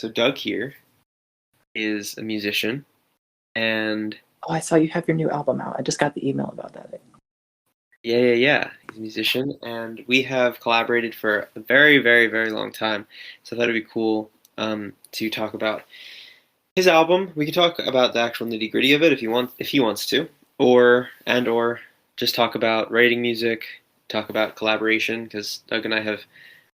So Doug here is a musician, and Oh, I saw you have your new album out. I just got the email about that. yeah. He's a musician, and we have collaborated for a very, very, very long time. So I thought it'd be cool to talk about his album. We could talk about the actual nitty gritty of it if he wants to, or just talk about writing music, talk about collaboration because Doug and I have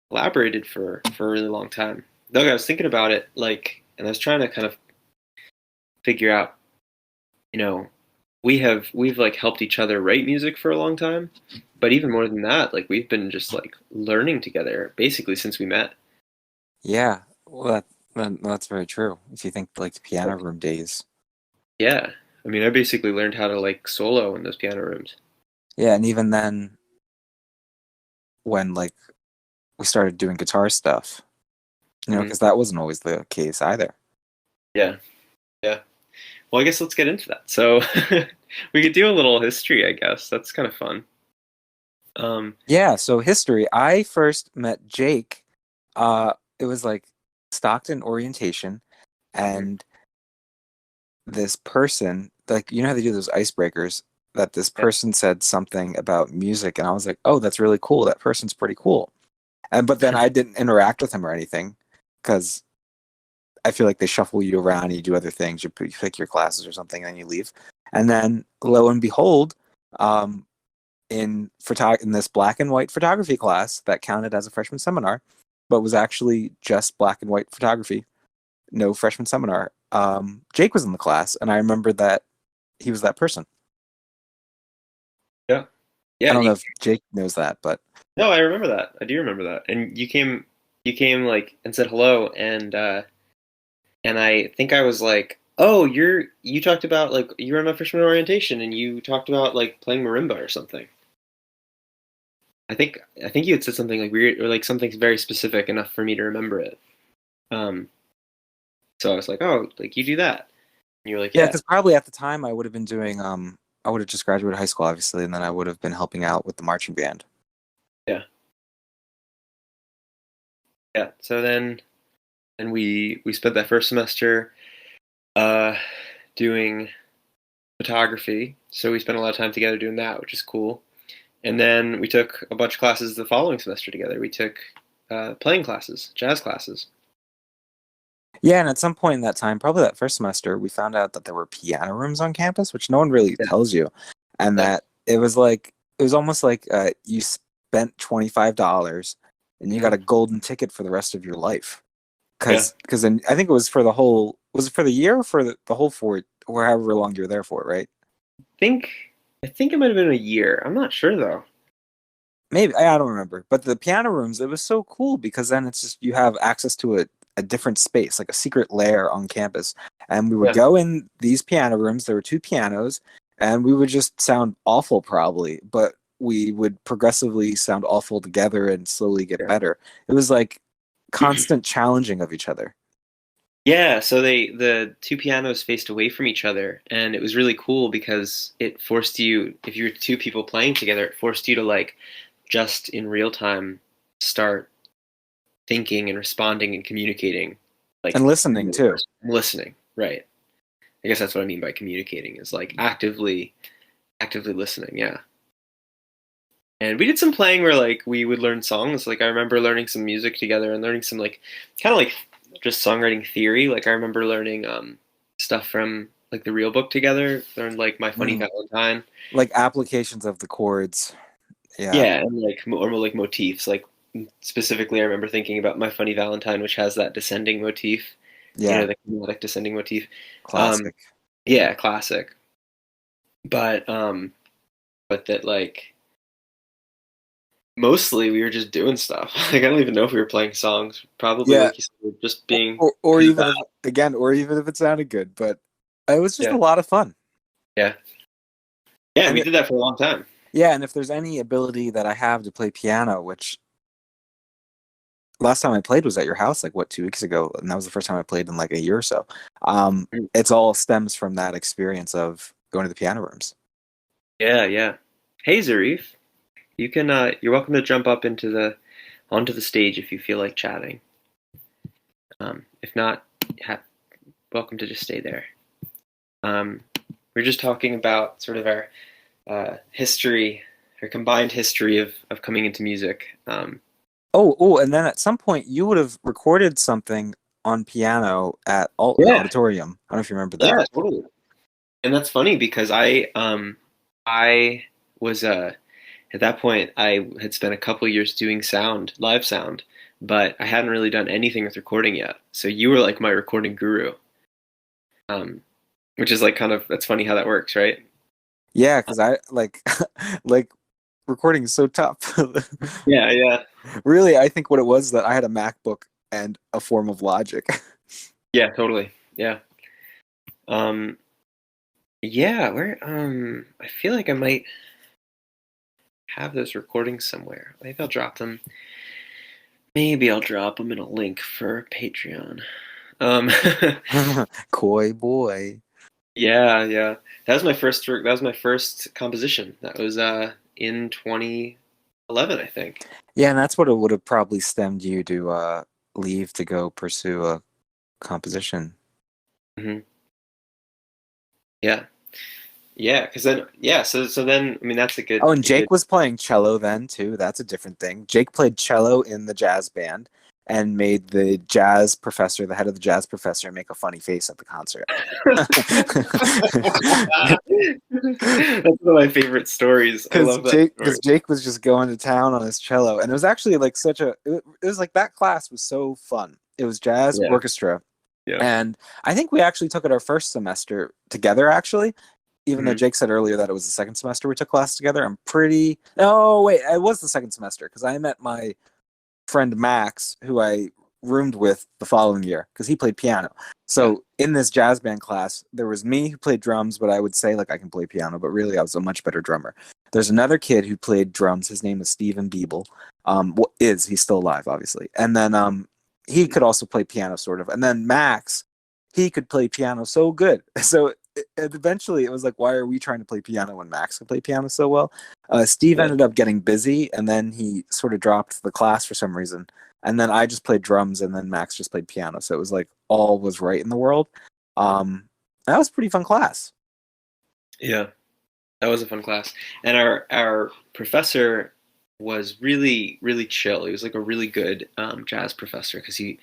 collaborated for a really long time. Doug, I was thinking about it, and I was trying to kind of figure out, you know, we've like helped each other write music for a long time, but even more than that, like we've been just like learning together basically since we met. Yeah, well, that's very true. If you think like the piano room days. Yeah, I mean, I basically learned how to like solo in those piano rooms. Yeah, and even then, when like we started doing guitar stuff, Hmm. because that wasn't always the case either. Yeah, yeah. Well, I guess let's get into that. So we could do a little history, I guess. That's kind of fun. Um, Yeah, so history. I first met Jake. It was like Stockton orientation, mhm, and this person, like how they do those icebreakers, that this yeah, person said something about music, and I was like, oh, that's really cool. That person's pretty cool. But then I didn't interact with him or anything because I feel like they shuffle you around and you do other things. You pick your classes or something, and then you leave. And then lo and behold, um, in this black and white photography class that counted as a freshman seminar, but was actually just black and white photography, no freshman seminar. Jake was in the class, and I remember that he was that person. yeah, I yeah. don't know if Jake knows that, but No, I remember that. I do remember that. And you came like and said hello, and I think I was like, "Oh, you talked about like you were in my freshman orientation, and you talked about like playing marimba or something." I think you had said something like weird or like something very specific enough for me to remember it. Um, so I was like, "Oh, like you do that?" And you were like, yeah, "Yeah, because probably at the time I would have been doing I would have just graduated high school, obviously, and then I would have been helping out with the marching band. yeah, yeah." So then we spent that first semester uh, doing photography. So we spent a lot of time together doing that, which is cool. And then we took a bunch of classes the following semester together. We took playing classes, jazz classes. Yeah, and at some point in that time, probably that first semester, we found out that there were piano rooms on campus, which no one really Yeah, tells you, and yeah. that it was almost like you spent $25 and you got Mhm. a golden ticket for the rest of your life. Yeah. Because then I think it was for the whole was it for the year or for the whole four or however long you were there for, right? think I think it might have been a year. I'm not sure though. Maybe I don't remember, but the piano rooms it was so cool because then it's just you have access to a different space, like a secret lair on campus, and we would Yeah. go in these piano rooms. There were two pianos, and we would just sound awful probably, but we would progressively sound awful together and slowly get Yeah. better. It was like constant challenging of each other. Yeah, so the two pianos faced away from each other, and it was really cool because it forced you, if you were two people playing together, it forced you to like just in real time start thinking and responding and communicating And like to the listening other too. person. Listening, right. I guess that's what I mean by communicating is like actively listening, yeah. And we did some playing where like we would learn songs. Like I remember learning some music together and learning some like kind of like just songwriting theory. Like I remember learning stuff from like the real book together. Learned like My Funny Mm. Valentine. Like applications of the chords. Yeah. Yeah, and like or more like motifs. Like specifically, I remember thinking about My Funny Valentine, which has that descending motif. You know, Yeah. the melodic descending motif. Um, Classic. yeah, classic. But but that like mostly we were just doing stuff. Like I don't even know if we were playing songs. Probably Yeah. like you said, we were just being Or kind of even bad. if again, or even if it sounded good, but it was just a Yeah, lot of fun. yeah, yeah. And We did that for a long time. yeah, and if there's any ability that I have to play piano, which last time I played was at your house, like what, 2 weeks ago, and that was the first time I played in like a year or so. Mm. It's all stems from that experience of going to the piano rooms. Yeah, yeah. Hey, Zarif, you can. You're welcome to jump up into the onto the stage if you feel like chatting. If not, welcome to just stay there. We're just talking about sort of our history, our combined history of coming into music. And then at some point you would have recorded something on piano at Alton Yeah, Auditorium. I don't know if you remember that. yeah, totally. And that's funny because I was at that point I had spent a couple years doing live sound, but I hadn't really done anything with recording yet. So you were like my recording guru, um, which is like kind of that's funny how that works, right? Yeah, because I like like recording is so tough. Yeah, yeah, Really, I think what it was that I had a MacBook and a form of Logic. yeah, totally, yeah. Um, yeah, I feel like I might have those recordings somewhere. Maybe I'll drop them. Maybe I'll drop them in a link for Patreon. Um, Coy boy. yeah, yeah. That was my first composition. That was in 2011, I think. Yeah, and that's what it would have probably stemmed you to leave to go pursue a composition. Hmm. Yeah, yeah. Because then, yeah. So then, I mean, that's Oh, and a good. Jake was playing cello then too. That's a different thing. Jake played cello in the jazz band and made the jazz professor, the head of the jazz professor, make a funny face at the concert. That's one of my favorite stories. I love that story. Because Jake was just going to town on his cello, and it was actually like it was like that class was so fun. It was jazz Yeah, orchestra, yeah. and I think we actually took it our first semester together. Actually, even though Hmm. Jake said earlier that it was the second semester we took class together, I'm pretty. Oh wait, it was the second semester because I met my friend Max, who I roomed with the following year because he played piano. Yeah, So in this jazz band class, there was me who played drums, but I would say like I can play piano, but really I was a much better drummer. There's another kid who played drums. His name was Stephen Biebel. He's still alive, obviously. And then he could also play piano, sort of. And then Max, he could play piano so good. So eventually it was like, why are we trying to play piano when Max can play piano so well? Steve yeah, ended up getting busy, and then he sort of dropped the class for some reason. And then I just played drums, and then Max just played piano. So it was like all was right in the world. That was a pretty fun class. yeah. That was a fun class, and our professor was really really chill. He was like a really good jazz professor because he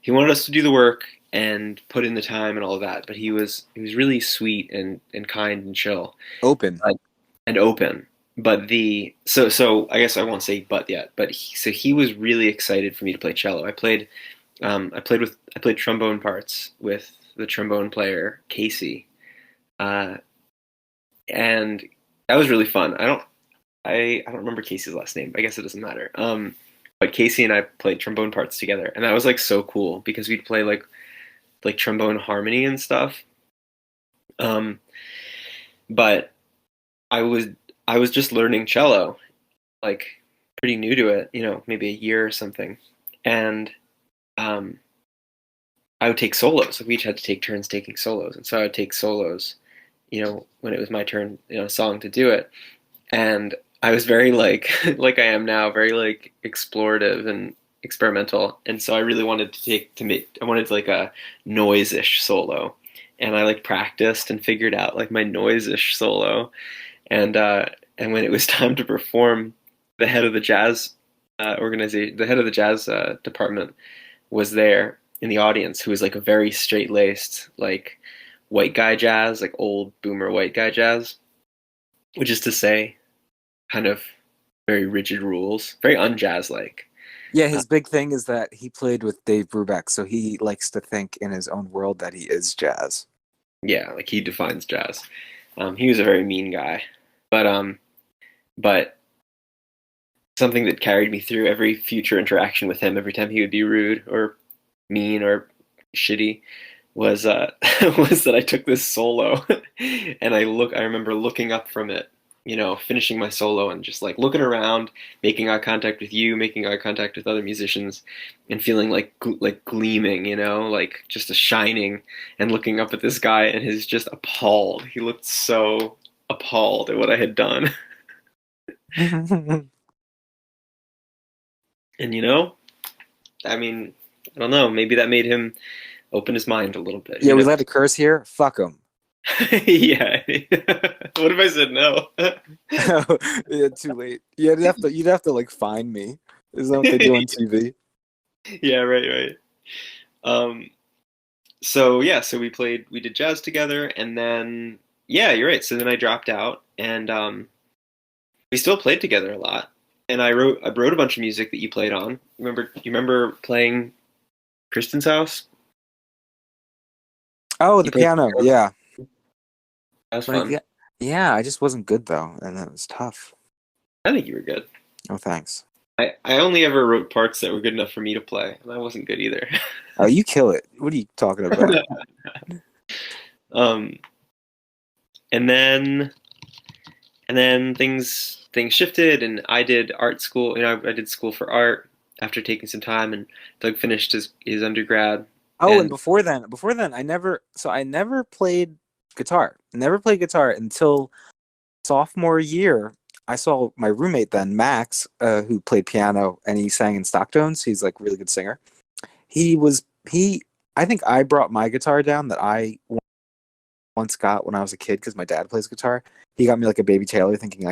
wanted us to do the work and put in the time and all of that. But he was really sweet and kind and chill Open. and open. But so I guess I won't say but yet. But so he was really excited for me to play cello. I played trombone parts with the trombone player Casey. Uh, and that was really fun. I don't remember Casey's last name. I guess it doesn't matter. But Casey and I played trombone parts together, and that was like so cool because we'd play like trombone harmony and stuff. Um, but I was I was just learning cello, like pretty new to it, maybe a year or something, and um, I would take solos. Like we each had to take turns taking solos, and so I would take solos, when it was my turn, song to do it. And I was very like like I am now, very like explorative and experimental. And so I really wanted I wanted like a noise-ish solo. And I like practiced and figured out like my noise-ish solo. And when it was time to perform, the head of the jazz the head of the jazz department was there in the audience, who was like a very straight-laced like white guy jazz, like old boomer white guy jazz, which is to say kind of very rigid rules, very unjazz like. Yeah, Uh, his big thing is that he played with Dave Brubeck, so he likes to think in his own world that he is jazz. yeah, like he defines jazz. He was a very mean guy, but but something that carried me through every future interaction with him, every time he would be rude or mean or shitty, was was that I took this solo, and I remember looking up from it, finishing my solo and just like looking around, making eye contact with you, making eye contact with other musicians, and feeling like gleaming, like just a shining, and looking up at this guy, and he's just appalled. He looked so appalled at what I had done. And I mean, I don't know, maybe that made him open his mind a little bit. Yeah, we let a curse here. Fuck him. Yeah. What if I said no? Yeah, too late. You'd have to like find me. Isn't that what they do on TV? Yeah, right. Um, so yeah, so we did jazz together, and then yeah, you're right. So then I dropped out, and we still played together a lot. And I wrote a bunch of music that you played on. You remember playing Kristen's house? Oh, You the played piano. Yeah. that was When I fun. get, yeah, I just wasn't good though, and that was tough. I think you were good. Oh, thanks. I only ever wrote parts that were good enough for me to play, and I wasn't good either. Oh, you kill it. What are you talking about? um, and then things shifted, and I did art school. I did school for art after taking some time, and Doug finished his undergrad. Oh, and And before then, I never played guitar. Never played guitar until sophomore year. I saw my roommate then, Max, who played piano, and he sang in Stocktones. He's like a really good singer. He was he. I think I brought my guitar down that I once got when I was a kid because my dad plays guitar. He got me like a baby Taylor, thinking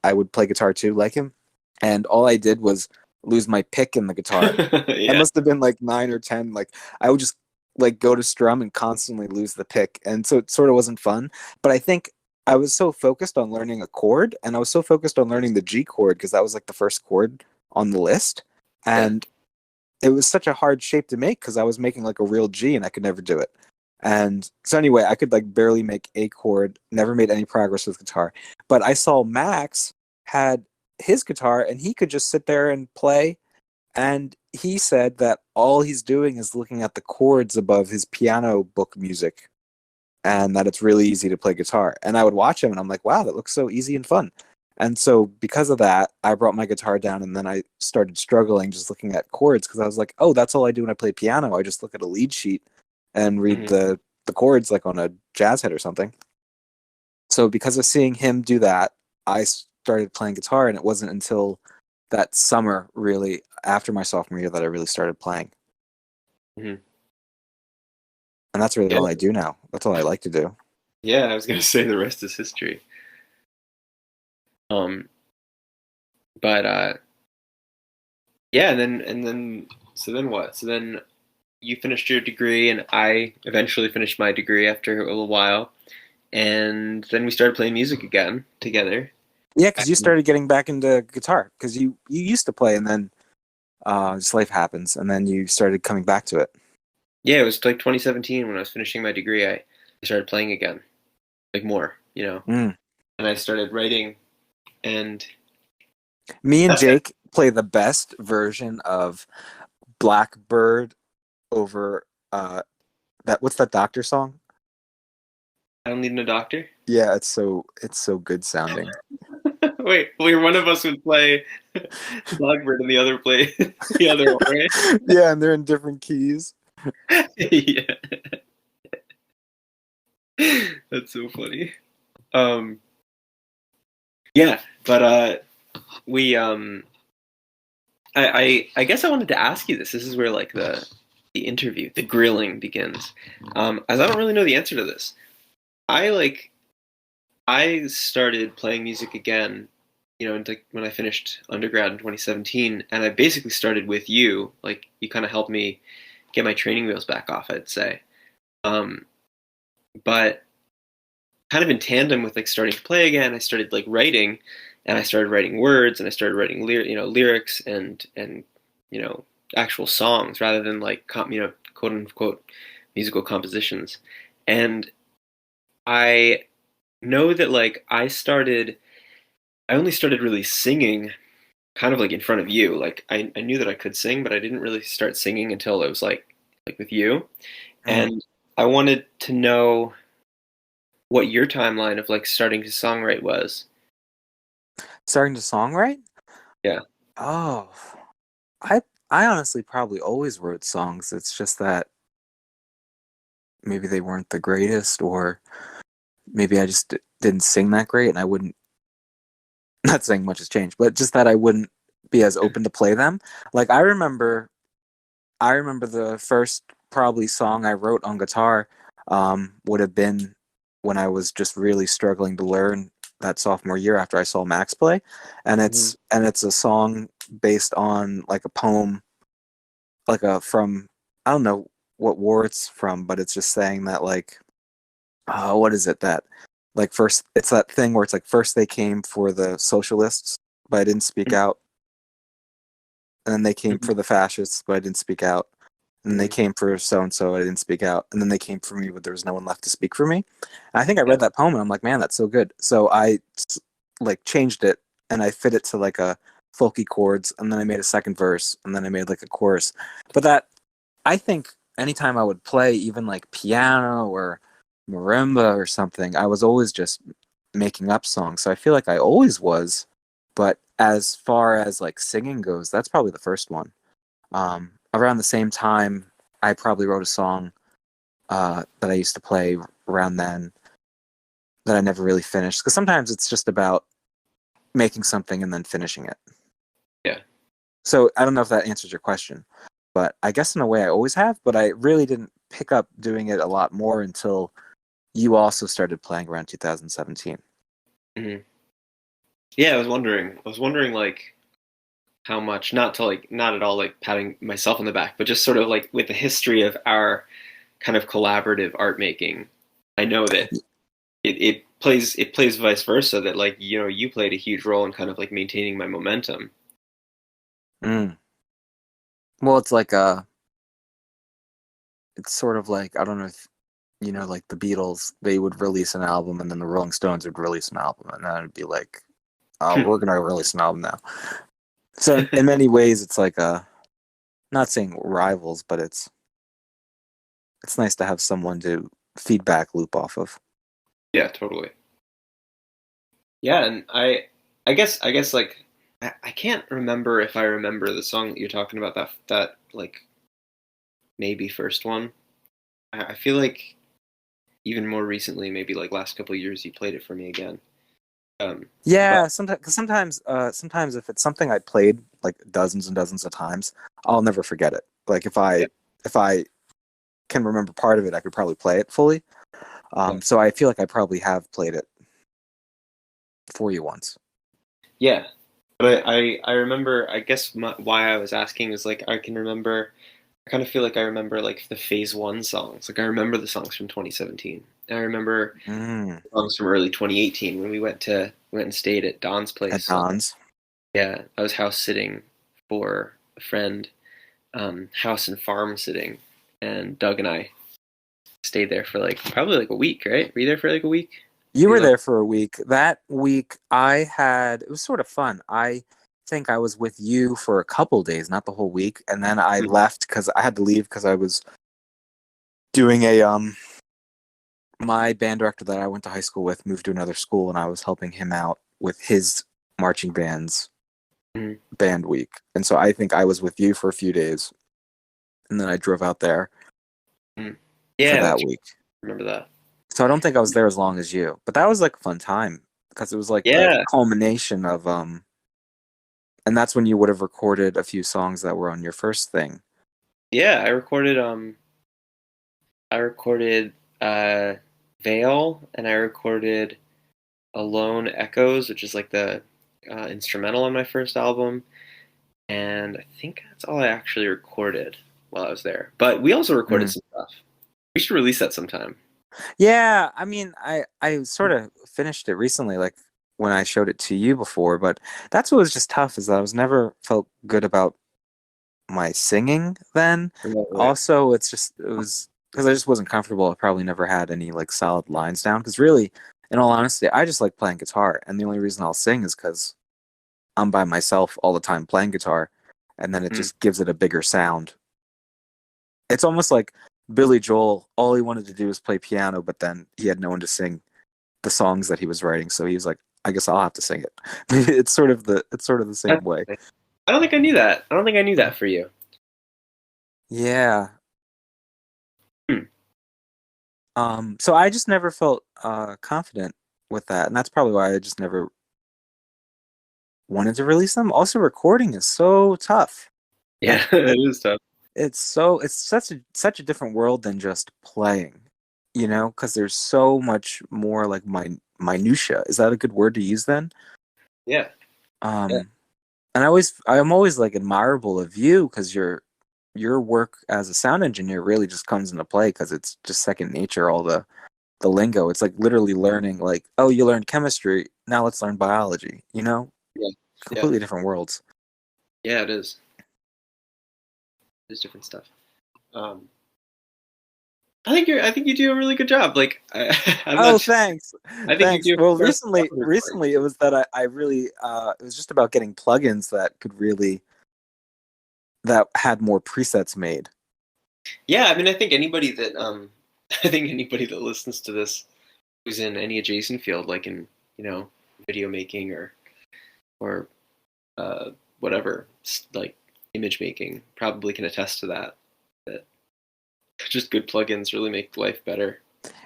I would play guitar too, like him. And all I did was lose my pick in the guitar. I yeah, must have been like 9 or 10. Like I would just like go to strum and constantly lose the pick, and so it sort of wasn't fun. But I think I was so focused on learning a chord, and I was so focused on learning the G chord because that was like the first chord on the list, yeah. and it was such a hard shape to make because I was making like a real G and I could never do it. And so anyway, I could like barely make a chord, never made any progress with guitar. But I saw Max had his guitar and he could just sit there and play. And he said that all he's doing is looking at the chords above his piano book music and that it's really easy to play guitar. And I would watch him and I'm like, wow, that looks so easy and fun. And so because of that, I brought my guitar down and then I started struggling just looking at chords because I was like, oh, that's all I do when I play piano. I just look at a lead sheet and read Hmm. the chords like on a jazz head or something. So because of seeing him do that, I started playing guitar and it wasn't until that summer really after my sophomore year that I really started playing. Hmm. And that's really Yeah, all I do now. That's all I like to do. yeah. I was gonna say the rest is history. Um, but yeah, and then so then what? So then you finished your degree, and I eventually finished my degree after a little while, and then we started playing music again together. Yeah, because you started getting back into guitar because you used to play and then just life happens and then you started coming back to it. Yeah, it was like 2017 when I was finishing my degree. I started playing again, like more. Mm. And I started writing, and Me and that's it. Jake play the best version of Blackbird over that. What's that Doctor song? I don't need no doctor. Yeah, it's so good sounding. Wait, one of us would play Blackbird and the other play the other one, right? Yeah, and they're in different keys. Yeah, that's so funny. Um, yeah, but we I guess I wanted to ask you this. This is where like the interview, the grilling begins. As I don't really know the answer to this. I like I started playing music again, when I finished undergrad in 2017, and I basically started with you. Like you kind of helped me get my training wheels back off, I'd say. Um, but kind of in tandem with like starting to play again, I started like writing, and I started writing words, and I started writing lyrics and actual songs rather than like quote unquote musical compositions. And I know that like I only started really singing kind of like in front of you. Like I knew that I could sing, but I didn't really start singing until it was like with you. Mm. And I wanted to know what your timeline of like starting to songwrite was. Starting to songwrite? Yeah. Oh, I I honestly probably always wrote songs. It's just that maybe they weren't the greatest, or maybe I just didn't sing that great, and I wouldn't. Not saying much has changed, but just that I wouldn't be as open to play them. Like I remember the first probably song I wrote on guitar would have been when I was just really struggling to learn that sophomore year after I saw Max play, and Mhm. it's a song based on like a poem, like a from I don't know what war it's from, but it's just saying that like what is it that like first it's that thing where it's like first they came for the socialists but I didn't speak out, and then they came Mhm. for the fascists but I didn't speak out, and then they Mhm. came for so and so I didn't speak out, and then they came for me but there was no one left to speak for me. And I think I Yeah. read that poem and I'm like, man, that's so good. So I like changed it and I fit it to like a folky chords, and then I made a second verse, and then I made like a chorus. But that I think anytime I would play even like piano or marimba or something, I was always just making up songs. So I feel like I always was. But as far as like singing goes, that's probably the first one. Around the same time, I probably wrote a song that I used to play around then that I never really finished. Because sometimes it's just about making something and then finishing it. Yeah. So I don't know if that answers your question, but I guess in a way I always have, but I really didn't pick up doing it a lot more until you also started playing around 2017. Mhm. Yeah, I was wondering like how much, not to like, not at all like patting myself on the back, but just sort of like with the history of our kind of collaborative art making. I know that it plays vice versa, that like, you know, you played a huge role in kind of like maintaining my momentum. Mm. Well, it's sort of like, I don't know if you know, like the Beatles, they would release an album and then the Rolling Stones would release an album, and then it'd be like, oh, we're gonna release an album now. So in many ways, it's like not saying rivals, but it's nice to have someone to feedback loop off of. Yeah, totally. Yeah, and I guess like I can't remember if I remember the song that you're talking about, that like maybe first one. I feel like even more recently, maybe like last couple of years, you played it for me again. But Yeah, sometimes, cause sometimes if it's something I played like dozens and dozens of times, I'll never forget it. Like yeah, if I can remember part of it, I could probably play it fully. yeah, So I feel like I probably have played it for you once. yeah. But I remember. I guess why I was asking is like I can remember. I kind of feel like I remember like the Phase One songs. Like I remember the songs from 2017. And I remember Mm, songs from early 2018 when we went and stayed at Don's at place. Don's. Yeah, I was house sitting for a friend, house and farm sitting, and Doug and I stayed there for like probably like a week. Right? Were you there for like a week? You These were last- there for a week. That week, it was sort of fun. I think I was with you for a couple days, not the whole week, and then I left because I had to leave because I was doing my band director that I went to high school with moved to another school, and I was helping him out with his marching band's Mhm. band week. And so I think I was with you for a few days, and then I drove out there Mhm. for Yeah, that that's week. remember that. So I don't think I was there as long as you, but that was like a fun time because it was like the Yeah, culmination of and that's when you would have recorded a few songs that were on your first thing. yeah. I recorded uh, Veil, and I recorded Alone Echoes, which is like the instrumental on my first album. And I think that's all I actually recorded while I was there. But we also recorded Mm. some stuff. We should release that sometime. Yeah, I mean, I sort of finished it recently, like when I showed it to you before, but that's what was just tough is that I was never felt good about my singing then. Right, right. Also, it was because I just wasn't comfortable. I probably never had any like solid lines down because really, in all honesty, I just like playing guitar, and the only reason I'll sing is because I'm by myself all the time playing guitar, and then it Mm. just gives it a bigger sound. It's almost like Billy Joel. All he wanted to do was play piano, but then he had no one to sing the songs that he was writing, so he was like, "I guess I'll have to sing it." It's sort of the same That's way. nice. I don't think I knew that. I don't think I knew that for you. Yeah. Hmm. So I just never felt confident with that, and that's probably why I just never wanted to release them. Also, recording is so tough. Yeah, That it is tough. it's such a different world than just playing, because there's so much more like minutia. Is that a good word to use then? Yeah, yeah, Um, and I'm always like admirable of you because your work as a sound engineer really just comes into play because it's just second nature. All the lingo, it's like literally learning. Like, oh, you learned chemistry, now let's learn biology. yeah, yeah, Completely different worlds. yeah. It is. It's different stuff. Um, I think you do a really good job. Like, I'm Oh, not. thanks. I think you Thanks. do Well, a best job recording. recently it was that I really it was just about getting plugins that could really that had more presets made. Yeah, I mean, I think anybody that I think anybody that listens to this who's in any adjacent field, like in video making or whatever, like image making, probably can attest to that. That just good plugins really make life better.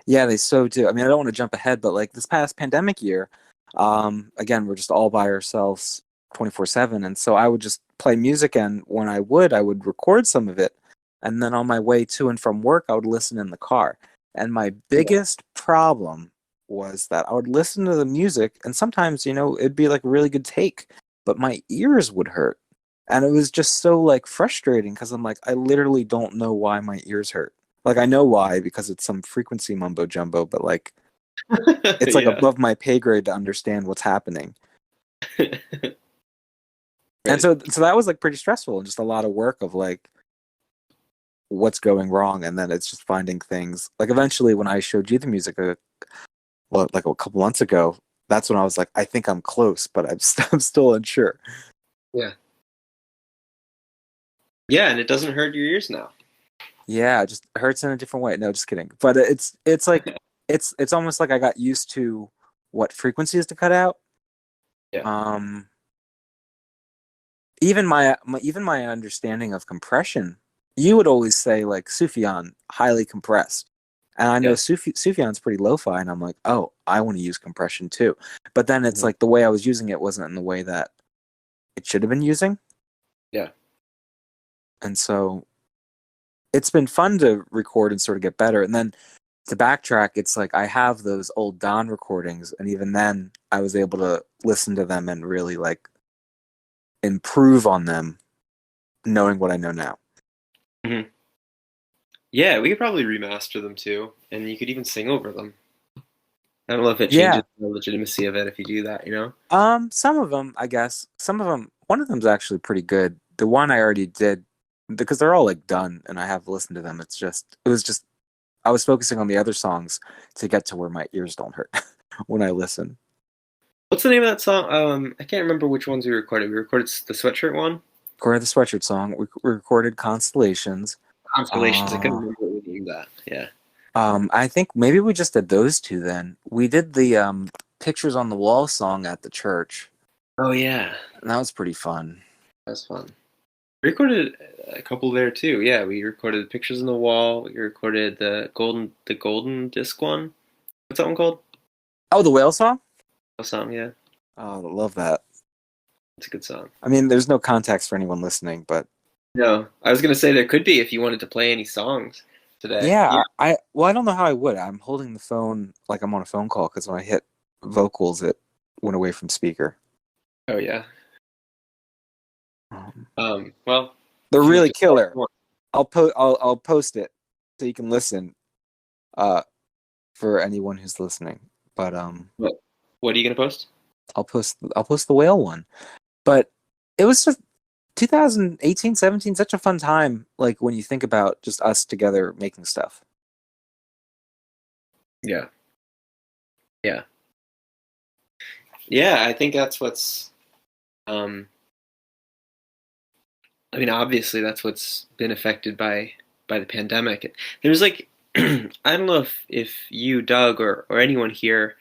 Yeah, they so do. I mean, I don't want to jump ahead, but like this past pandemic year, again, we're just all by ourselves 24/7. And so I would just play music. And when I would record some of it. And then on my way to and from work, I would listen in the car. And my Yeah. biggest problem was that I would listen to the music, and sometimes, it'd be like a really good take, but my ears would hurt. And it was just so like frustrating because I'm like, I literally don't know why my ears hurt. Like I know why because it's some frequency mumbo jumbo, but like it's like Yeah. above my pay grade to understand what's happening. And Right. so that was like pretty stressful and just a lot of work of like what's going wrong, and then it's just finding things. Like eventually when I showed you the music like a couple months ago, that's when I was like, I think I'm close, but I'm still unsure. Yeah. Yeah, and it doesn't hurt your ears now. Yeah, it just hurts in a different way. No, just kidding. But it's like it's almost like I got used to what frequencies to cut out. Yeah. Um even my understanding of compression, you would always say like Sufjan highly compressed, and I know Yeah. Sufjan's pretty lo-fi, and I'm like, oh, I want to use compression too. But then it's Mhm. like the way I was using it wasn't in the way that it should have been using, Yeah. and so it's been fun to record and sort of get better. And then to backtrack, it's like I have those old Don recordings, and even then I was able to listen to them and really like improve on them, knowing what I know now. Mhm. Yeah, we could probably remaster them too, and you could even sing over them. I don't know if it Yeah. changes the legitimacy of it if you do that, you know? Some of them, I guess. Some of them. One of them's actually pretty good. The one I already did, because they're all like done, and I have listened to them. It was just I was focusing on the other songs to get to where my ears don't hurt when I listen. What's the name of that song? I can't remember which ones we recorded. We recorded the sweatshirt one. Recorded the Sweatshirt song. We recorded Constellations. Constellations. I couldn't Uh, remember what we named that. Yeah. I think maybe we just did those two. Then we did the Pictures on the Wall song at the church, Oh yeah, and that was pretty fun. that was fun. We recorded a couple there too. Yeah, we recorded Pictures on the Wall. We recorded the golden disc one. What's that one called? Oh, the whale song. A song. Yeah, Oh, I love that. it's a good song. I mean, there's no context for anyone listening, but No, I was gonna say there could be if you wanted to play any songs today. Yeah. yeah, I don't know how I would. I'm holding the phone like I'm on a phone call because when I hit vocals, it went away from speaker. Oh yeah. Um, Well, they're if you really just play killer. more. I'll post it so you can listen. Uh, for anyone who's listening, but What are you gonna post? I'll post the whale one. But it was just 2018, 17, such a fun time. Like when you think about just us together making stuff. Yeah. Yeah. Yeah, I think that's what's um I mean obviously that's what's been affected by the pandemic. There's like I don't know if you, Doug, or anyone here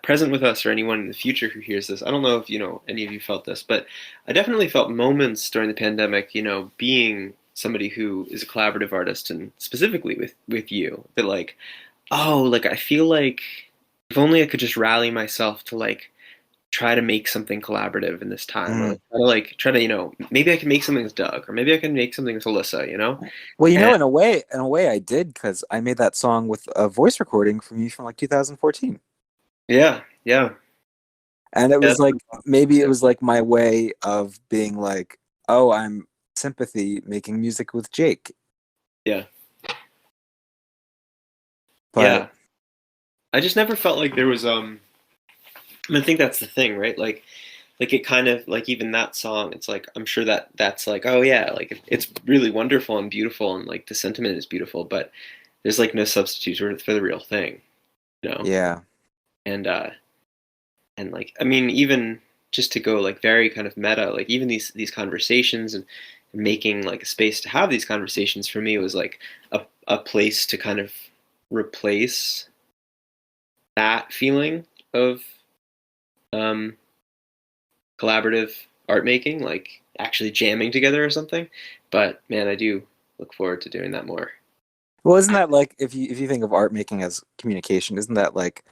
present with us or anyone in the future who hears this, I don't know if any of you felt this, but I definitely felt moments during the pandemic, being somebody who is a collaborative artist and specifically with you, that like, oh, like I feel like if only I could just rally myself to like try to make something collaborative in this time, or Mm. try to maybe I can make something with Doug, or maybe I can make something with Alyssa. Well, And in a way, I did because I made that song with a voice recording from you from like 2014, yeah, yeah, and it yeah, was like maybe it was like my way of being like, oh, I'm sympathy making music with Jake, yeah, but yeah. I just never felt like there was I mean, I think that's the thing, right? Like it kind of like even that song, it's like I'm sure that's like, oh yeah, like it's really wonderful and beautiful, and like the sentiment is beautiful, but there's like no substitute for the real thing, you know. yeah, And like I mean, even just to go like very kind of meta, like even these conversations and making like a space to have these conversations for me was like a place to kind of replace that feeling of um collaborative art making, like actually jamming together or something. But man, I do look forward to doing that more. well, isn't that like if you think of art making as communication, isn't that like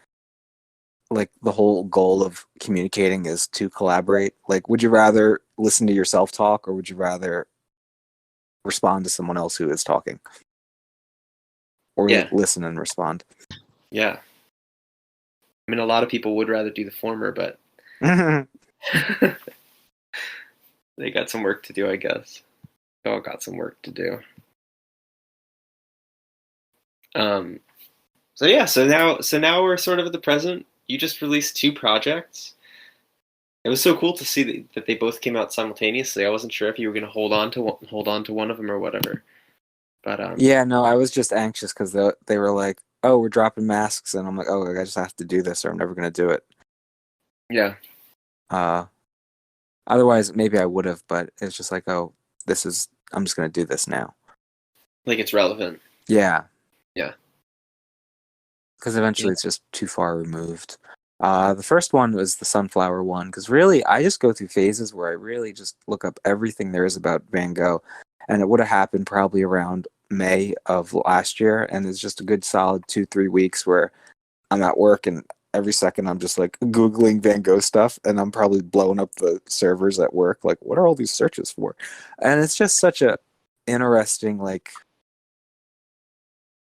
the whole goal of communicating is to collaborate? Like, would you rather listen to yourself talk or would you rather respond to someone else who is talking, or Yeah, listen and respond? yeah. I mean, a lot of people would rather do the former, but they got some work to do, I guess. They all got some work to do. Um, so yeah, so now we're sort of at the present. You just released two projects. It was so cool to see that they both came out simultaneously. I wasn't sure if you were going to hold on to one of them or whatever. But Yeah, no, I was just anxious because they were like, "Oh, we're dropping masks," and I'm like, "Oh, I just have to do this, or I'm never gonna do it." yeah, Uh, Otherwise, maybe I would have, but it's just like, "Oh, I'm just gonna do this now." like it's relevant. Yeah, Yeah, because yeah, eventually it's just too far removed. The first one was the sunflower one, because really, I just go through phases where I really just look up everything there is about Van Gogh, and it would have happened probably around May of last year, and it's just a good solid 2-3 weeks where I'm at work and every second I'm just like Googling Van Gogh stuff and I'm probably blowing up the servers at work. Like, what are all these searches for? And it's just such a interesting, like,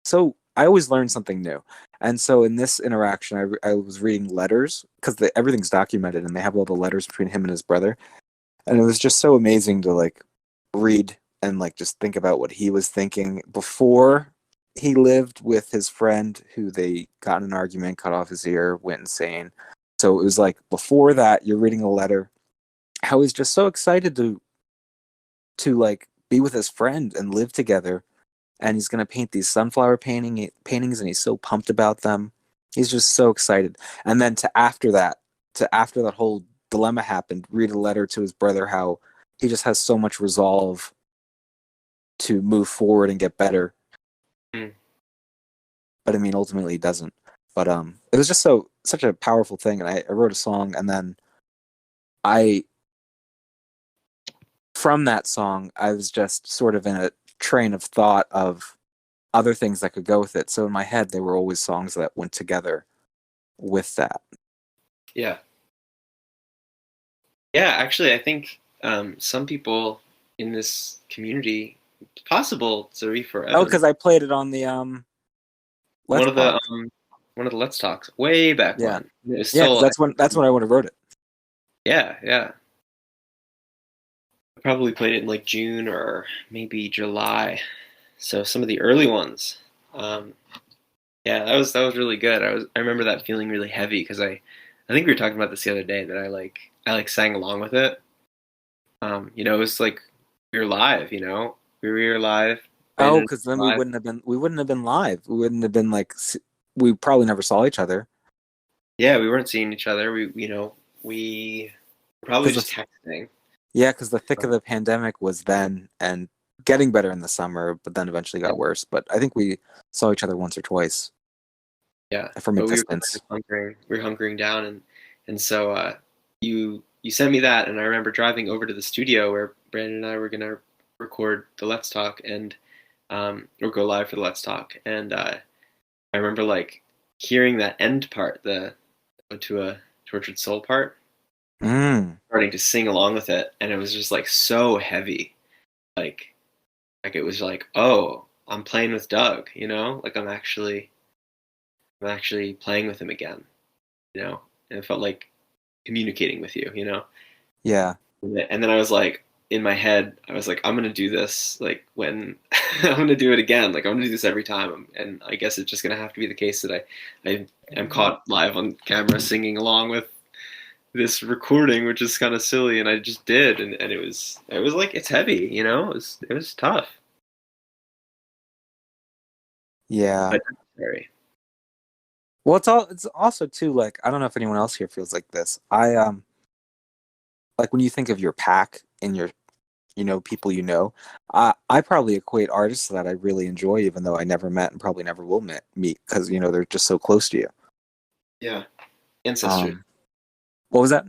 so I always learn something new. And so in this interaction, I was reading letters because everything's documented and they have all the letters between him and his brother. And it was just so amazing to like read and like just think about what he was thinking before he lived with his friend who they got in an argument, cut off his ear, went insane. So it was like before that, you're reading a letter. I was just so excited to like be with his friend and live together. And he's gonna paint these sunflower paintings, and he's so pumped about them. He's just so excited. And then to after that whole dilemma happened, read a letter to his brother how he just has so much resolve to move forward and get better. mm, But I mean, ultimately, he doesn't. But it was just such a powerful thing, and I wrote a song, and then I from that song, I was just sort of in a train of thought of other things that could go with it. So in my head, there were always songs that went together with that. yeah, yeah. Actually, I think some people in this community, it's possible Zarif or Oh, Evan, because I played it on the one Let's of the Talk. one of the Let's Talks way back Yeah, when it was yeah, because still, that's when I would have wrote it. yeah, yeah. I probably played it in like June or maybe July. So some of the early ones. Um, yeah, that was really good. I remember that feeling really heavy because I think we were talking about this the other day that I like sang along with it. It was like we were live. We were live. Oh, Brandon because then was live. we wouldn't have been live. We wouldn't have been like we probably never saw each other Yeah, we weren't seeing each other. We were probably because just texting. because the thick of the pandemic was then and getting better in the summer, but then eventually Yeah, got worse. But I think we saw each other once or twice yeah. from a But we were kind of distance. just hunkering. We were hunkering down, and so you sent me that, and I remember driving over to the studio where Brandon and I were gonna record the Let's Talk and or go live for the Let's Talk, and I remember like hearing that end part, the "Ode to a Tortured Soul" part. starting to sing along with it, and it was just like so heavy, like it was like, oh, I'm playing with Doug, like I'm actually playing with him again, and it felt like communicating with you. Yeah. And then I was like, in my head, I was like, I'm gonna do this like when I'm gonna do it again. Like I'm gonna do this every time. And I guess it's just gonna have to be the case that I am caught live on camera singing along with this recording, which is kind of silly. And I just did, and it was like it's heavy, it was tough, Yeah. but necessary. Well, it's also too, like, I don't know if anyone else here feels like this. Like when you think of your pack and your, people I probably equate artists that I really enjoy, even though I never met and probably never will meet, because they're just so close to you. Yeah, ancestors, Um, what was that?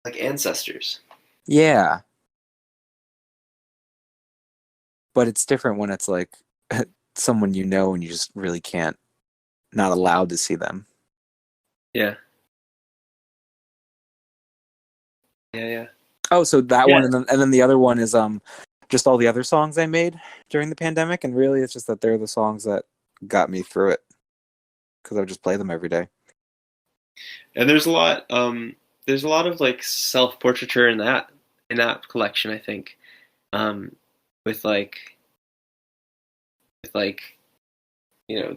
like ancestors. Yeah, but it's different when it's like someone and you just really can't, not allowed to see them. Yeah, yeah, yeah, Oh, so that yeah. one, and then the other one is just all the other songs I made during the pandemic, and really it's just that they're the songs that got me through it because I would just play them every day. And there's a lot of like self-portraiture in that collection, I think. Um, with like the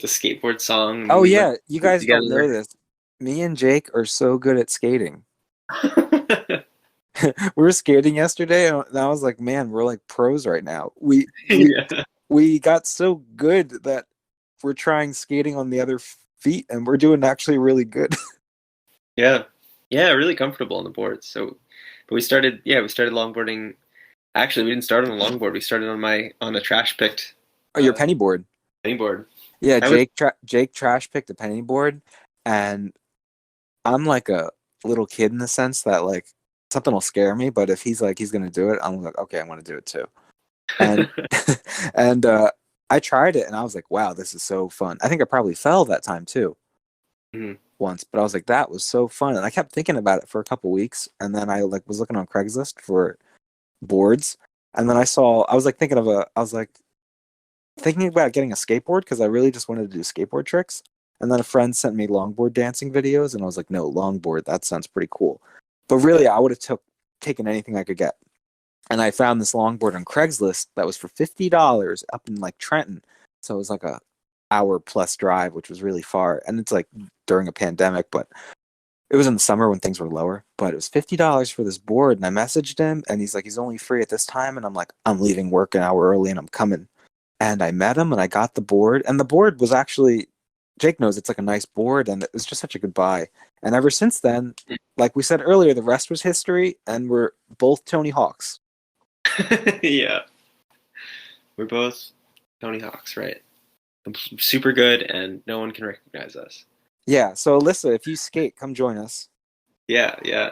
skateboard song Oh we like yeah, you guys don't know together. this. Me and Jake are so good at skating. We were skating yesterday, and I was like, "Man, we're like pros right now." Yeah, We got so good that we're trying skating on the other feet, and we're doing actually really good. yeah, yeah. Really comfortable on the boards. But we started longboarding. Actually, we didn't start on a longboard. We started on a trash picked Oh, your penny board. penny board. Yeah, I was Jake trash picked a penny board, and I'm like a little kid in the sense that like something will scare me, but if he's like he's gonna do it, I'm like, okay, I want to do it too. And and I tried it, and I was like, wow, this is so fun. I think I probably fell that time too Mhm. once, but I was like, that was so fun, and I kept thinking about it for a couple weeks, and then I like was looking on Craigslist for boards, and then I was like I was like thinking about getting a skateboard because I really just wanted to do skateboard tricks. And then a friend sent me longboard dancing videos, and I was like, no, longboard, that sounds pretty cool. But really, I would have taken anything I could get. And I found this longboard on Craigslist that was for $50 up in like Trenton. So it was like a hour plus drive, which was really far. And it's like during a pandemic, but it was in the summer when things were lower. But it was $50 for this board. And I messaged him, and he's like, he's only free at this time. And I'm like, I'm leaving work an hour early and I'm coming. And I met him and I got the board. And the board was actually, Jake knows it's like a nice board, and it was just such a good buy. And ever since then, like we said earlier, the rest was history, and we're both Tony Hawks. Yeah, we're both Tony Hawks, right? I'm super good, and no one can recognize us. Yeah, so Alyssa, if you skate, come join us. Yeah, yeah.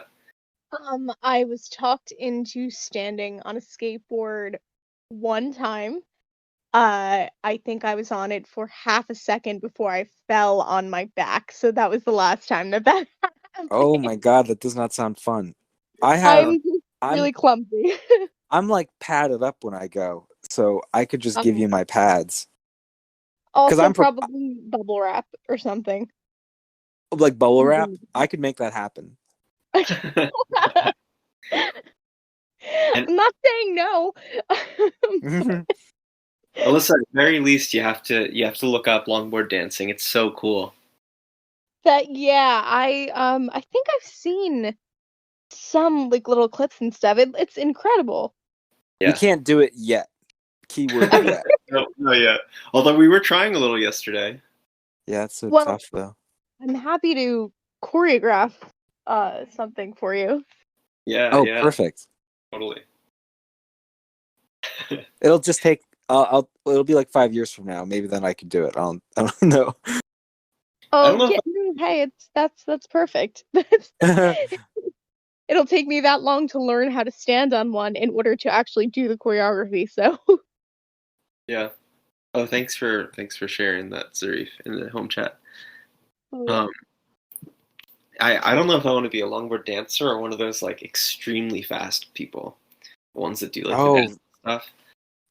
I was talked into standing on a skateboard one time. I think I was on it for half a second before I fell on my back, so that was the last time that Oh happened. my god, that does not sound fun. I have I'm just I'm really clumsy. I'm like padded up when I go, so I could just give Um, you my pads. Because Also I'm probably bubble wrap or something. like bubble wrap, I could make that happen. And I'm not saying no. Alyssa, at the very least, you have to look up longboard dancing. It's so cool. That yeah, I think I've seen some like little clips and stuff. It's incredible. We Yeah. can't do it yet. Keyword Okay. yet. No, no, yeah. Although we were trying a little yesterday. Yeah, it's so Well, tough though. I'm happy to choreograph something for you. Yeah, Oh, yeah, perfect. totally. It'll just take. It'll be like 5 years from now. Maybe then I can do it. I don't know. I don't Oh know yeah, if hey, that's perfect. It'll take me that long to learn how to stand on one in order to actually do the choreography. So yeah. Oh, thanks for sharing that, Zarif, in the home chat. oh, yeah. Um, I don't know if I want to be a longboard dancer or one of those like extremely fast people, the ones that do like the Oh, dance stuff.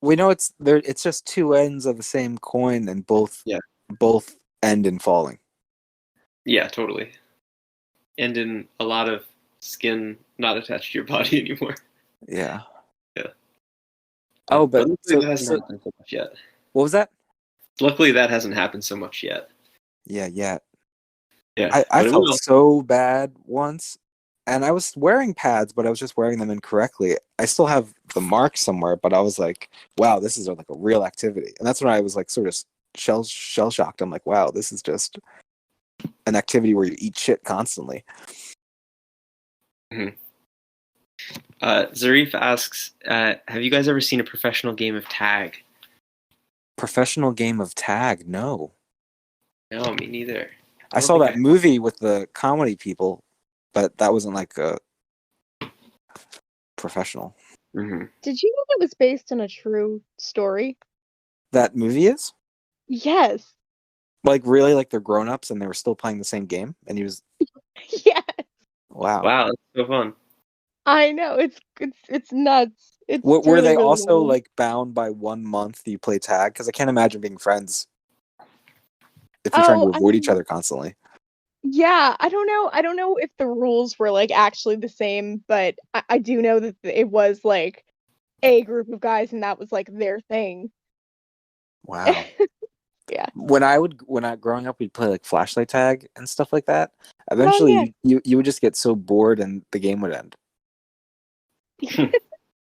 we know it's there. It's just two ends of the same coin, and Yeah, both end in falling. yeah, totally. And in a lot of skin not attached to your body anymore. Yeah. Yeah. Oh, But but luckily that hasn't happened so much yet. what was that? Luckily that hasn't happened so much yet. Yeah, yeah. Yeah, I but it felt will. so bad once, and I was wearing pads, but I was just wearing them incorrectly. I still have the mark somewhere, but I was like, wow, this is like a real activity. And that's when I was like sort of shell shocked. I'm like, wow, this is just an activity where you eat shit constantly. Mhm. Zarif asks, have you guys ever seen a professional game of tag? Professional game of tag? No. No, me neither. I I don't saw think that movie with the comedy people, but that wasn't like a professional. Did you know it was based on a true story? That movie is? Yes. Like really like they're grown-ups and they were still playing the same game and he was Yes. wow. Wow, that's so fun. I know. It's nuts. It's What were really, they really also weird. like bound by 1 month you play tag? Because I can't imagine being friends if you're trying to Oh, I avoid each mean, other constantly. yeah, I don't know. I don't know if the rules were like actually the same, but I do know that it was like a group of guys and that was like their thing. Wow. Yeah. When I growing up we'd play like flashlight tag and stuff like that. Oh yeah. Eventually you would just get so bored and the game would end.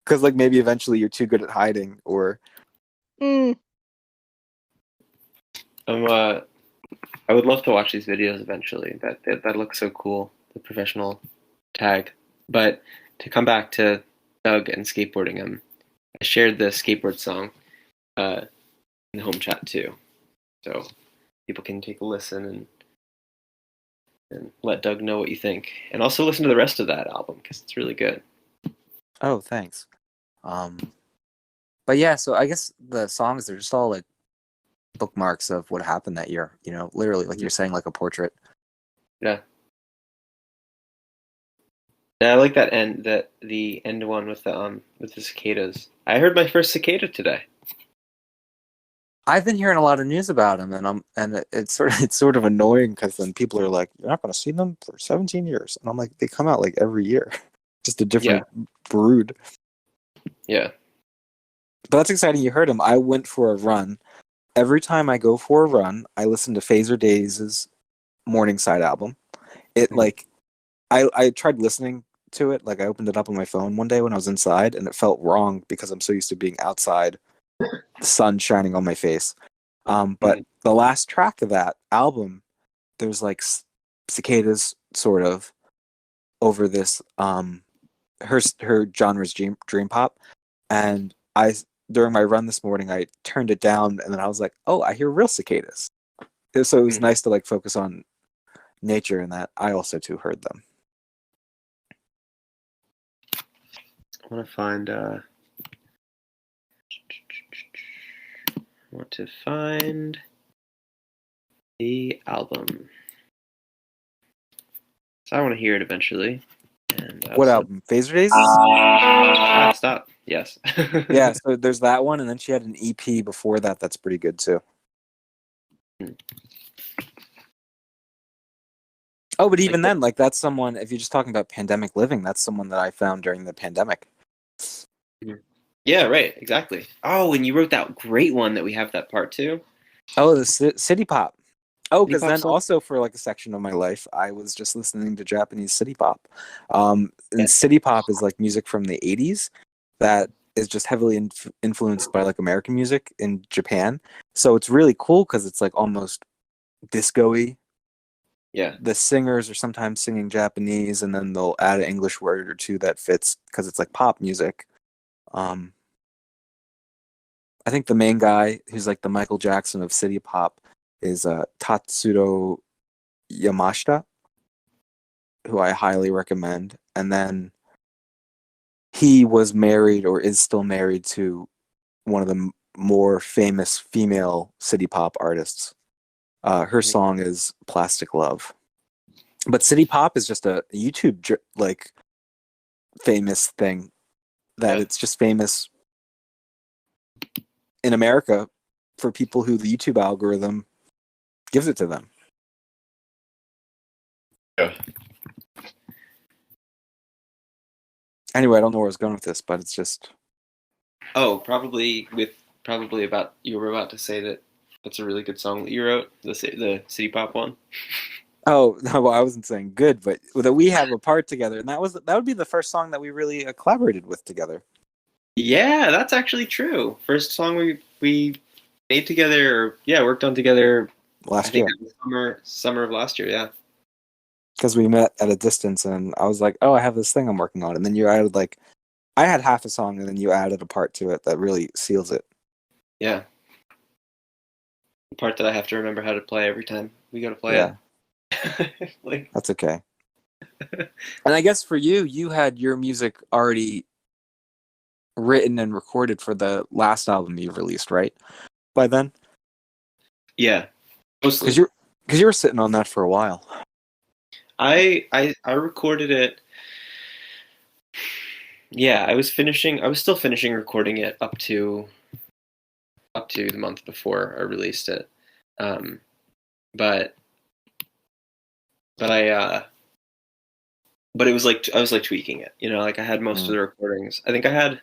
Because like maybe eventually you're too good at hiding or Mm. I'm, I would love to watch these videos eventually. That looks so cool, the professional tag. But to come back to Doug and skateboarding, I shared the skateboard song in the home chat too, so people can take a listen and let Doug know what you think, and also listen to the rest of that album because it's really good. oh thanks. But yeah, so I guess the songs they're just all like bookmarks of what happened that year, you know, literally like you're saying like a portrait. Yeah, yeah, I like that end that the end one with the cicadas. I heard my first cicada today. I've been hearing a lot of news about them, and it's sort of annoying because then people are like, "You're not going to see them for 17 years," and I'm like, "They come out like every year, just a Yeah, different brood." yeah. But that's exciting. You heard them. I went for a run. Every time I go for a run, I listen to Phaser Days' Morningside album. It Mhm. like I tried listening to it. Like I opened it up on my phone one day when I was inside, and it felt wrong because I'm so used to being outside, the sun shining on my face. But Mhm. the last track of that album, there's like cicadas sort of over this. Her genre's dream pop, and I during my run this morning I turned it down, and then I was like, oh, I hear real cicadas. So it was Mhm. nice to like focus on nature, and that I also too heard them. I want to find. Want to find the album. So I want to hear it eventually. And I What also album? Phaser Days? stop. Yes. Yeah, so there's that one, and then she had an EP before that that's pretty good too. Oh, but Like even then, like that's someone. If you're just talking about pandemic living, that's someone that I found during the pandemic. yeah, right, exactly. Oh, and you wrote that great one that we have that part too. Oh, the city pop. Oh, City because pop then song. also for like a section of my life, I was just listening to Japanese city pop. Yeah. And city pop is like music from the 80s that is just heavily influenced by like American music in Japan. So it's really cool because it's like almost disco-y. Yeah. The singers are sometimes singing Japanese, and then they'll add an English word or two that fits because it's like pop music. Um, I think the main guy who's like the Michael Jackson of city pop is Tatsuro Yamashita, who I highly recommend. And then he was married or is still married to one of the more famous female city pop artists. Her Mhm. song is Plastic Love. But City Pop is just a YouTube like famous thing that Yeah. it's just famous in America for people who the YouTube algorithm gives it to them. Yeah. Anyway, I don't know where I was going with this, but it's just Oh, probably about you were about to say that that's a really good song that you wrote, the City Pop one. oh no, well, I wasn't saying good, but that we have a part together, and that would be the first song that we really collaborated with together. Yeah, that's actually true. First song we made together, or, yeah, worked on together. I Last think year. it was summer of last year. Yeah. Because we met at a distance, and I was like, "Oh, I have this thing I'm working on," and then you added like, I had half a song, and then you added a part to it that really seals it. Yeah. The part that I have to remember how to play every time we go to play Yeah, it. Like, that's okay. And I guess for you, you had your music already written and recorded for the last album you released, right? By then, yeah, because mostly. you were sitting on that for a while. I recorded it. Yeah, I was still finishing recording it up to the month before I released it. Um, but but but it was like I was like tweaking it, like I had most of Mm. the recordings. I think I had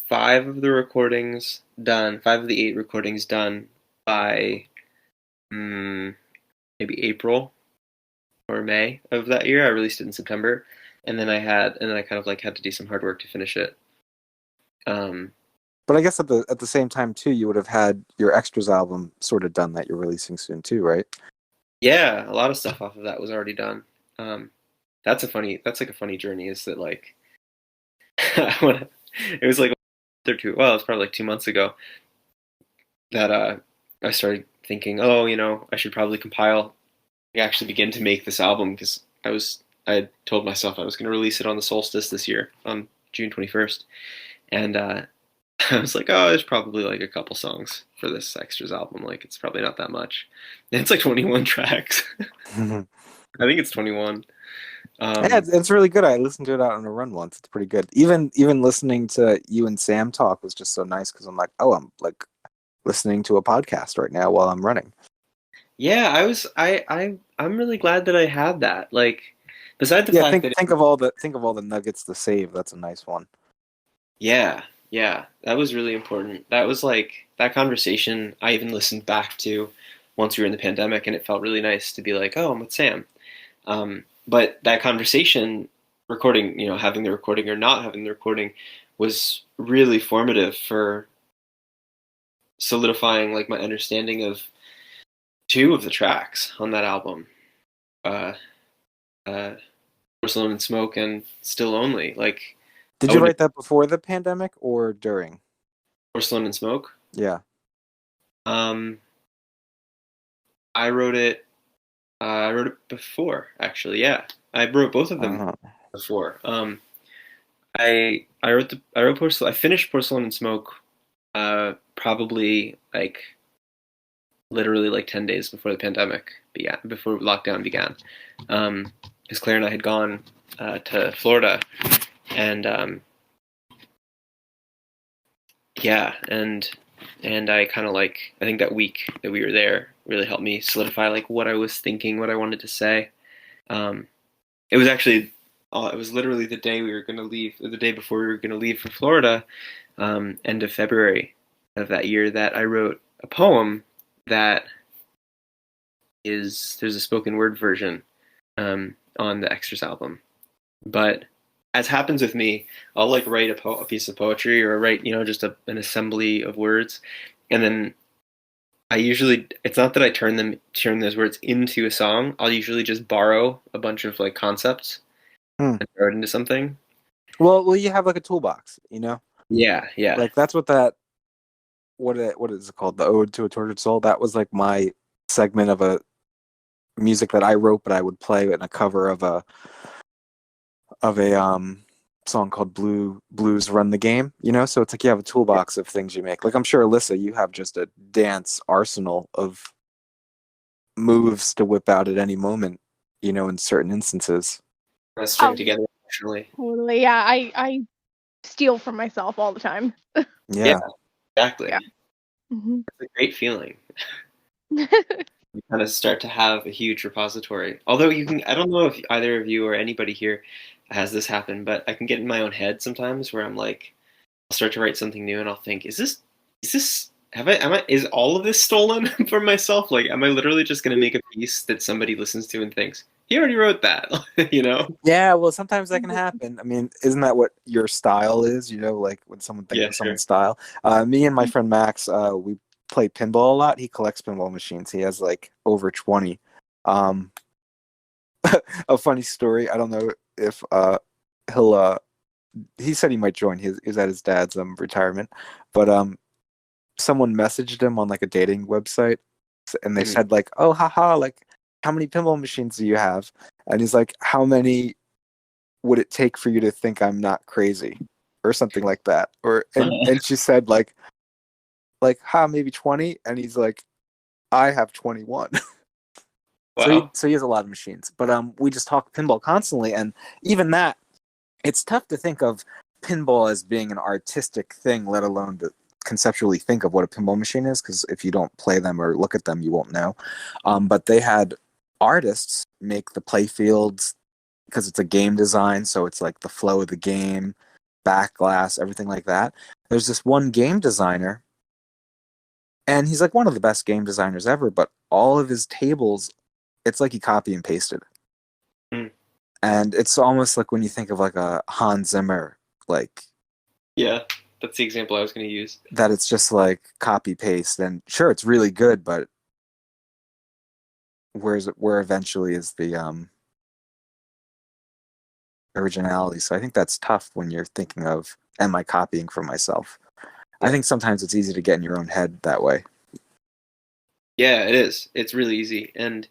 five of the recordings done, five of the eight recordings done by maybe April or May of that year. I released it in September, and then I kind of like had to do some hard work to finish it. Um, But I guess at the same time too, you would have had your extras album sort of done that you're releasing soon too, right? yeah, a lot of stuff off of that was already done. Um, that's like a funny journey. Is that like it was like well, it's probably like 2 months ago that I started thinking, oh, I should probably actually begin to make this album because I had told myself I was going to release it on the solstice this year on June 21st, and I was like, oh, there's probably like a couple songs for this extras album. Like, it's probably not that much. And it's like 21 tracks. Yeah, I think it's 21. it's really good. I listened to it out on a run once. It's pretty good. Even listening to you and Sam talk was just so nice because I'm like, oh, I'm like listening to a podcast right now while I'm running. Yeah, I'm really glad that I had that. Like, besides the Yeah, fact that think of all the nuggets to save. That's a nice one. yeah, yeah, that was really important. That was like that conversation I even listened back to once we were in the pandemic, and it felt really nice to be like, oh, I'm with Sam. But that conversation, recording, having the recording or not having the recording, was really formative for solidifying like my understanding of two of the tracks on that album, uh, uh, Porcelain and Smoke and Still Only. Like, Did I you would write that before the pandemic or during? Porcelain and Smoke. Yeah. Um, I wrote it. I wrote it before, actually. Yeah, I wrote both of them Uh, before. I wrote Porcelain. I finished Porcelain and Smoke. Probably like literally like 10 days before the pandemic began, before lockdown began. Because Claire and I had gone to Florida, and yeah, and I kind of like I think that week that we were there really helped me solidify like what I was thinking, what I wanted to say. Um, it was actually it was literally the day we were going to leave, the day before we were going to leave for Florida, end of February of that year, that I wrote a poem that there's a spoken word version on the Extras album. But as happens with me, I'll like write a piece of poetry or write, just an assembly of words, and then it's not that I turn those words into a song. I'll usually just borrow a bunch of like concepts hmm. and throw it into something. Well, you have like a toolbox, you know? Yeah, yeah, Like that's what is it called? The Ode to a Tortured Soul. That was like my segment of a music that I wrote, but I would play in a cover of a song called Blues Run the Game, you know? So it's like you have a toolbox of things you make. Like I'm sure Alyssa, you have just a dance arsenal of moves to whip out at any moment in certain instances. String Oh, together emotionally. totally. Yeah, I steal from myself all the time. Yeah, Yeah. exactly. Yeah. Mhm. It's a great feeling. You kind of start to have a huge repository. Although I don't know if either of you or anybody here has this happen, but I can get in my own head sometimes where I'm like, I'll start to write something new and I'll think, is all of this stolen from myself? Like, am I literally just going to make a piece that somebody listens to and thinks, he already wrote that, you know? Yeah, well, sometimes that can happen. I mean, isn't that what your style is? Like when someone thinks Yeah, of sure. someone's style. Me and my friend Max, we play pinball a lot. He collects pinball machines. He has like over 20. Um, a funny story. I don't know if he'll. He said he might join. He's at his dad's retirement, but someone messaged him on like a dating website, and they Mhm. said like, "Oh, haha, like how many pinball machines do you have?" And he's like, "How many would it take for you to think I'm not crazy?" Or something like that. And she said maybe 20, and he's like, "I have 21." So he Wow. so he has a lot of machines. But we just talk pinball constantly, and even that, it's tough to think of pinball as being an artistic thing, let alone to conceptually think of what a pinball machine is, because if you don't play them or look at them, you won't know. But they had artists make the play fields, because it's a game design, so it's like the flow of the game, backglass, everything like that. There's this one game designer, and he's like one of the best game designers ever, but all of his tables, it's like he copy and pasted. Mm. And it's almost like when you think of like a Hans Zimmer, like Yeah, that's the example I was going to use. that, it's just like copy paste. And sure, it's really good, but where eventually is the originality? So I think that's tough when you're thinking of, am I copying from myself? I Yeah. think sometimes it's easy to get in your own head that way. Yeah, it is. It's really easy. And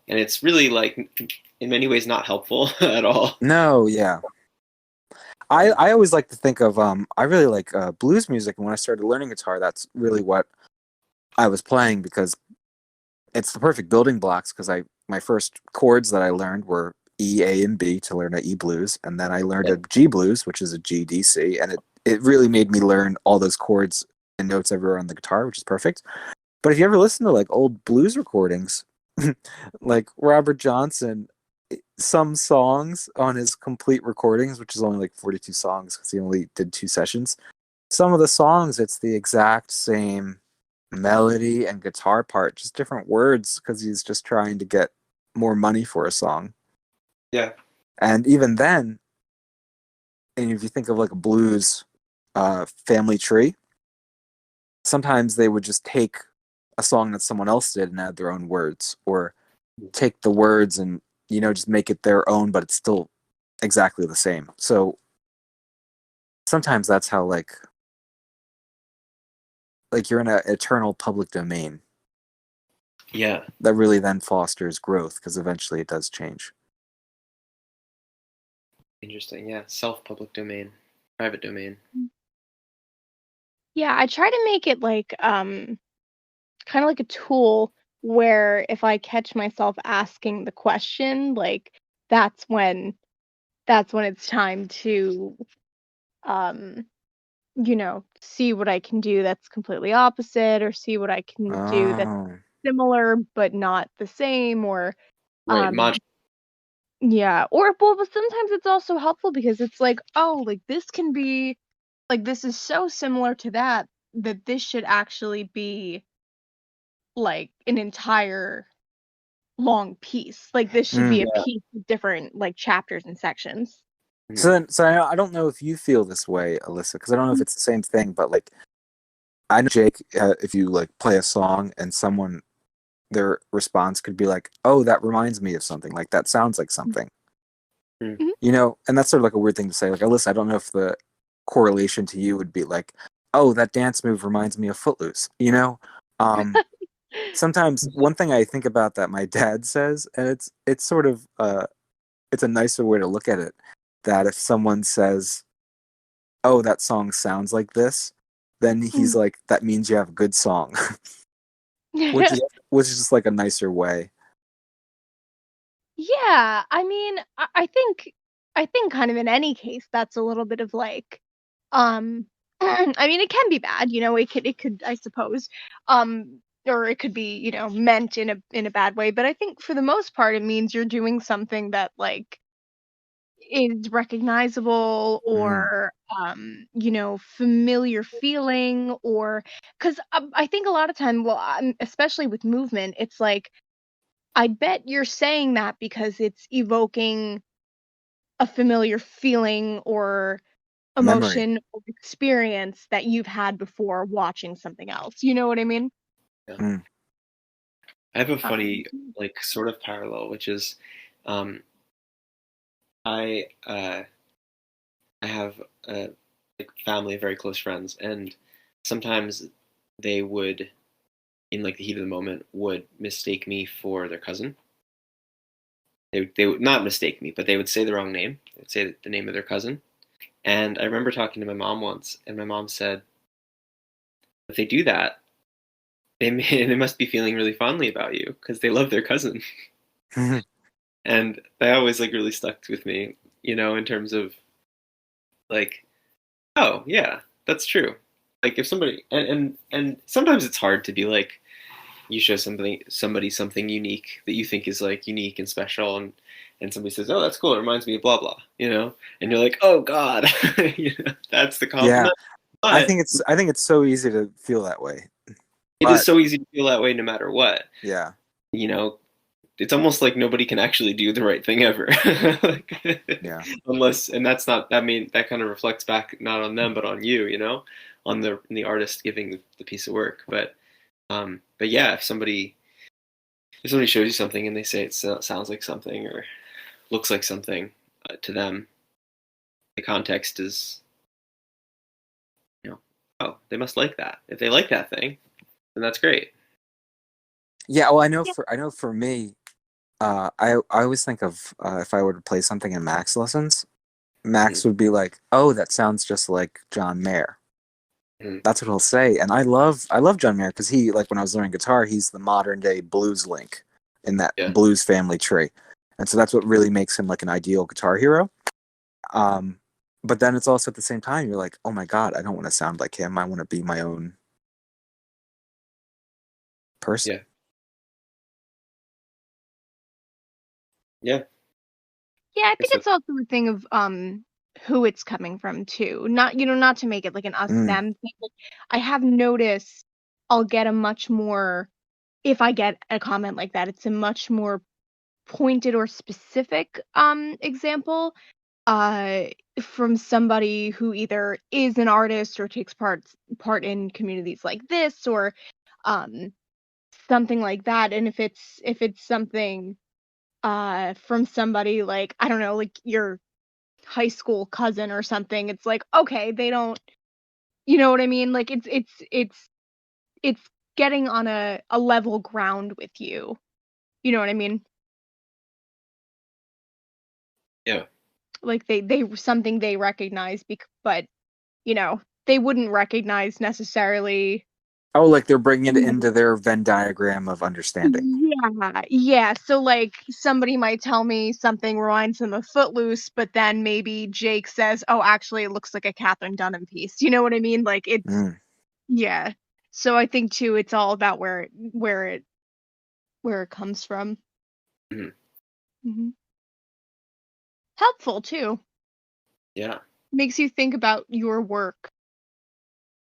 it's really like in many ways not helpful at all. No, yeah. I always like to think of I really like blues music, and when I started learning guitar, that's really what I was playing, because it's the perfect building blocks, because I my first chords that I learned were E, A, and B to learn a E blues, and then I learned Yeah. a G blues, which is a G, D, C, and it really made me learn all those chords and notes everywhere on the guitar, which is perfect. But if you ever listen to like old blues recordings, like Robert Johnson, some songs on his complete recordings, which is only like 42 songs because he only did 2 sessions, some of the songs, it's the exact same melody and guitar part, just different words, because he's just trying to get more money for a song. Yeah. And even then, and if you think of like a blues family tree, sometimes they would just take a song that someone else did and add their own words, or take the words and just make it their own, but it's still exactly the same. So sometimes that's how like you're in an eternal public domain Yeah. that really then fosters growth, because eventually it does change. Interesting. Yeah. Self-public domain, private domain. Yeah, I try to make it like kind of like a tool where if I catch myself asking the question, like that's when it's time to um see what I can do that's completely opposite, or see what I can do that's Oh. similar but not the same, or Right. um yeah, or well, but sometimes it's also helpful because it's like, oh, like this can be like this is so similar to that this should actually be like an entire long piece. Like this should be Mm. a Yeah. piece of different like chapters and sections. So Mhm. then, so I don't know if you feel this way, Alyssa, because I don't know if it's the same thing, but like I know Jake, if you like play a song and someone, their response could be like, "Oh, that reminds me of something. Like that sounds like something." Mhm. Mhm. And that's sort of like a weird thing to say. Like, Alyssa, I don't know if the correlation to you would be like, "Oh, that dance move reminds me of Footloose." Sometimes one thing I think about that my dad says, and it's sort of it's a nicer way to look at it, that if someone says, "Oh, that song sounds like this," then he's Mm. like, "That means you have a good song," which is Yeah. which is just like a nicer way. Yeah, Yeah, I mean, I think kind of in any case that's a little bit of like, I mean, it can be bad, you know, it could, I suppose, or it could be, you know, meant in a bad way, but I think for the most part it means you're doing something that like is recognizable Mm, or you know, familiar feeling or because I think a lot of time, well, especially with movement, it's like I bet you're saying that because it's evoking a familiar feeling or memory. emotion or experience that you've had before watching something else. You know what I mean? Yeah. Mm, I have a Um, funny, like, sort of parallel, which is, um, I I have a like family of very close friends, and sometimes they would, in like the heat of the moment, would mistake me for their cousin. They would not mistake me, but they would say the wrong name. They'd say the name of their cousin. And I remember talking to my mom once, and my mom said, if they do that, they must be feeling really fondly about you because they love their cousin. And that always like really stuck with me, you know, in terms of like, oh yeah, that's true. Like if somebody and sometimes it's hard to be like you show somebody something unique that you think is like unique and special and somebody says, "Oh, that's cool. It reminds me of blah blah," you know, and you're like, "Oh God," you know, that's the yeah, compliment. But I think it's so easy to feel that way. it is But so easy to feel that way no matter what. yeah, You know, it's almost like nobody can actually do the right thing ever. Like, yeah, unless, and that's not, I mean, that kind of reflects back not on them, but on you know, on the artist giving the piece of work. But yeah, if somebody shows you something and they say it sounds like something or looks like something to them, the context is, you know, oh, they must like that. If they like that thing, then that's great. yeah. Well, yeah. I know for me, I always think of if I were to play something in Max lessons, Mhm. Max would be like, "Oh, that sounds just like John Mayer." Mhm. That's what he'll say, and I love John Mayer because he like when I was learning guitar, he's the modern day blues link in that Yeah, blues family tree, and so that's what really makes him like an ideal guitar hero. Um, but then it's also at the same time you're like, oh my god, I don't want to sound like him. I want to be my own person. yeah, yeah. Yeah, I I guess think it's also a thing of who it's coming from too. Not, you know, not to make it like an us Mm, them thing. But I have noticed I'll get a much more if I get a comment like that, it's a much more pointed or specific example uh from somebody who either is an artist or takes part in communities like this or um something like that. And if it's something from somebody like, I don't know, like your high school cousin or something, it's like, okay, they don't, you know what I mean? Like it's getting on a level ground with you. You know what I mean? yeah, Like they something they recognize but you know, they wouldn't recognize necessarily. oh, like they're bringing it into their Venn diagram of understanding. Yeah, yeah. So like somebody might tell me something reminds them of Footloose, but then maybe Jake says, "Oh, actually, it looks like a Catherine Dunham piece." You know what I mean? Like it's Mm. yeah. So I think too, it's all about where it comes from. Mhm. Hmm. Helpful too. Yeah, Makes you think about your work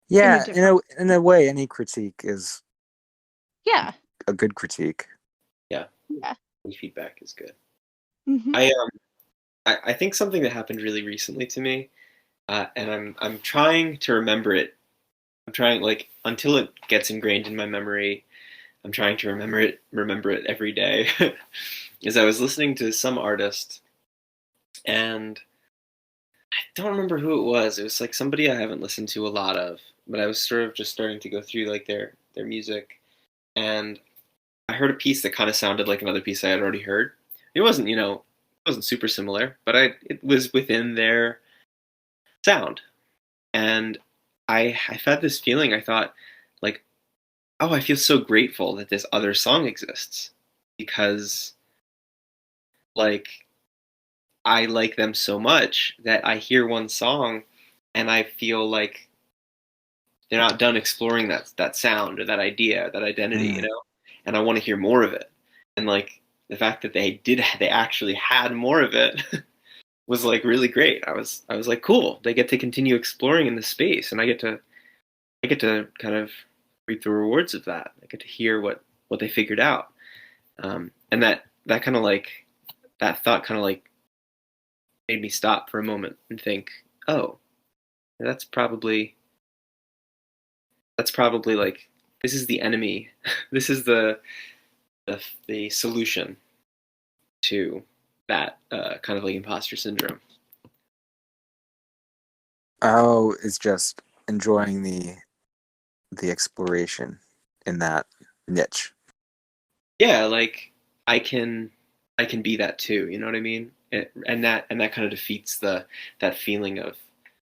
in a Yeah, different. in a way, any critique is Yeah, a good critique. yeah. yeah. Any feedback is good. Hmm. I I think something that happened really recently to me, and I'm trying to remember it. I'm trying like until it gets ingrained in my memory. I'm trying to remember it every day. Is I was listening to some artist, and I don't remember who it was. It was like somebody I haven't listened to a lot of, but I was sort of just starting to go through like their music, and I heard a piece that kind of sounded like another piece I had already heard. It wasn't, you know, it wasn't super similar, but it was within their sound. And I've had this feeling. I thought, like, oh, I feel so grateful that this other song exists because, like I like them so much that I hear one song and I feel like they're not done exploring that sound or that idea, or that identity, Mm. and I want to hear more of it. And like the fact that they actually had more of it was like really great. I was like, cool. They get to continue exploring in the space, and I get to kind of reap the rewards of that. I get to hear what they figured out, and that kind of like that thought kind of like made me stop for a moment and think, oh, that's probably that's probably like this is the enemy. This is the solution to that kind of like imposter syndrome. Oh, is just enjoying the exploration in that niche. Yeah, like I can I can be that too. You know what I mean? And that kind of defeats that feeling of,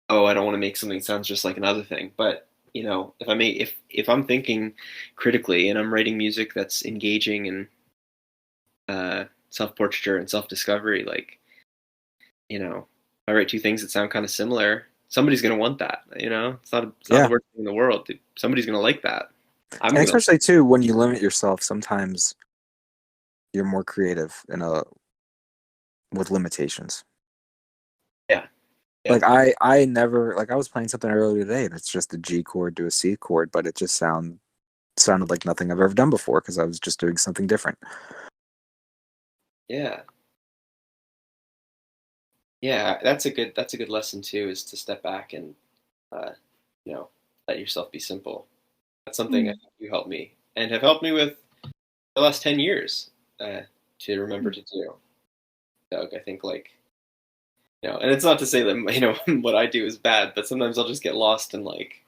oh, I don't want to make something that sounds just like another thing. But if I'm thinking critically and I'm writing music that's engaging and self portraiture and self discovery, like I write two things that sound kind of similar. Somebody's gonna want that. It's not the Yeah. worst thing in the world. Somebody's gonna like that. I'm And gonna. especially too when you limit yourself, sometimes you're more creative with limitations. Yeah. Yeah. Like I never like I was playing something earlier today and it's just a G chord to a C chord, but it just sounded like nothing I've ever done before because I was just doing something different. Yeah. Yeah, that's a good lesson too, is to step back and uh, you know let yourself be simple. That's something I Mm. think you helped me and have helped me with the last 10 years to remember to do. Doug, I think like and it's not to say that what I do is bad, but sometimes I'll just get lost in like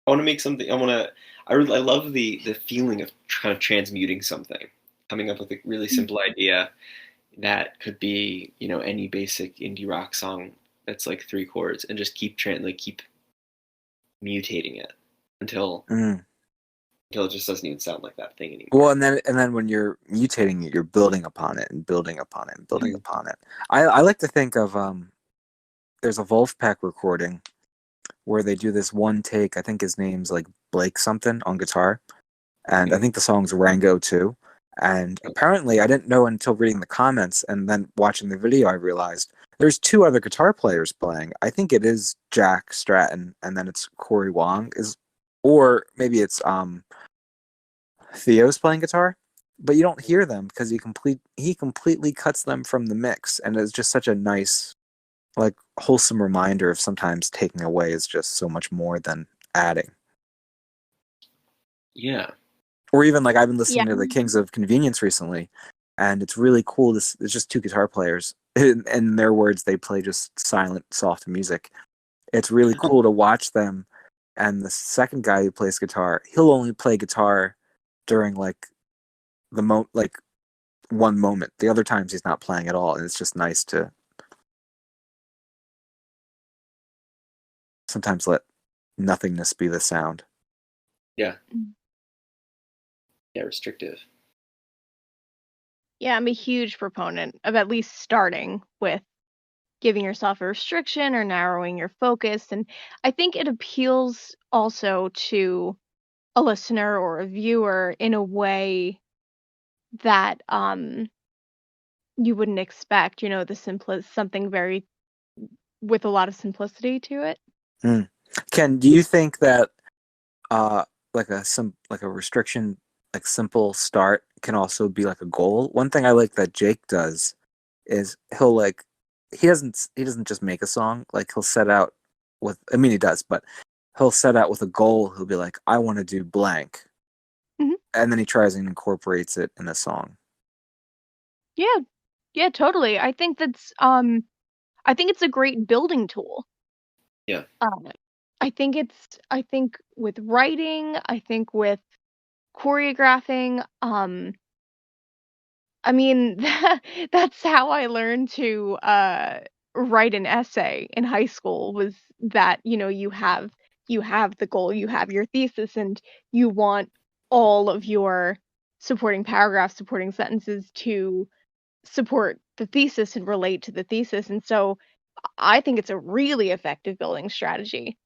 I want to make something. I love the feeling of kind of transmuting something, coming up with a really simple idea that could be any basic indie rock song that's like three chords and just keep mutating it until Mm. until it just doesn't even sound like that thing Well, anymore. and then when you're mutating it, you're building upon it and building upon it and building Mhm. upon it. I like to think of there's a Wolfpack recording where they do this one take. I think his name's like Blake something on guitar, and I think the song's Rango too. And apparently, I didn't know until reading the comments and then watching the video, I realized there's two other guitar players playing. I think it is Jack Stratton, and then it's Corey Wong or maybe it's Theo's playing guitar, but you don't hear them because he completely cuts them from the mix, and it's just such a nice, like, wholesome reminder of sometimes taking away is just so much more than adding. Yeah, Or even like I've been Yeah. listening to the Kings of Convenience recently, and it's really cool. It's just two guitar players. In their words, they play just silent, soft music. It's really cool to watch them. And the second guy who plays guitar, he'll only play guitar during like like one moment. The other times he's not playing at all, and it's just nice to sometimes let nothingness be the sound. yeah, Mm. yeah. Restrictive. Yeah, I'm a huge proponent of at least starting with giving yourself a restriction or narrowing your focus. And I think it appeals also to a listener or a viewer in a way that you wouldn't expect, the simplest something very with a lot of simplicity to it. Mm. Ken, do you think that uh like a restriction, like simple start can also be like a goal? One thing I like that Jake does is he doesn't just make a song, like he'll set out with, I mean he does, but he'll set out with a goal. He'll be like, I want to do blank, Mhm. and then he tries and incorporates it in a song. Yeah, yeah, totally. I think it's a great building tool. Yeah, Um, I think with writing, I think with choreographing, I mean, that's how I learned to write an essay in high school, was that, you have the goal, you have your thesis, and you want all of your supporting paragraphs, supporting sentences to support the thesis and relate to the thesis. And so I think it's a really effective building strategy.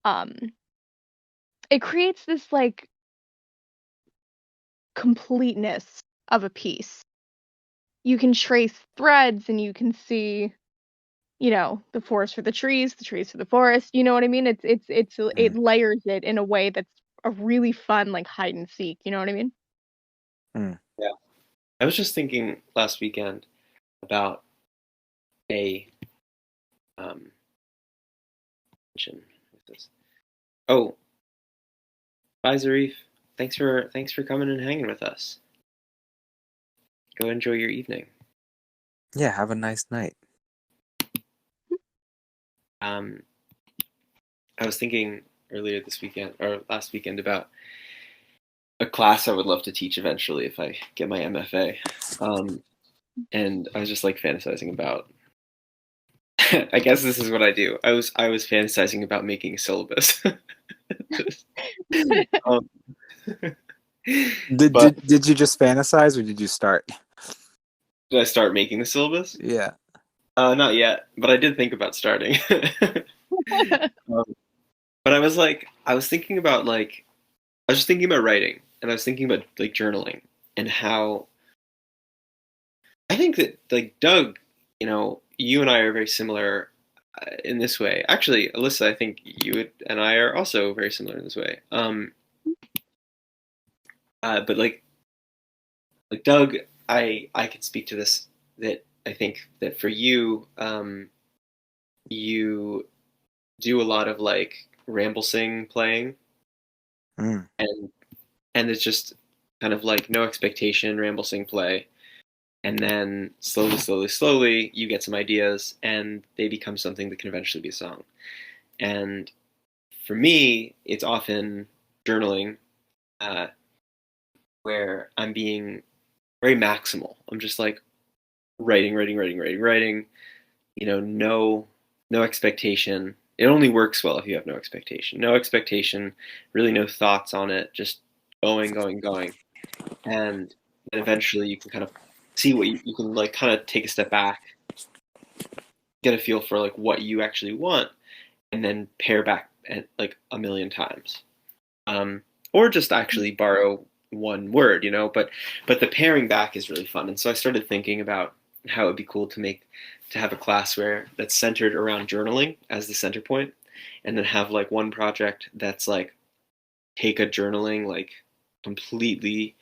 Um, it creates this like completeness of a piece. You can trace threads and you can see, the forest for the trees for the forest. You know what I mean? It Mm. layers it in a way that's a really fun like hide and seek. You know what I mean? Mm. Yeah. I was just thinking last weekend about a mention with this. Oh, bye Zarif. Thanks for coming and hanging with us. Go enjoy your evening. Yeah, have a nice night. Um, I was thinking earlier this weekend or last weekend about a class I would love to teach eventually if I get my MFA. And I was just like fantasizing about. I guess this is what I do. I was fantasizing about making a syllabus. um, Did but did did you just fantasize or did you start? did I start making the syllabus? Yeah. Not yet, but I did think about starting. um, but I was thinking about I was just thinking about writing, and I was thinking about like journaling and how I think that like Doug, you and I are very similar in this way. Actually, Alyssa, I think you and I are also very similar in this way. But like Doug, I can speak to this that I think that for you, you do a lot of like ramble sing playing, Mm. and it's just kind of like no expectation ramble sing play, and then slowly, slowly, slowly, you get some ideas, and they become something that can eventually be a song. And for me, it's often journaling, uh, where I'm being very maximal. I'm just like writing, writing, writing, writing, writing. No expectation. It only works well if you have no expectation. No expectation, really no thoughts on it, just going, going, going. And then eventually you can kind of see what you can like kind of take a step back, get a feel for like what you actually want, and then pare back at, like a million times. Or just actually borrow one word, but the paring back is really fun. And so I started thinking about how it'd be cool to have a class where that's centered around journaling as the center point, and then have like one project that's like take a journaling like completely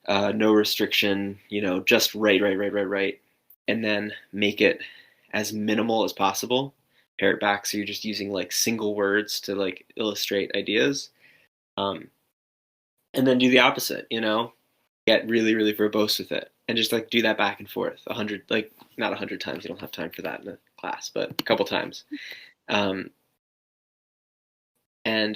no restriction, just write, write, write, write, write, and then make it as minimal as possible. Pare it back so you're just using like single words to like illustrate ideas. Um, and then do the opposite, get really, really verbose with it, and just like do that back and forth 100, like not 100 times. You don't have time for that in a class, but a couple times. Um, and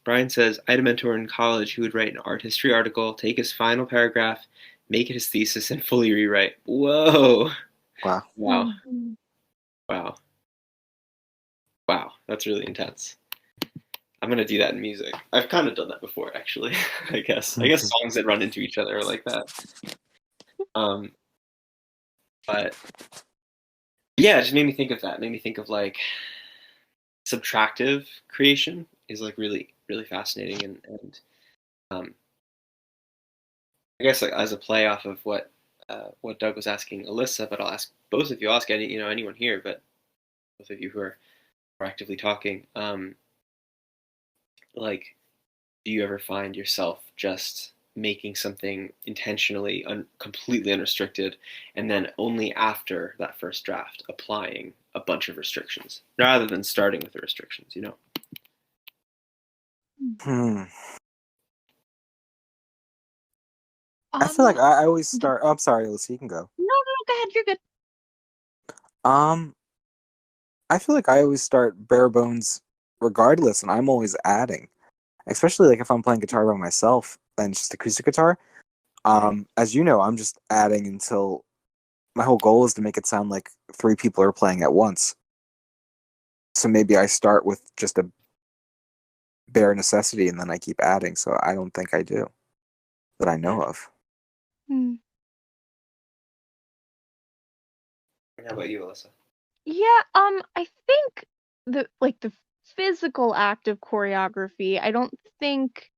Brian says I had a mentor in college who would write an art history article, take his final paragraph, make it his thesis, and fully rewrite. Whoa! Wow. Wow! Wow! Wow! That's really intense. I'm gonna do that in music. I've kind of done that before, actually. I guess. I guess songs that run into each other are like that. Um, but yeah, it just made me think of that. It made me think of like subtractive creation is like really, really fascinating, and um, I guess like as a play off of what Doug was asking Alyssa, but I'll ask both of you. I'll ask anyone here, but both of you who are actively talking. Like, do you ever find yourself just making something intentionally completely unrestricted, and then only after that first draft applying a bunch of restrictions rather than starting with the restrictions? Hmm. I feel like Um, I always start. Oh, I'm sorry, Alyssa, you can go. no, go ahead. You're good. Um, I feel like I always start bare bones regardless, and I'm always adding. Especially like if I'm playing guitar by myself and just acoustic guitar. As you know, I'm just adding until my whole goal is to make it sound like three people are playing at once. So maybe I start with just a bare necessity and then I keep adding. So I don't think I do that I know of. Hmm. And how about you, Alyssa? Yeah, I think the physical act of choreography, I don't think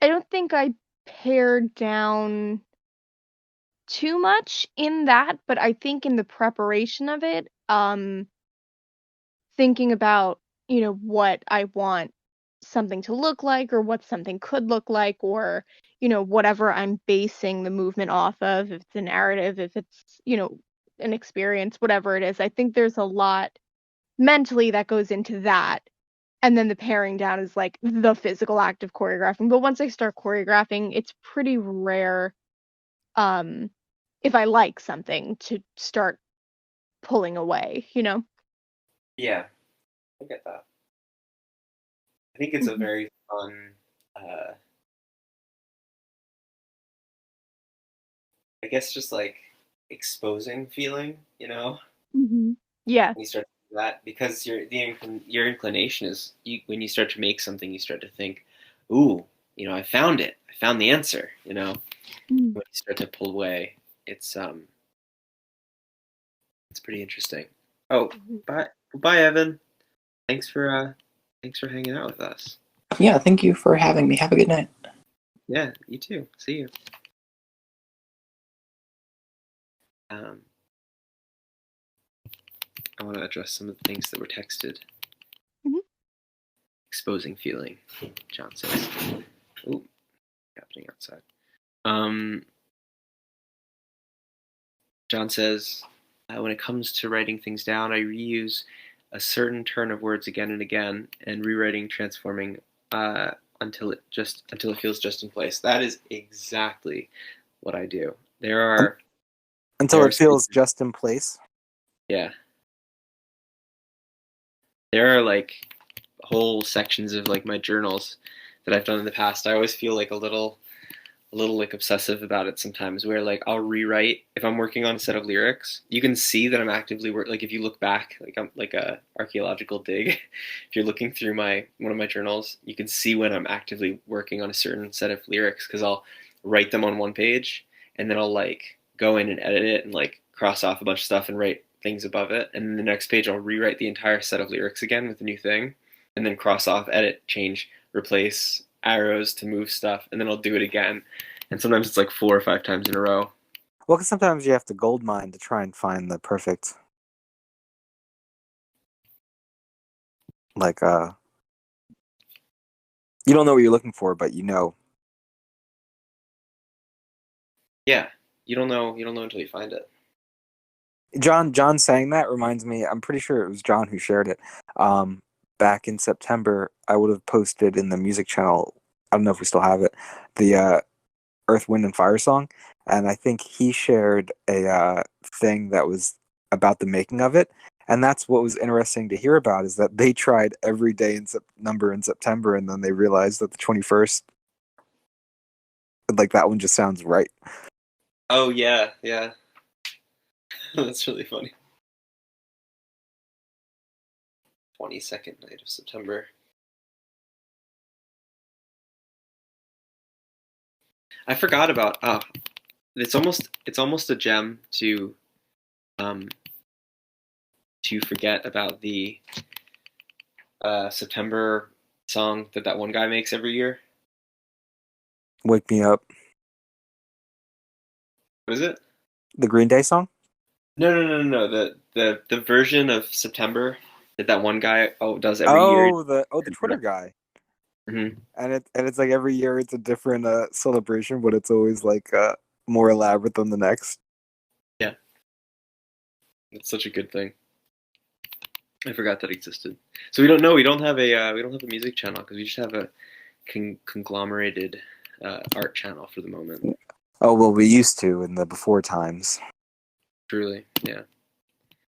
I pared down too much in that, but I think in the preparation of it, thinking about, what I want something to look like or what something could look like or, whatever I'm basing the movement off of, if it's a narrative, if it's, an experience, whatever it is. I think there's a lot mentally that goes into that. And then the paring down is like the physical act of choreographing. But once I start choreographing, it's pretty rare, um, if I like something, to start pulling away. Yeah, I get that. I think it's a Mhm. very fun, uh, I guess, just like exposing feeling, Mhm. Yeah. when you start to do that, because your inclination is when you start to make something, you start to think, "Ooh, I found it. I found the answer." Mhm. When you start to pull away, it's it's pretty interesting. Oh, Mhm. bye, Evan. Thanks for hanging out with us. Yeah, thank you for having me. Have a good night. Yeah, you too. See you. Um, I want to address some of the things that were texted. Mhm. Exposing feeling, John says. Ooh, happening outside. Um, John says, when it comes to writing things down, I reuse a certain turn of words again and again, and rewriting, transforming until it feels just in place. That is exactly what I do. There Un- are Until there are it feels just in place. yeah, there are like whole sections of like my journals that I've done in the past. I always feel like a little like obsessive about it sometimes, where like I'll rewrite if I'm working on a set of lyrics. You can see that I'm actively like if you look back, like I'm like a archaeological dig. If you're looking through my one of my journals, you can see when I'm actively working on a certain set of lyrics, because I'll write them on one page and then I'll like go in and edit it and like cross off a bunch of stuff and write things above it, and then the next page I'll rewrite the entire set of lyrics again with a new thing, and then cross off, edit, change, replace arrows to move stuff, and then I'll do it again, and sometimes it's like 4 or 5 times in a row. Well, because sometimes you have to gold mine to try and find the perfect, like, you don't know what you're looking for, but you know. Yeah, you don't know until you find it. John saying that reminds me, I'm pretty sure it was John who shared it. Um, Back in September, I would have posted in the music channel, I don't know if we still have it, the Earth, Wind, and Fire song. And I think he shared a thing that was about the making of it. And that's what was interesting to hear about, is that they tried every day in number in September, and then they realized that the 21st, like that one just sounds right. Oh yeah, yeah. That's really funny. 22nd night of September. I forgot about. It's almost a gem um to forget about the September song that one guy makes every year. Wake Me Up. What is it? The Green Day song? No, no, no, no, no. The version of September that one guy does every year. The Twitter guy. Hmm. And it's like every year it's a different celebration, but it's always like more elaborate than the next. Yeah, it's such a good thing. I forgot that existed. So we don't know. We don't have a music channel because we just have a conglomerated art channel for the moment. Oh well, we used to in the before times, Truly, yeah.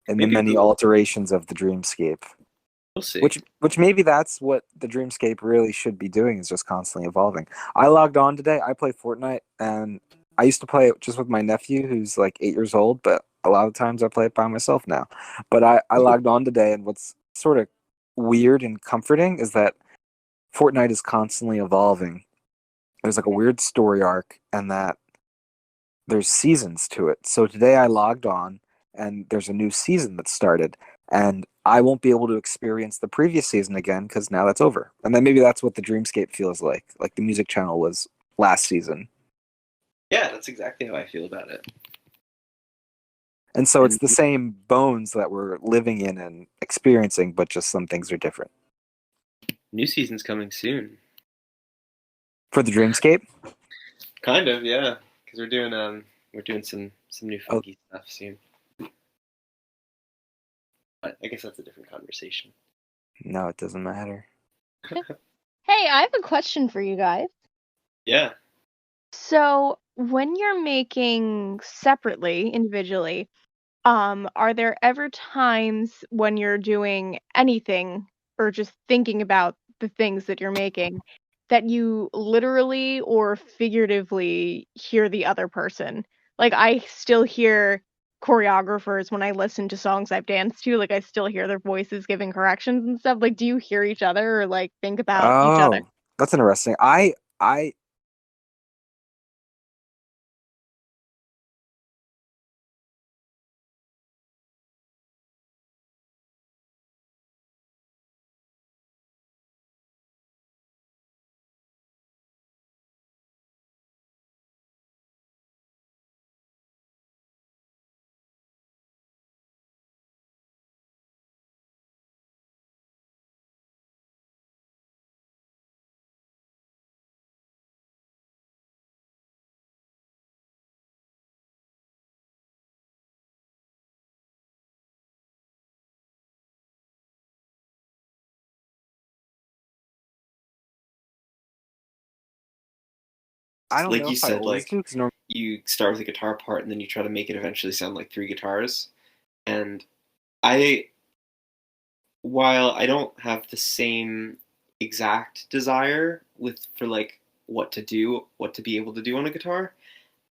in the Maybe many alterations of the dreamscape. we'll see. Which maybe that's what the dreamscape really should be doing, is just constantly evolving. I logged on today. I play Fortnite, and I used to play it just with my nephew, who's like 8 years old. But a lot of times I play it by myself now. But I logged on today, and what's sort of weird and comforting is that Fortnite is constantly evolving. There's like a weird story arc, and that there's seasons to it. So today I logged on and there's a new season that started, and I won't be able to experience the previous season again because now that's over. And then maybe that's what the Dreamscape feels like the music channel was last season. Yeah, that's exactly how I feel about it. And so it's And the same bones that we're living in and experiencing, but just some things are different. new season's coming soon. For the Dreamscape? Kind of, yeah, because we're doing some new Oh, funky stuff soon. But I guess that's a different conversation. no, it doesn't matter. Hey, I have a question for you guys. Yeah. So, when you're making separately, individually, are there ever times when you're doing anything or just thinking about the things that you're making that you literally or figuratively hear the other person? Like, I still hear choreographers when I listen to songs I've danced to, like, I still hear their voices giving corrections and stuff. Like, do you hear each other or like think about each other? Oh, that's interesting. I don't Like know you if I said, always do like because normally you start with a guitar part and then you try to make it eventually sound like three guitars. And I, while I don't have the same exact desire with for like what to do, what to be able to do on a guitar,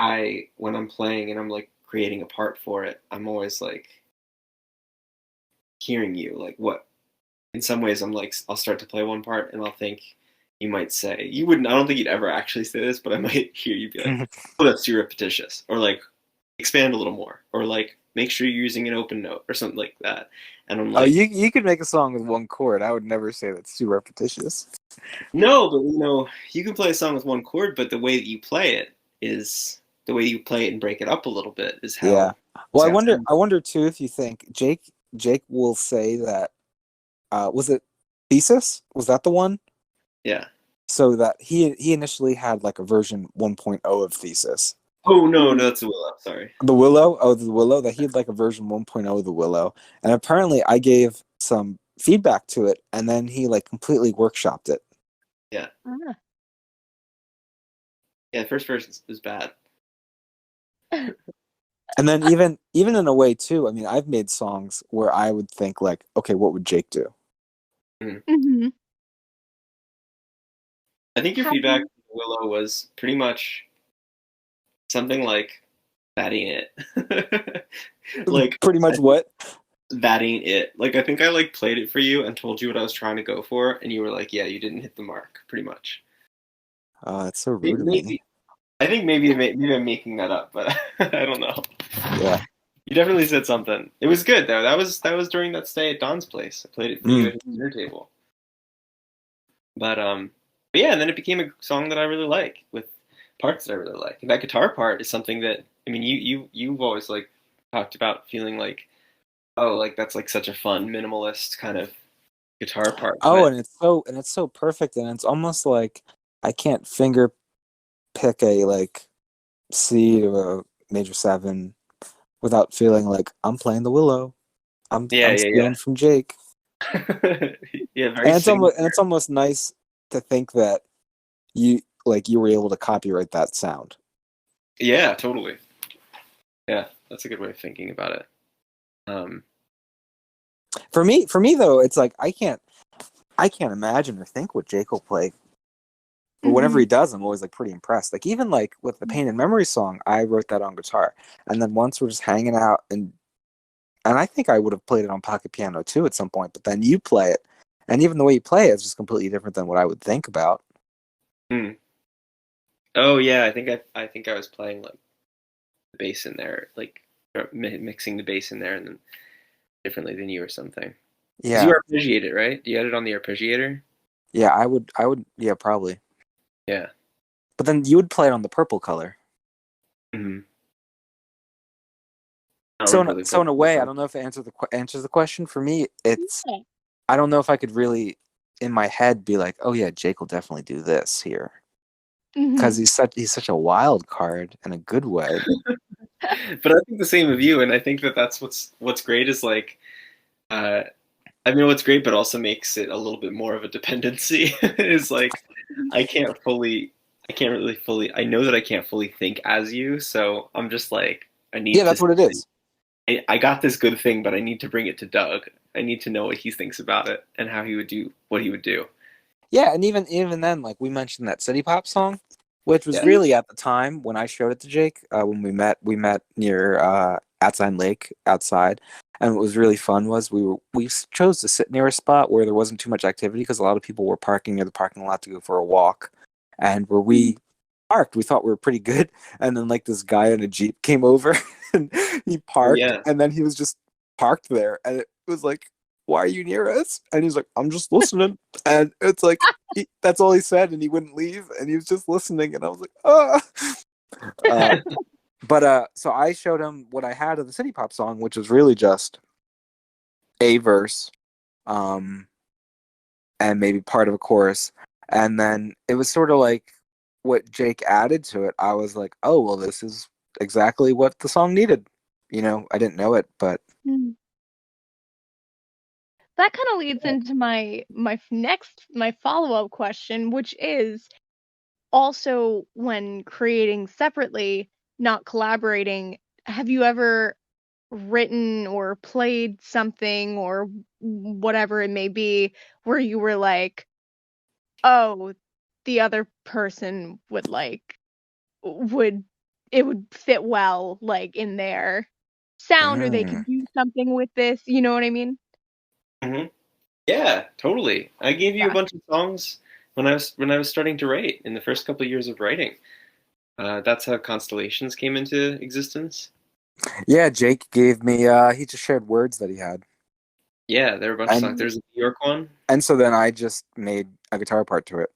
I when I'm playing and I'm like creating a part for it, I'm always like hearing you, like what in some ways I'm like I'll start to play one part and I'll think you might say you wouldn't I don't think you'd ever actually say this, but I might hear you be like, oh, that's too repetitious, or like expand a little more, or like make sure you're using an open note or something like that. And I'm oh, like, you could make a song with one chord. I would never say that's too repetitious. no, but you can play a song with one chord, but the way that you play it is the way you play it and break it up a little bit is Yeah. is Well, I how it wonder. sounds. I wonder too if you think Jake will say that. Was it Thesis? Was that the one? Yeah. So that he initially had like a version 1.0 of Thesis. Oh no, Mhm. no, that's a Willow. Sorry. The Willow, oh the Willow, that he had like a version 1.0 of the Willow, and apparently I gave some feedback to it, and then he like completely workshopped it. Yeah. Ah. Yeah. The first version was bad. And then even in a way too, I mean, I've made songs where I would think like, okay, what would Jake do? Mm. Mhm. I think your Have feedback you? to Willow was pretty much something like that ain't it. Like Pretty I much think what? that ain't it. Like I think I like played it for you and told you what I was trying to go for, and you were like, yeah, you didn't hit the mark, pretty much. Oh, that's so rude of me. Maybe I think maybe I'm making that up, but I don't know. Yeah. You definitely said something. It was good though. That was during that stay at Don's place. I played it for you Mm. at his dinner table. But yeah, and then it became a song that I really like with parts that I really like. And that guitar part is something that I mean, you've always like talked about feeling like, oh, like that's like such a fun minimalist kind of guitar part. Oh, But and it's so perfect, and it's almost like I can't finger pick a like C or a major seven without feeling like I'm playing the Willow. yeah, I'm stealing yeah, from Jake. yeah, yeah, very And signature. it's almost nice to think that you were able to copyright that sound. Yeah, totally. Yeah, that's a good way of thinking about it. Um, For me though, it's like I can't imagine or think what Jake will play. But whenever Mhm. he does, I'm always like pretty impressed. Like even like with the Pain and Memory song, I wrote that on guitar. And then once we're just hanging out and I think I would have played it on pocket piano too at some point, but then you play it. And even the way you play it is just completely different than what I would think about. hmm. Oh yeah, I think I was playing like bass in there, like mixing the bass in there and then differently than you or something. Because you Yeah, arpeggiate it, right? Do you edit on the arpeggiator? yeah, I would, yeah, probably. Yeah. But then you would play it on the purple color. Mm-hmm. I don't So remember the so in a purple way, I color. don't know if it answers the question. For me, it's Yeah. I don't know if I could really in my head be like, oh yeah, Jake will definitely do this here because Mhm. he's such a wild card in a good way. But I think the same of you, and I think that that's what's great is like, uh, I mean, what's great, but also makes it a little bit more of a dependency is like I can't fully, I can't really fully, I know that I can't fully think as you, so I'm just like, I Yeah, need to, that's what it is. I got this good thing, but I need to bring it to Doug. I need to know what he thinks about it and how he would do what he would do. Yeah, and even then, like we mentioned that City Pop song, which was Yeah. really at the time when I showed it to Jake, when we met near Atsign Lake outside, and what was really fun was we chose to sit near a spot where there wasn't too much activity because a lot of people were parking near the parking lot to go for a walk, and where we parked, we thought we were pretty good, and then like this guy in a Jeep came over and he Oh parked, yeah. and then he was just parked there, and it was like, why are you near us? And he's like, I'm just listening. And it's like, that's all he said, and he wouldn't leave, and he was just listening, and I was like, ah. Uh, but so I showed him what I had of the City Pop song, which was really just a verse, um, and maybe part of a chorus, and then it was sort of like what Jake added to it. I was like, oh well, this is exactly what the song needed. I didn't know it, but Mhm. That kind of leads into my follow-up question, which is also when creating separately, not collaborating, have you ever written or played something or whatever it may be where you were like, oh, the other person would it would fit well like in their sound or they mm, could do something with this, you know what I mean? Hmm. Yeah, totally. I gave you a Yeah. bunch of songs when I was starting to write in the first couple of years of writing. That's how Constellations came into existence. yeah, Jake gave me. He just shared words that he had, Yeah, there were a bunch of songs. and There's a New York one. and so then I just made a guitar part to it,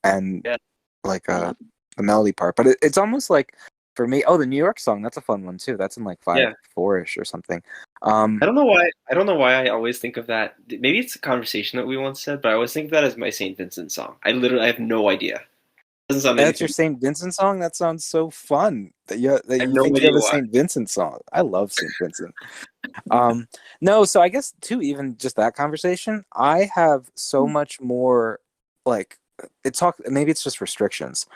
and Yeah. like I love the melody part. But it's almost like for me. Oh, the New York song. That's a fun one too. That's in like Yeah. 5/4ish or something. Um, I don't know why. I don't know why I always think of that. Maybe it's a conversation that we once said, but I always think of that as my Saint Vincent song. I have no idea. It doesn't sound that's your anything. Saint Vincent song. That sounds so fun. That I have you no think you idea have a why. Saint Vincent song. I love Saint Vincent. No, so I guess too, even just that conversation, I have so much more like maybe it's just restrictions.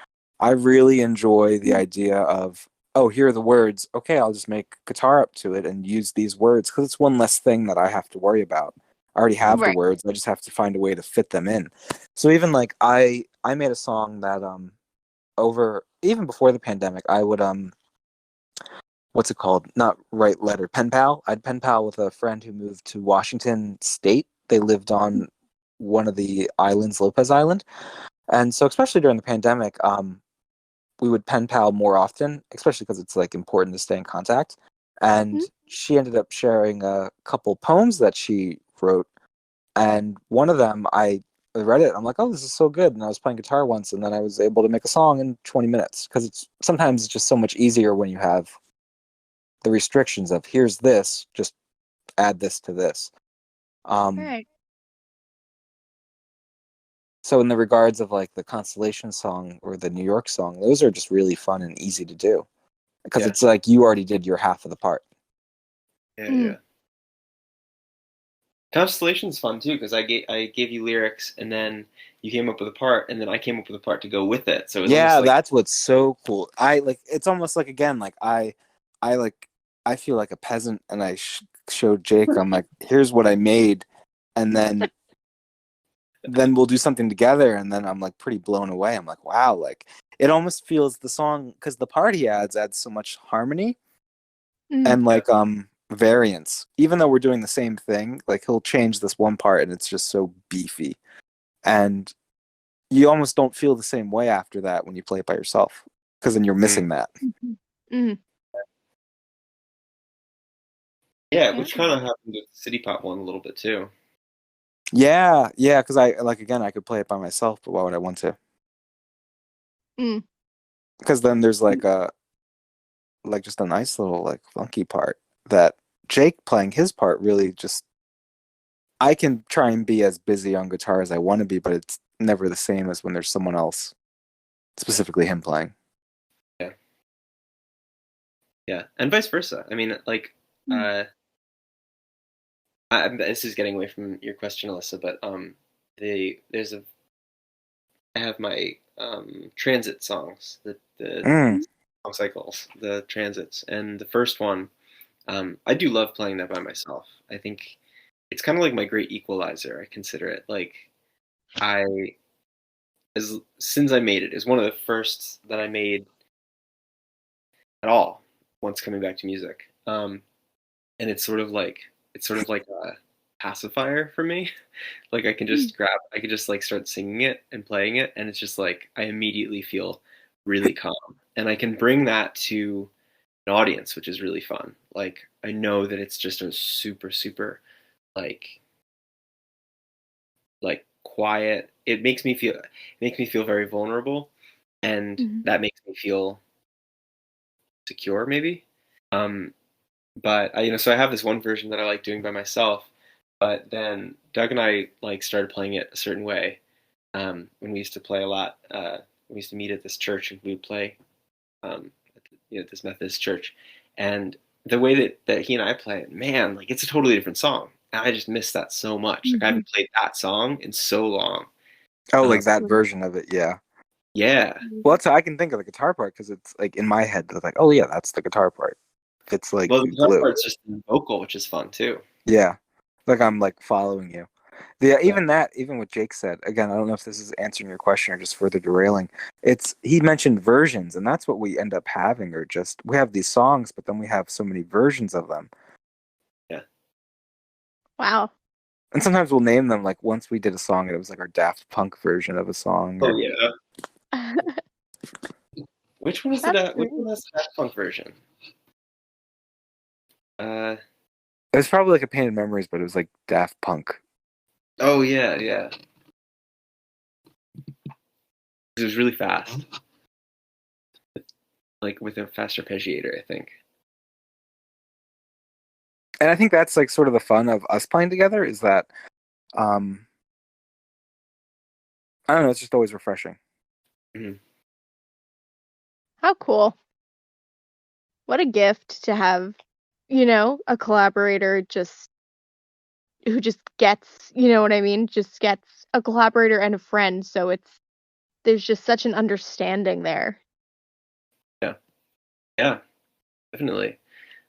I really enjoy the idea of, oh, here are the words. Okay, I'll just make guitar up to it and use these words because it's one less thing that I have to worry about. I already have the right. words. I just have to find a way to fit them in. So even like I made a song that over even before the pandemic, I would what's it called? Not write letter, pen pal. I'd pen pal with a friend who moved to Washington State. They lived on one of the islands, Lopez Island, and so especially during the pandemic, we would pen pal more often, especially because it's like important to stay in contact. And Mhm. she ended up sharing a couple poems that she wrote, and one of them I read it. I'm like, oh, this is so good. And I was playing guitar once, and then I was able to make a song in 20 minutes because it's just so much easier when you have the restrictions of here's this, just add this to this. Um, Right. so in the regards of like the Constellation song or the New York song, those are just really fun and easy to do because Yeah. it's like you already did your half of the part. Yeah. Mm. Yeah. Constellation's fun too because I gave you lyrics and then you came up with a part and then I came up with a part to go with it. So it was almost Yeah, like that's what's so cool. I like it's almost like again like I like I feel like a peasant and I showed Jake I'm like here's what I made and then we'll do something together and then I'm like pretty blown away. I'm like wow, like it almost feels the song because the part he adds so much harmony Mm. and yeah. like variance. Even though we're doing the same thing, like he'll change this one part and it's just so beefy. And you almost don't feel the same way after that when you play it by yourself because then you're Mm. missing that. Mhm. Mhm. Yeah, Yeah. which kind of happened with the City Pop one a little bit too. Yeah, because I like again I could play it by myself, but why would I want to? Mm. Because then there's like just a nice little like funky part that Jake playing his part really just I can try and be as busy on guitar as I want to be, but it's never the same as when there's someone else, specifically him playing. Yeah, yeah, and vice versa. I mean, like, Mm. this is getting away from your question, Alyssa, but there's a I have my transit songs, the Mm. song cycles, the transits, and the first one, I do love playing that by myself. I think it's kind of like my great equalizer. I consider it like I as since I made it is one of the first that I made at all once coming back to music. And it's sort of like a pacifier for me. Like I could just like start singing it and playing it, and it's just like I immediately feel really calm, and I can bring that to an audience, which is really fun. Like I know that it's just a super like quiet. It makes me feel very vulnerable, and Mhm. that makes me feel secure maybe. Um, but so I have this one version that I like doing by myself. But then Doug and I like started playing it a certain way when we used to play a lot. We used to meet at this church and we would play at this Methodist church. And the way that he and I play it, man, like it's a totally different song. And I just miss that so much. Like I Mhm. haven't played that song in so long. Oh, Um, like that version of it, yeah. yeah, Well, that's how I can think of the guitar part because it's like in my head, it's like, oh yeah, that's the guitar part. It's like well, the guitar glue. part's just the vocal, which is fun too. Yeah, like I'm like following you. The Yeah. even what Jake said again. I don't know if this is answering your question or just further derailing. It's he mentioned versions, and that's what we end up having. Or just we have these songs, but then we have so many versions of them, Yeah. Wow. and sometimes we'll name them. Like once we did a song, and it was like our Daft Punk version of a song, Oh or yeah. That's Which great. one has the Daft Punk version? Uh, it was probably like a Painted Memories, but it was like Daft Punk. oh yeah, yeah. It was really fast, like with a fast arpeggiator, I think. And I think that's like sort of the fun of us playing together is that um I don't know, it's just always refreshing. Mhm. How cool. What a gift to have, a collaborator just who just gets, you know what I mean? Just gets a collaborator and a friend. So there's just such an understanding there. Yeah, yeah, definitely.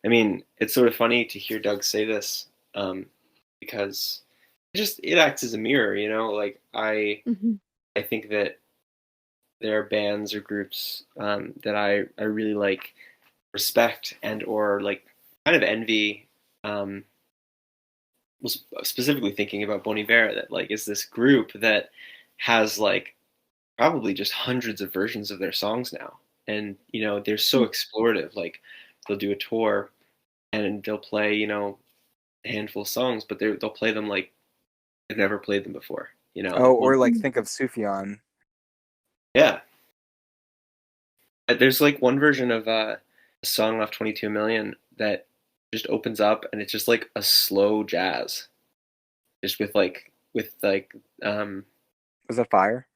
I mean, it's sort of funny to hear Doug say this because it acts as a mirror, you know. Like Hmm. I think that there are bands or groups that I really like, respect, and or like kind of envy. Was specifically thinking about Bon Iver that like is this group that has like probably just hundreds of versions of their songs now, and they're so explorative. Like they'll do a tour and they'll play a handful of songs, but they'll play them like they've never played them before. Oh, Like one, or like think of Sufjan. yeah. There's like one version of a song off 22 Million that just opens up and it's just like a slow jazz, just with like Was that Fire?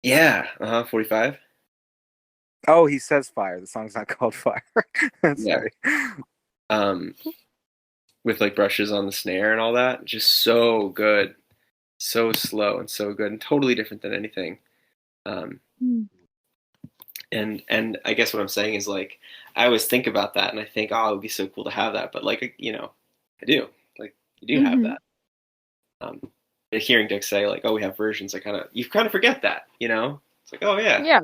yeah, 45. Oh, he says Fire. The song's not called Fire. Yeah. Sorry. Um, with like brushes on the snare and all that, just so good, so slow and so good, and totally different than anything. Um, Mm. and I guess what I'm saying is like I always think about that, and I think, oh, it would be so cool to have that. But like I do like you do have Hmm. that. Um, hearing Dick say like, oh, we have versions, you kind of forget that. It's like, oh yeah, Yeah.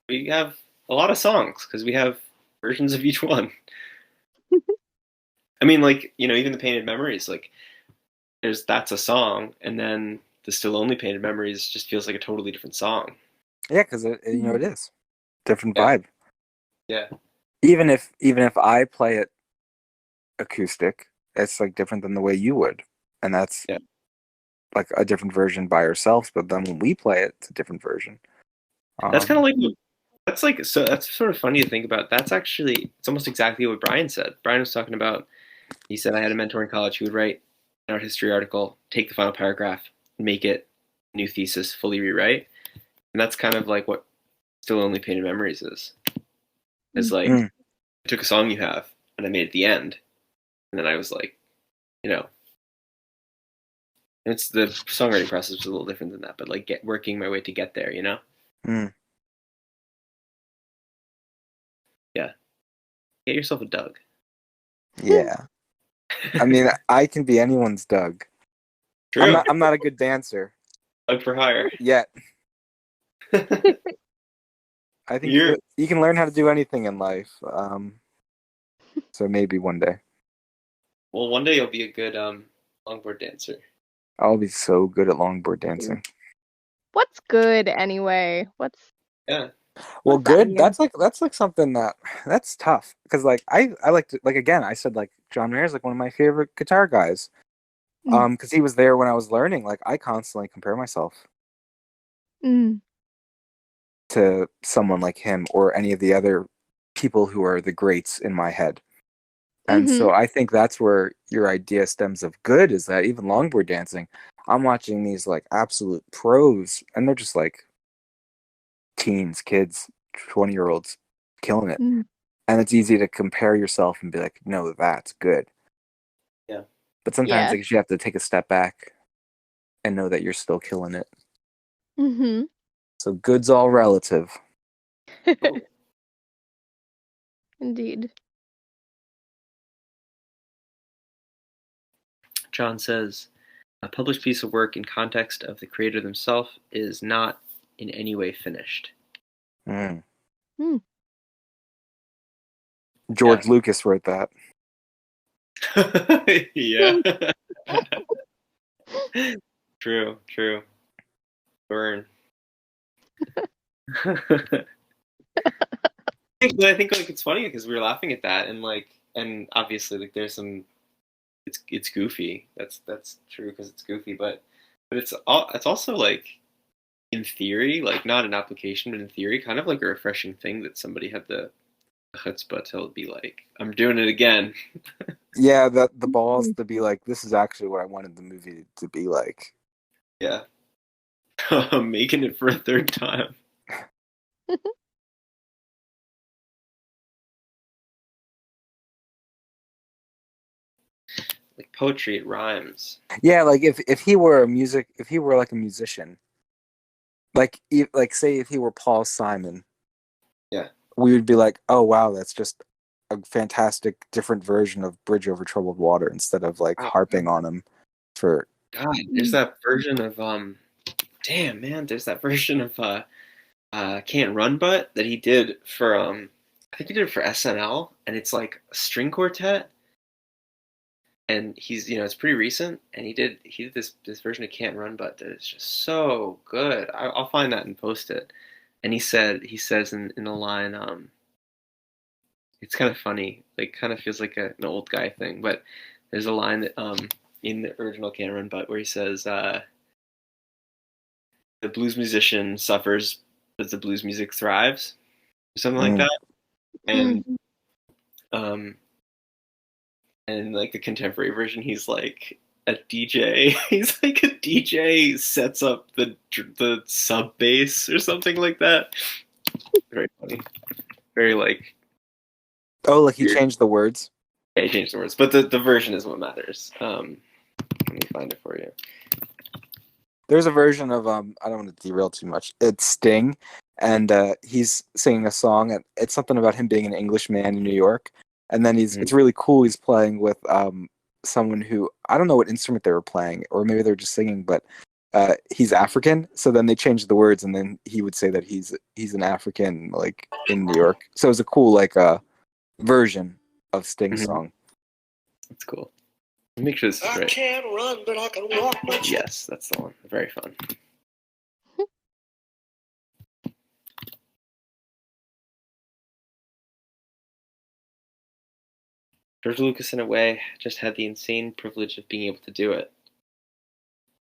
we have a lot of songs because we have versions of each one. I mean, like even the Painted Memories, like that's a song, and then the Still Only Painted Memories just feels like a totally different song. Yeah, because it is different Yeah, vibe. yeah, Even if I play it acoustic. It's like different than the way you would, and that's Yeah. like a different version by ourselves. But then when we play it, it's a different version. That's kind Um, of like that's like so that's sort of funny to think about. That's actually it's almost exactly what Brian said. Brian was talking about. He said I had a mentor in college who would write an art history article, take the final paragraph, make it new thesis, fully rewrite, and that's kind of like what Still Only Painted Memories is. Is like mm, I took a song you have and I made it the end, and then I was like, you know, it's the songwriting process was a little different than that, but like working my way to get there, you know? mm, Yeah. Get yourself a Doug. yeah. I mean, I can be anyone's Doug. True. I'm not a good dancer Doug for hire. yet. I think You're you can learn how to do anything in life. So maybe one day well. One day you'll be a good longboard dancer. I'll be so good at longboard dancing. What's good anyway? What's Yeah. Well, what's that good. mean? That's like something that's tough because like I like to like again I said like John Mayer's like one of my favorite guitar guys. Mm. Because he was there when I was learning. Like I constantly compare myself Mm. to someone like him or any of the other people who are the greats in my head. And so Mhm. I think that's where your idea stems of good is that even longboard dancing, I'm watching these like absolute pros and they're just like teens, kids, 20-year-olds killing it. Mm. And it's easy to compare yourself and be like, no, that's good. Yeah. But sometimes Yeah. like you have to take a step back and know that you're still killing it. Mhm. So good's all relative. Cool. Indeed. John says a published piece of work in context of the creator themselves is not in any way finished. Mm. Mm. Yeah. George Lucas wrote that. Yeah. True. True. Burn. I think like it's funny because we were laughing at that and like and obviously like there's some it's goofy. That's true because it's goofy, but it's also like in theory, like not an application, but in theory, kind of like a refreshing thing that somebody had the chutzpah to be like, I'm doing it again. Yeah, the balls to be like, this is actually what I wanted the movie to be like. Yeah. I'm making it for a third time. Like poetry, it rhymes. Yeah, like if he were if he were like a musician, like say if he were Paul Simon, Yeah. we would be like, oh wow, that's just a fantastic different version of Bridge Over Troubled Water instead of like Oh harping on him for God, there's that version of damn man, there's that version of Can't Run But that he did for I think he did it for SNL and it's like a string quartet and he's it's pretty recent and he did this version of Can't Run But that is just so good. I'll find that and post it. And he says in the line it's kind of funny, like kind of feels like an old guy thing, but there's a line that in the original Can't Run But where he says the blues musician suffers but the blues music thrives or something like mm, that. And Mm. um and like the contemporary version he's like a DJ. He's like a DJ sets up the sub bass or something like that. Very funny. Very like oh like he weird. changed the words. Yeah, he changed the words, but the version is what matters. Let me find it for you. There's a version of I don't want to derail too much. It's Sting, and he's singing a song, and it's something about him being an Englishman in New York, and then it's really cool. He's playing with someone who I don't know what instrument they were playing, or maybe they're just singing, but he's African. So then they changed the words, and then he would say that he's an African like in New York. So it was a cool like version of Sting's Mm-hmm. song. That's cool. Make sure this is right. I can't run, but I can walk much. Yes, that's the one. Very fun. George Lucas, in a way, just had the insane privilege of being able to do it.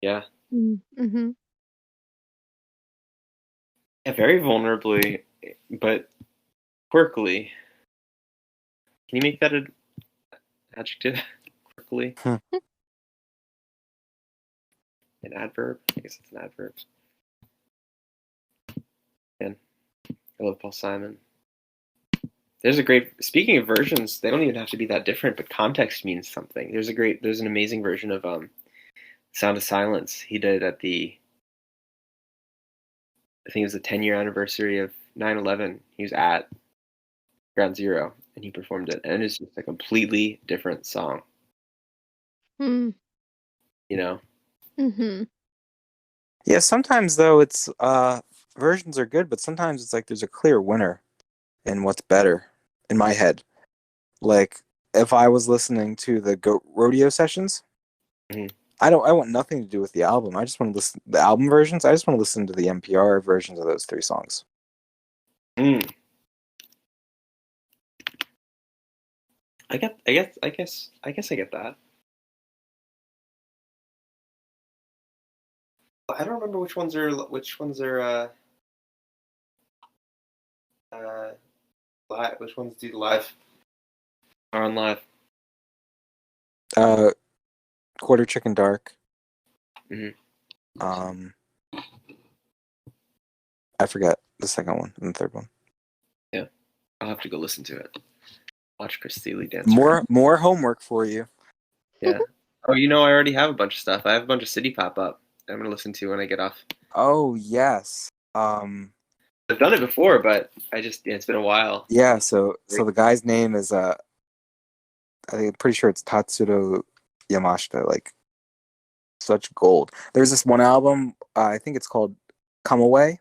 Yeah. Mm-hmm. Yeah, very vulnerably, but quirkily. Can you make that an adjective? Quirkily? Hmm. An adverb? I guess it's an adverb. And I love Paul Simon. There's a great, speaking of versions, they don't even have to be that different, but context means something. There's an amazing version of Sound of Silence he did at I think it was the 10-year anniversary of 9/11. He was at Ground Zero and he performed it, and it's just a completely different song, Mm. you know? Mm-hmm. Yeah, sometimes though it's versions are good, but sometimes it's like there's a clear winner in what's better in my head. Like if I was listening to the Goat Rodeo sessions, Mhm. I want nothing to do with the album. I just want to listen the album versions. I just want to listen to the NPR versions of those three songs. Mm. I get that. I don't remember which ones are live. Which ones do live are on live. Uh, Quarter Chicken Dark. Mhm. Um, I forget the second one and the third one. Yeah, I'll have to go listen to it. Watch Chris Steele dance around. More homework for you. Yeah. Oh, you know, I already have a bunch of stuff. I have a bunch of City Pop up that I'm gonna listen to when I get off. Oh yes. I've done it before, but it's been a while. Yeah. So the guy's name is I'm pretty sure it's Tatsuro Yamashita. Like such gold. There's this one album. I think it's called Come Away.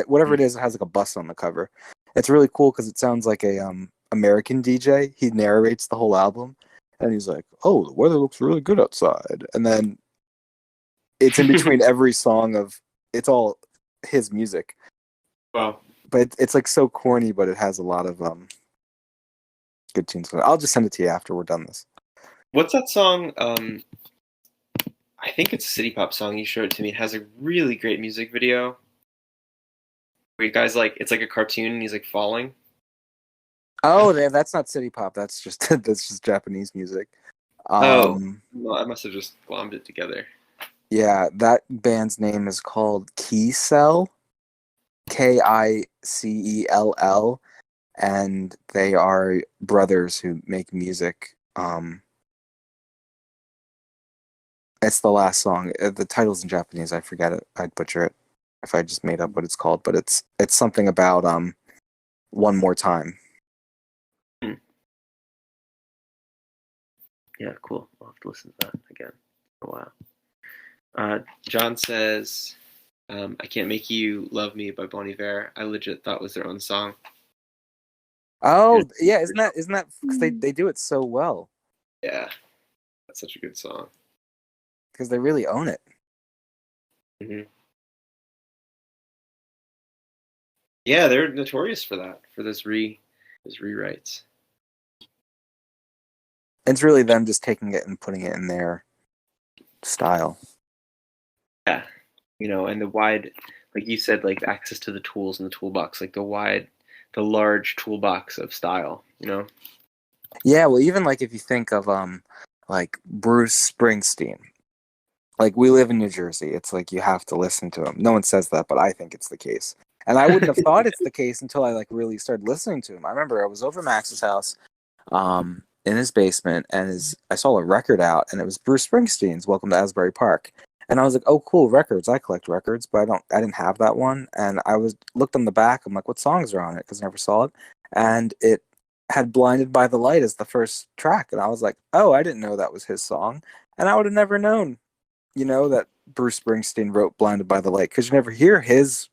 Whatever it is, it has like a bus on the cover. It's really cool because it sounds like a American DJ. He narrates the whole album, and he's like, "Oh, the weather looks really good outside," and then it's in between every song of it's all his music. Wow. But it's like so corny, but it has a lot of good tunes. I'll just send it to you after we're done this. What's that song? I think it's a City Pop song. You showed it to me. It has a really great music video. Where you guys it's like a cartoon and he's like falling. Oh, that's not city pop. That's just that's just Japanese music. Oh, well, I must have just glommed it together. Yeah, that band's name is called Keycell, Kicell, and they are brothers who make music. It's the last song. The title's in Japanese. I forget it. I'd butcher it if I just made up what it's called. But it's something about one more time. Hmm. Yeah, cool. I'll have to listen to that again. Oh, wow. John says, "I Can't Make You Love Me" by Bon Iver. I legit thought was their own song. Oh yeah, isn't that because they do it so well Yeah, that's such a good song. because they really own it. Hmm. Yeah, they're notorious for that, for those rewrites. It's really them just taking it and putting it in their style. Yeah, and the wide, like you said, like access to the tools in the toolbox, like the large toolbox of style. Yeah, well, even like if you think of like Bruce Springsteen, like we live in New Jersey, it's like you have to listen to him. No one says that, but I think it's the case. And I wouldn't have thought it's the case until I like really started listening to him. I remember I was over Max's house, in his basement, and I saw a record out, and it was Bruce Springsteen's "Welcome to Asbury Park," and I was like, "Oh, cool records! I collect records, but I didn't have that one." And I looked on the back. I'm like, "What songs are on it?" Because I never saw it, and it had "Blinded by the Light" as the first track, and I was like, "Oh, I didn't know that was his song," and I would have never known, that Bruce Springsteen wrote "Blinded by the Light" because you never hear his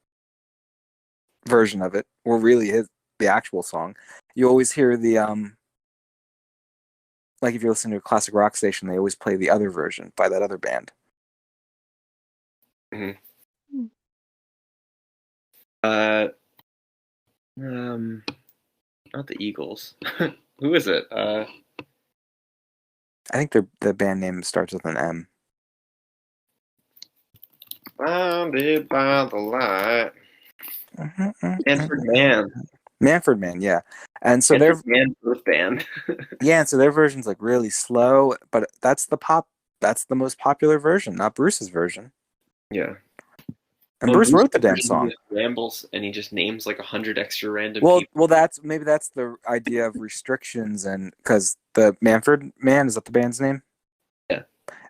version of it, or really the actual song. You always hear the like if you're listening to a classic rock station, they always play the other version by that other band. Hmm. Mm. Uh, um, not the Eagles. Who is it? I think the band name starts with an M. Blinded by the light. Manfred Mann. Manfred Mann, yeah. And so Manfred Mann Earth Band. yeah, and so their version's like really slow, but that's the most popular version, not Bruce's version. Yeah. And Bruce wrote the damn version, song. he just rambles and he just names like 100 extra random Well, people. that's the idea of restrictions, and because the Manfred Mann, is that the band's name? Yeah.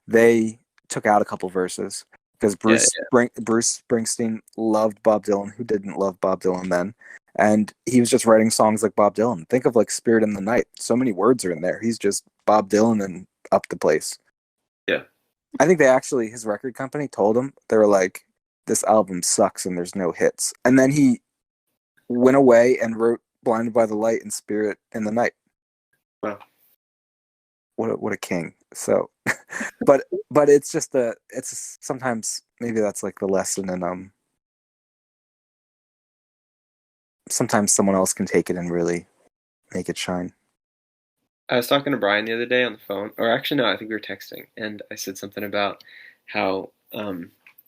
They took out a couple verses because Bruce Springsteen loved Bob Dylan. Who didn't love Bob Dylan then? And he was just writing songs like Bob Dylan. Think of like Spirit in the Night. So many words are in there. He's just Bob Dylan and up the place. Yeah. I think his record company told him, they were like, this album sucks and there's no hits. And then he went away and wrote Blinded by the Light and Spirit in the Night. Wow. What a king. So but it's just sometimes maybe that's like the lesson, and sometimes someone else can take it and really make it shine. I was talking to Brian the other day on the phone, or actually no, I think we were texting, and I said something about how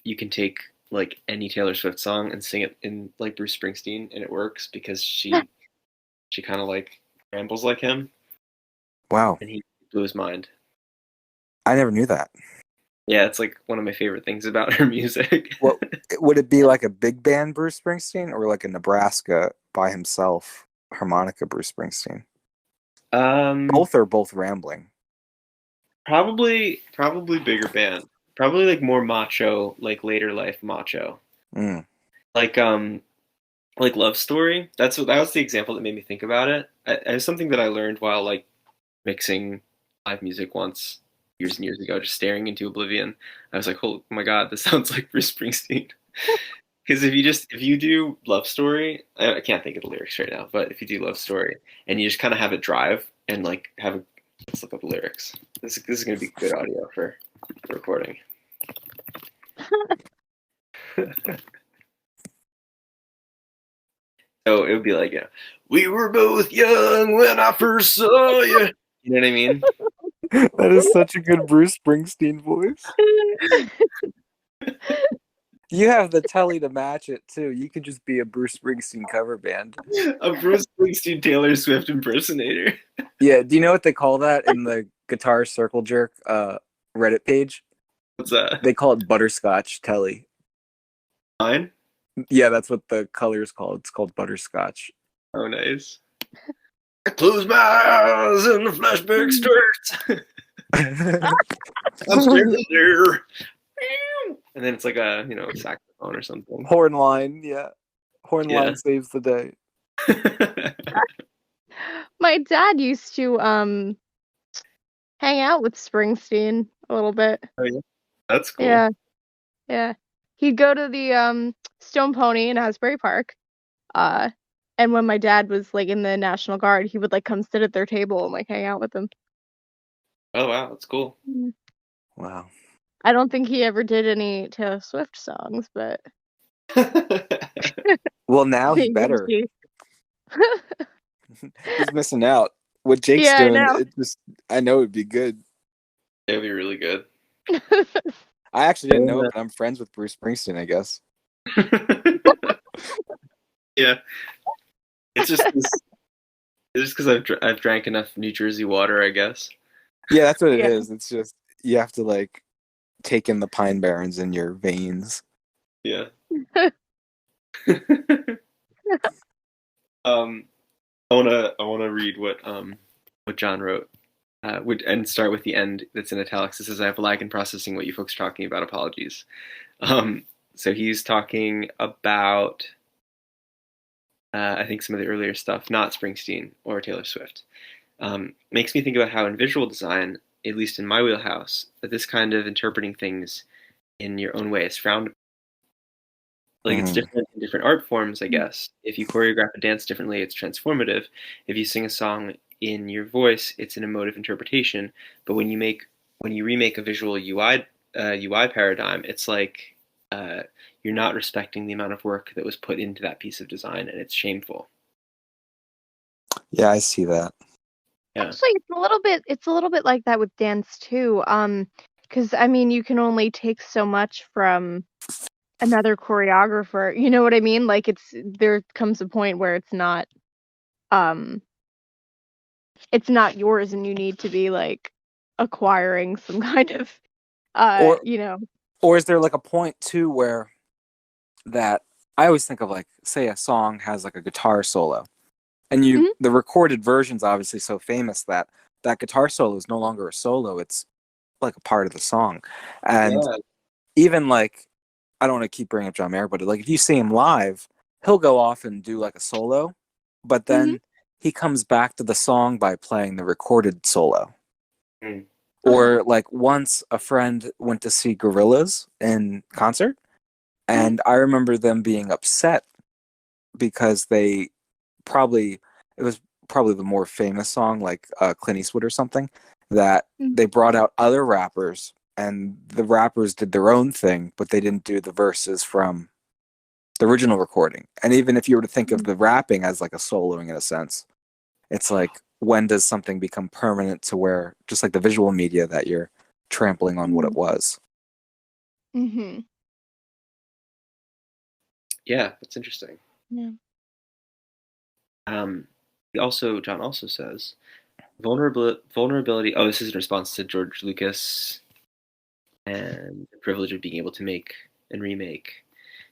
you can take like any Taylor Swift song and sing it in like Bruce Springsteen, and it works because she kind of like rambles like him. Wow. And he blew his mind. I never knew that. Yeah, it's like one of my favorite things about her music. What would it be, like a big band Bruce Springsteen or like a Nebraska by himself harmonica Bruce Springsteen? Both are both rambling. Probably bigger band. Probably like more macho, like later life macho. Mm. Like Love Story. That was the example that made me think about it. It was something that I learned while like mixing live music once years and years ago, just staring into oblivion. I was like, oh my god, this sounds like Bruce Springsteen. Because if you do Love Story, I can't think of the lyrics right now, but if you do Love Story and you just kind of have it drive and like let's look up the lyrics. This is going to be good audio for recording. So it would be like, we were both young when I first saw you. You know what I mean? That is such a good Bruce Springsteen voice. You have the telly to match it too. You could just be a Bruce Springsteen cover band. A Bruce Springsteen Taylor Swift impersonator. Yeah, do you know what they call that in the Guitar Circle Jerk Reddit page? What's that? They call it butterscotch telly. Mine? Yeah, that's what the color is called. It's called butterscotch. Oh, nice. I close my eyes and the flashback starts. I'm standing there. And then it's like a saxophone or something. Horn line, yeah. Horn line saves the day. My dad used to hang out with Springsteen a little bit. Oh yeah, that's cool. Yeah. He'd go to the Stone Pony in Asbury Park. And when my dad was like in the National Guard, he would like come sit at their table and like hang out with them. Oh wow, that's cool. Wow. I don't think he ever did any Taylor Swift songs, but well, now he better. He's missing out. What Jake's doing, I know it'd be good. It'd be really good. I actually didn't know, but I'm friends with Bruce Springsteen, I guess. Yeah. It's just because I've drank enough New Jersey water, I guess. Yeah, that's what it is. It's just you have to like take in the Pine Barrens in your veins. Yeah. I wanna read what John wrote. And start with the end that's in italics. It says, I have a lag in processing what you folks are talking about. Apologies. So he's talking about I think some of the earlier stuff, not Springsteen or Taylor Swift. Makes me think about how in visual design, at least in my wheelhouse, that this kind of interpreting things in your own way is frowned upon. Like it's different in different art forms, I guess. If you choreograph a dance differently, it's transformative. If you sing a song in your voice, it's an emotive interpretation. But when you remake a visual UI paradigm, it's like you're not respecting the amount of work that was put into that piece of design, and it's shameful. Yeah, I see that. Yeah. Actually, it's a little bit like that with dance too. Because I mean, you can only take so much from another choreographer. You know what I mean? Like there comes a point where um it's not yours, and you need to be like acquiring some kind of Or you know. or is there like a point too where that I always think of, like, say a song has like a guitar solo, and Mhm. the recorded version's obviously so famous that that guitar solo is no longer a solo, it's like a part of the song. And Yeah. even like, I don't want to keep bringing up John Mayer, but like if you see him live, he'll go off and do like a solo, but Mhm. then he comes back to the song by playing the recorded solo. Mm. Uh-huh. Or like once a friend went to see Gorillaz in concert, Mhm. and I remember them being upset because they probably it was probably the more famous song, like Clint Eastwood or something, that Mhm. they brought out other rappers and the rappers did their own thing, but they didn't do the verses from the original recording. And even if you were to think of Mhm. the rapping as like a soloing in a sense, it's like, when does something become permanent to where, just like the visual media, that you're trampling on what it Mhm. was? Mhm. Yeah, that's interesting. Yeah. Um, John also says vulnerability. Oh, this is in response to George Lucas and the privilege of being able to make and remake.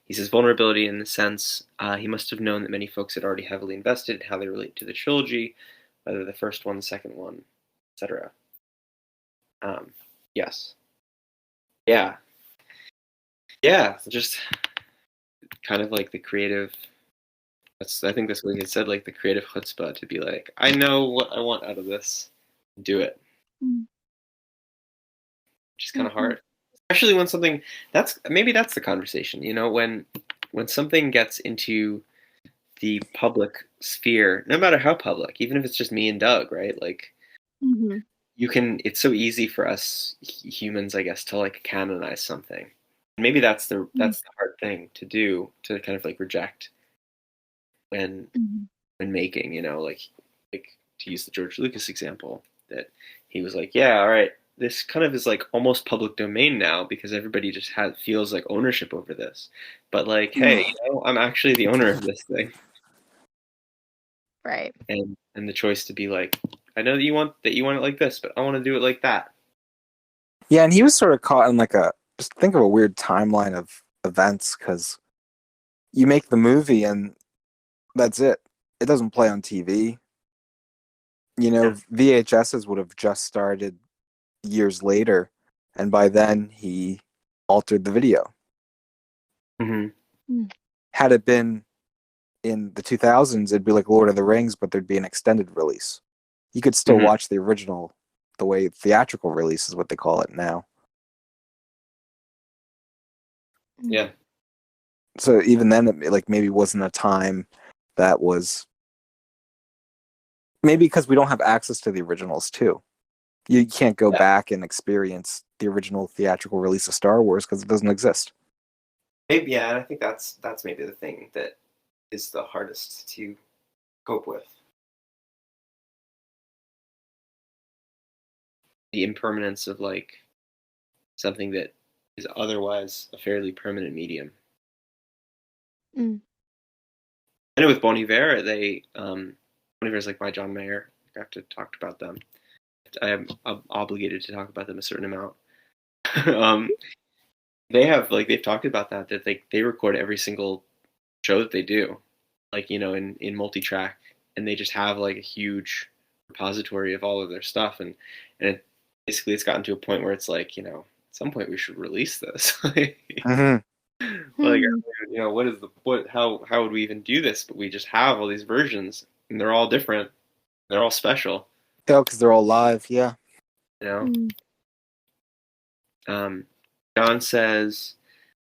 He says vulnerability in the sense he must have known that many folks had already heavily invested in how they relate to the trilogy, whether the first one, the second one, etc. Yes. Yeah. Yeah. Just kind of like the creative. I think that's what he said, like the creative chutzpah to be like, I know what I want out of this, do it, Mhm. which is kind of Mhm. hard, especially when something that's the conversation, when something gets into the public sphere, no matter how public, even if it's just me and Doug, right? Like Mhm. it's so easy for us humans, I guess, to like canonize something. Maybe Mhm. that's the hard thing to do, to kind of like reject when Mhm. making, like to use the George Lucas example, that he was like, yeah, all right, this kind of is like almost public domain now because everybody just feels like ownership over this. But like, hey, Mhm. I'm actually the owner of this thing, Right. and the choice to be like, I know that you want it like this, but I want to do it like that. Yeah, and he was sort of caught in like a, just think of a weird timeline of events, because you make the movie and that's it. It doesn't play on TV. Yeah. VHSs would have just started years later, and by then he altered the video. Hmm. Mhm. Had it been in the 2000s, it'd be like Lord of the Rings, but there'd be an extended release. You could still Hmm. watch the original, the way theatrical release is what they call it now. Yeah. So even then, it like maybe wasn't a time that was, maybe because we don't have access to the originals too. You can't go Yeah. back and experience the original theatrical release of Star Wars because it doesn't exist. Maybe, yeah, and I think that's maybe the thing that is the hardest to cope with. The impermanence of like something that is otherwise a fairly permanent medium. Mhm. I know with Bon Iver, Bon Iver is like my John Mayer. I have to talk about them. I am obligated to talk about them a certain amount. um, they've talked about that they record every single show that they do, like in multi-track, and they just have like a huge repository of all of their stuff, basically it's gotten to a point where it's like at some point we should release this. Mm-hmm. Like, Mhm. what is the what how would we even do this? But we just have all these versions, and they're all different. They're all special. Yeah, because they're all live. Yeah. You know. Mhm. Um, John says,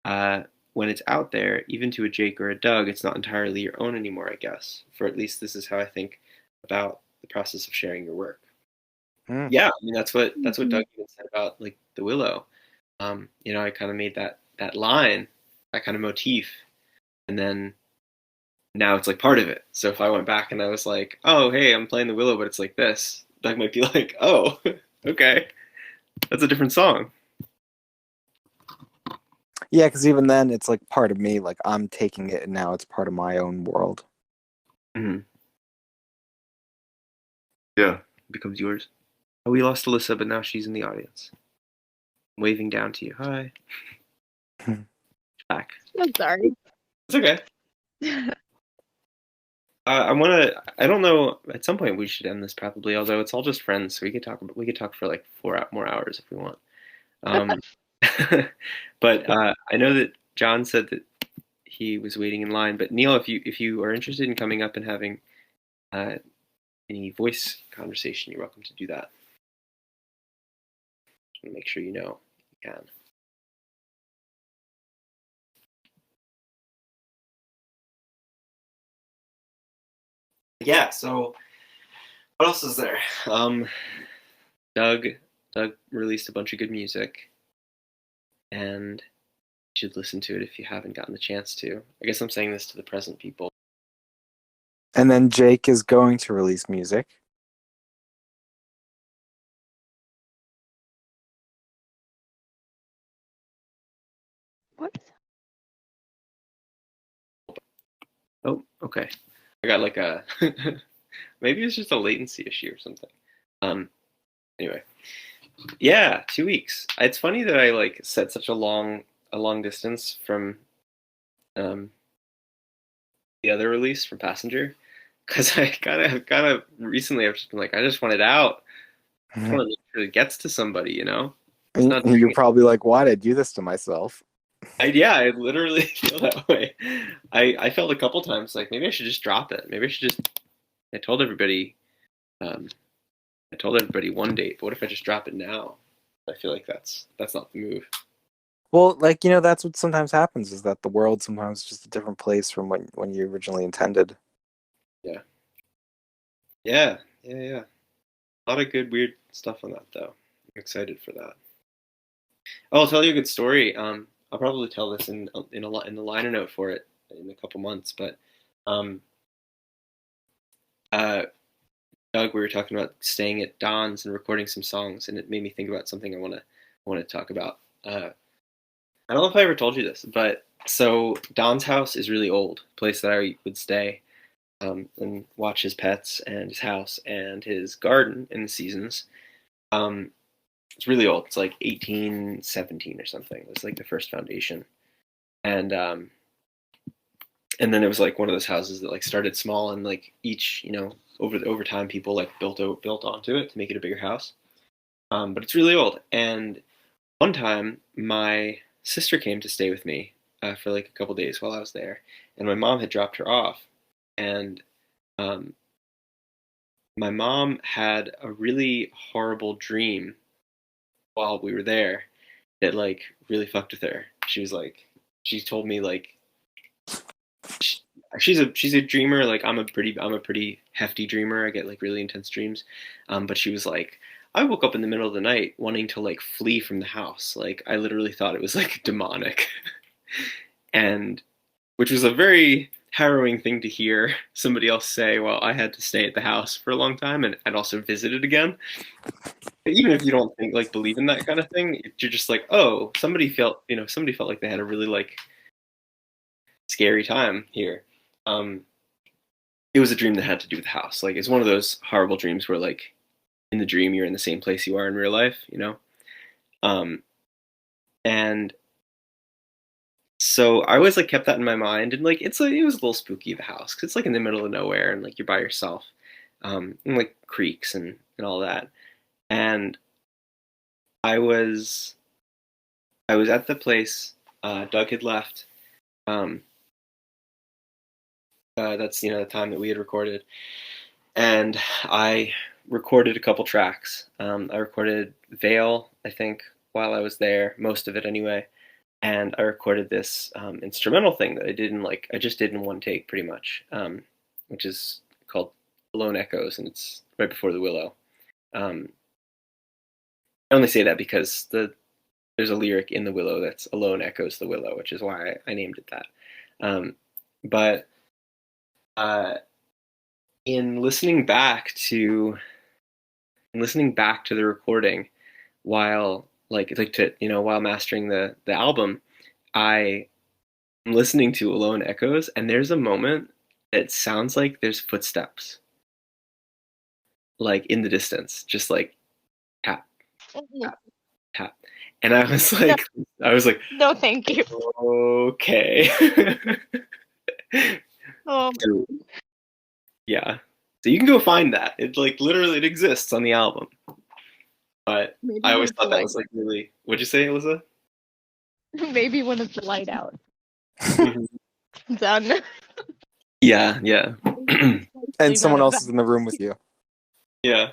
when it's out there, even to a Jake or a Doug, it's not entirely your own anymore. I guess, for at least this is how I think about the process of sharing your work. Mm. Yeah, I mean that's what Doug Mhm. even said about like the Willow. I kind of made that line, that kind of motif, and then now it's like part of it. So if I went back and I was like, oh, hey, I'm playing the Willow, but it's like this, Doug might be like, oh, okay, that's a different song. Yeah, because even then, it's like part of me. Like I'm taking it, and now it's part of my own world. Mm-hmm. Yeah, it becomes yours. Oh, we lost Alyssa, but now she's in the audience, waving down to you. Hi. Back. I'm sorry. It's okay. I don't know. At some point, we should end this probably. Although it's all just friends, so we could talk for like more hours if we want. Um, but I know that John said that he was waiting in line. But Neil, if you are interested in coming up and having uh, any voice conversation, you're welcome to do that. Just want to make sure you know you can. Yeah. So what else is there? Doug Doug released a bunch of good music, and you should listen to it if you haven't gotten the chance to. I guess I'm saying this to the present people. And then Jake is going to release music. What? Oh, okay. I got like a maybe it's just a latency issue or something. Um, anyway, yeah, 2 weeks. It's funny that I like set such a long distance from um the other release from Passenger, because I kind of recently I've just been like I just want it out. I just want to make sure it gets to somebody, you know. It's not And you're probably like, why did I do this to myself? yeah, I literally feel that way. I felt a couple times like maybe I should just drop it. Maybe I should just. I told everybody. Um, I told everybody one date, but what if I just drop it now? I feel like that's not the move. Well, like, that's what sometimes happens is that the world sometimes is just a different place from when you originally intended. Yeah, yeah. A lot of good weird stuff on that though. I'm excited for that. Oh, I'll tell you a good story. I'll probably tell this in the liner note for it in a couple months, but um, uh, Doug, we were talking about staying at Don's and recording some songs, and it made me think about something I want to talk about. I don't know if I ever told you this, but so Don's house is really old, place that I would stay and watch his pets and his house and his garden in the seasons. Um, it's really old. It's like 1817 or something. It was like the first foundation, and and then it was like one of those houses that like started small and like each over time people like built onto it to make it a bigger house. But it's really old. And one time my sister came to stay with me for like a couple days while I was there, and my mom had dropped her off, and um, my mom had a really horrible dream while we were there that like really fucked with her. She told me like she's a dreamer. Like I'm a pretty hefty dreamer. I get like really intense dreams. But she was like, I woke up in the middle of the night wanting to like flee from the house. Like I literally thought it was like demonic, and which was a very harrowing thing to hear somebody else say. Well, I had to stay at the house for a long time, and I'd also visit it again. Even if you don't think like believe in that kind of thing, you're just like, oh, somebody felt like they had a really like scary time here. Um, it was a dream that had to do with the house. Like it's one of those horrible dreams where like in the dream you're in the same place you are in real life, you know? Um, and so I always like kept that in my mind, and like it was a little spooky the house because it's like in the middle of nowhere and like you're by yourself, and like creeks and all that. And I was I was at the place Doug had left. Um, that's the time that we had recorded, and I recorded a couple tracks. I recorded Veil, I think, while I was there, most of it anyway, and I recorded this instrumental thing that I just did in one take, pretty much, which is called Alone Echoes, and it's right before the Willow. Um, I only say that because there's a lyric in the Willow that's Alone Echoes the Willow, which is why I named it that. But uh, in listening back to listening back to the recording while while mastering the album, I am listening to Alone Echoes, and there's a moment that sounds like there's footsteps, like in the distance, just like tap, tap, tap. And No, I was like, no, thank you. okay. Oh, So, yeah. So you can go find that. It like literally it exists on the album. But maybe I when always it's thought that light, was like really. What'd you say, Alyssa? maybe when it's light out. Mhm. Done. Yeah, yeah, And Absolutely none someone of else that. is in the room with you. yeah,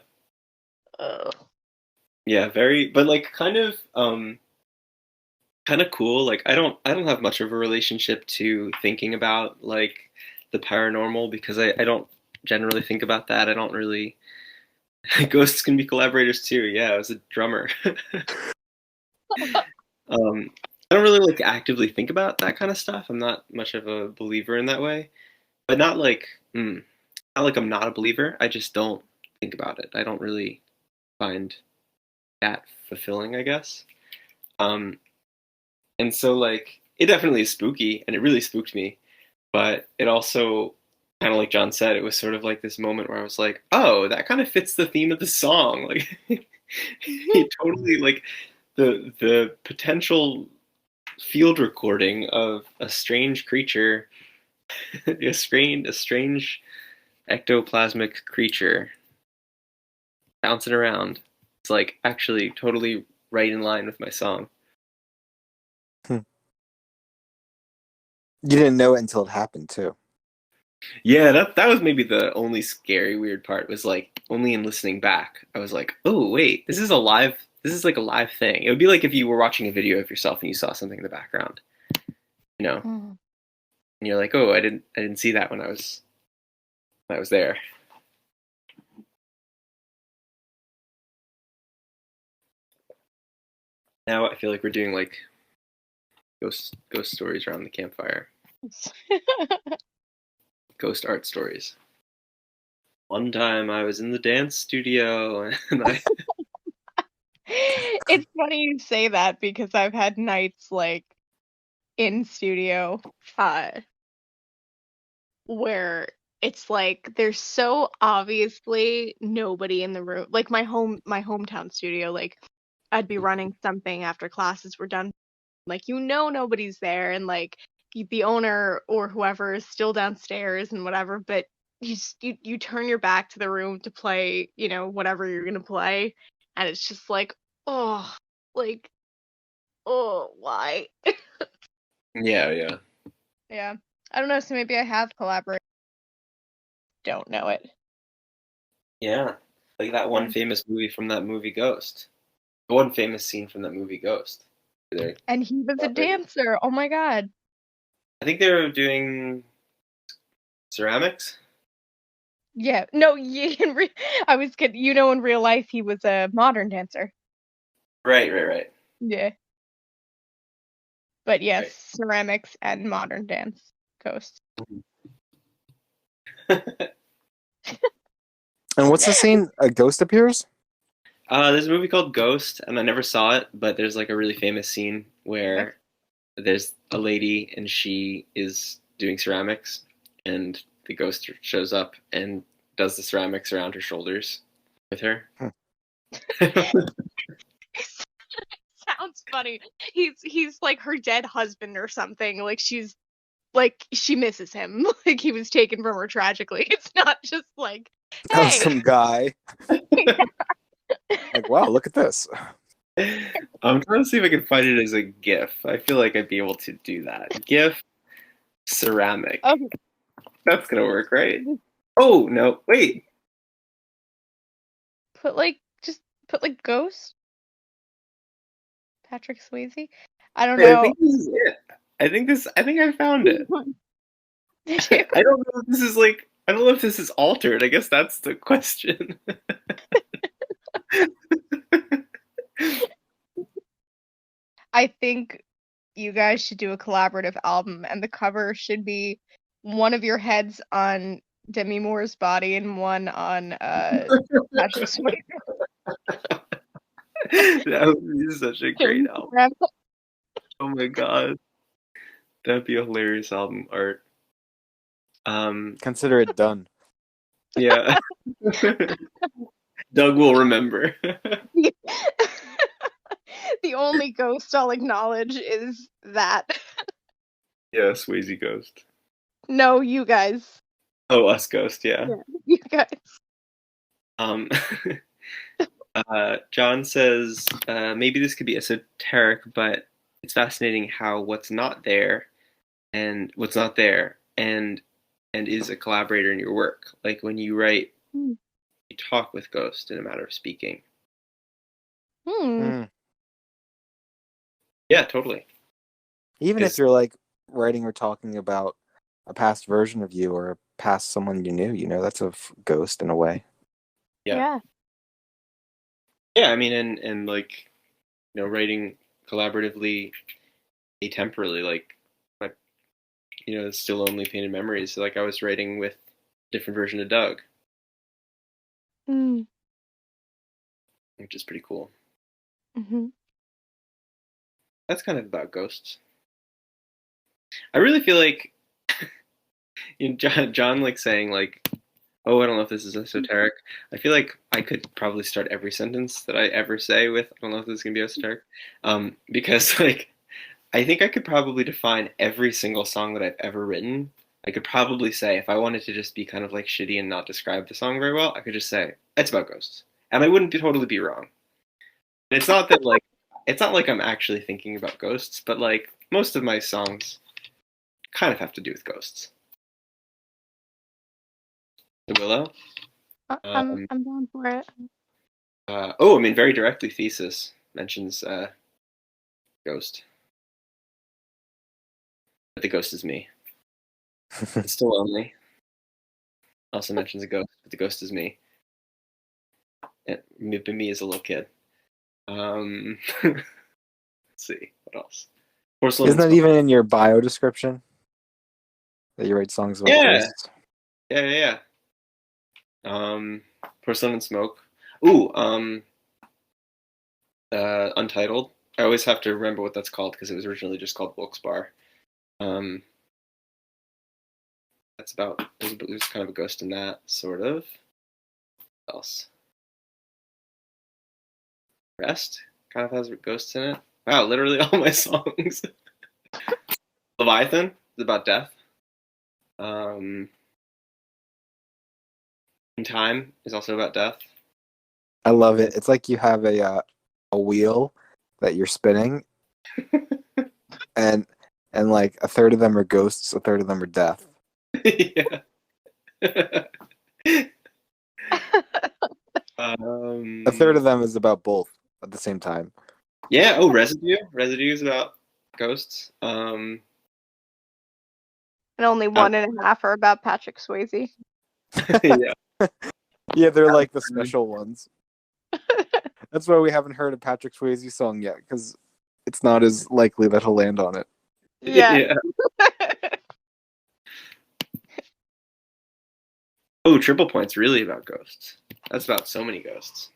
Ugh. yeah. Very, but like kind of cool. Like I don't have much of a relationship to thinking about like the paranormal because I don't generally think about that. I don't really. Ghosts can be collaborators too. Yeah, I was a drummer. I don't really like actively think about that kind of stuff. I'm not much of a believer in that way, but not like I'm not a believer. I just don't think about it. I don't really find that fulfilling, I guess. Um, and so like it definitely is spooky, and it really spooked me. But it also kind of like John said, it was sort of like this moment where I was like, oh, that kind of fits the theme of the song. Like it totally like the potential field recording of a strange creature, a strange ectoplasmic creature bouncing around. It's like actually totally right in line with my song. Hmm. You didn't know it until it happened too. Yeah, that was maybe the only scary weird part was like only in listening back. I was like, "Oh, wait, this is like a live thing." It would be like if you were watching a video of yourself and you saw something in the background, you know. Mm. And you're like, "Oh, I didn't see that when I was there." Now I feel like we're doing like ghost stories around the campfire. Ghost art stories. One time I was in the dance studio and I It's funny you say that because I've had nights like in studio where it's like there's so obviously nobody in the room. Like my hometown studio, like I'd be running something after classes were done. Like nobody's there and like the owner or whoever is still downstairs and whatever, but you turn your back to the room to play, whatever you're gonna play, and it's just like, oh, like, oh, why? yeah, yeah. Yeah. I don't know, so maybe I have collaborated. Don't know it. Yeah. Like that one Yeah. famous movie from that movie Ghost. The one famous scene from that movie Ghost. They're And he was a collaborating. dancer. Oh my God. I think they were doing ceramics. Yeah. No, yeah, I was kidding. In real life he was a modern dancer. Right, right, right. Yeah. But yes, Right. ceramics and modern dance ghosts. And what's the scene? A ghost appears? There's a movie called Ghost, and I never saw it, but there's like a really famous scene where there's a lady and she is doing ceramics, and the ghost shows up and does the ceramics around her shoulders with her. Sounds funny. He's like her dead husband or something. Like she misses him. Like he was taken from her tragically. It's not just like, That was hey. some guy. Like, wow, look at this. I'm trying to see if I can find it as a GIF. I feel like I'd be able to do that. GIF ceramic. Okay. That's gonna work, right? Oh no, wait. Just put like ghost Patrick Swayze. I don't Wait, I know. think this is it. I think I found it. Did you? I don't know if this is like I don't know if this is altered. I guess that's the question. I think you guys should do a collaborative album, and the cover should be one of your heads on Demi Moore's body and one on Patrick Swayze. That would be such a great album. Grab- Oh my god. That'd be a hilarious album art. Consider it done. Yeah. Doug will remember. The only ghost I'll acknowledge is that. Yeah, Swayze Ghost. No, you guys. Oh, Us Ghost, yeah. Yeah, you guys. Um, John says maybe this could be esoteric, but it's fascinating how what's not there, and is a collaborator in your work. Like when you write, Hmm. you talk with Ghost in a matter of speaking. Mm. Yeah, totally. Even Is- if you're like writing or talking about a past version of you or a past someone you knew, that's a ghost in a way. Yeah. Yeah, I mean, and like, writing collaboratively, atemporally, like, it's still only painted memories. So, like, I was writing with a different version of Doug, Mm. which is pretty cool. Mm-hmm. That's kind of about ghosts. I really feel like John like saying like, "Oh, I don't know if this is esoteric." I feel like I could probably start every sentence that I ever say with, "I don't know if this is gonna be esoteric," because like I think I could probably define every single song that I've ever written. I could probably say if I wanted to just be kind of like shitty and not describe the song very well, I could just say it's about ghosts, and I wouldn't totally be wrong. And it's not like I'm actually thinking about ghosts, but like most of my songs kind of have to do with ghosts. The Willow. I'm down for it. I mean, very directly, Thesis mentions Ghost. But the ghost is me. It's still lonely. Also mentions a ghost, but the ghost is me. And me as a little kid. Let's see, what else? Porcelain Isn't and that Smoke. even in your bio description that you write songs about Yeah. ghosts? Yeah. Porcelain and Smoke. Ooh, Untitled. I always have to remember what that's called because it was originally just called Wilkes Bar. That's about there's kind of a ghost in that, sort of. What else? Rest kind of has ghosts in it. Wow, literally all my songs. Leviathan is about death. In Time is also about death. I love it. It's like you have a wheel that you're spinning, and like a third of them are ghosts, a third of them are death. Yeah. A third of them is about both at the same time. Yeah. Oh, Residue. Residue is about ghosts. And only one and a half are about Patrick Swayze. Yeah. Yeah, they're like the special ones. That's why we haven't heard a Patrick Swayze song yet, because it's not as likely that he'll land on it. Yeah. Oh, Triple Point's really about ghosts. That's about so many ghosts.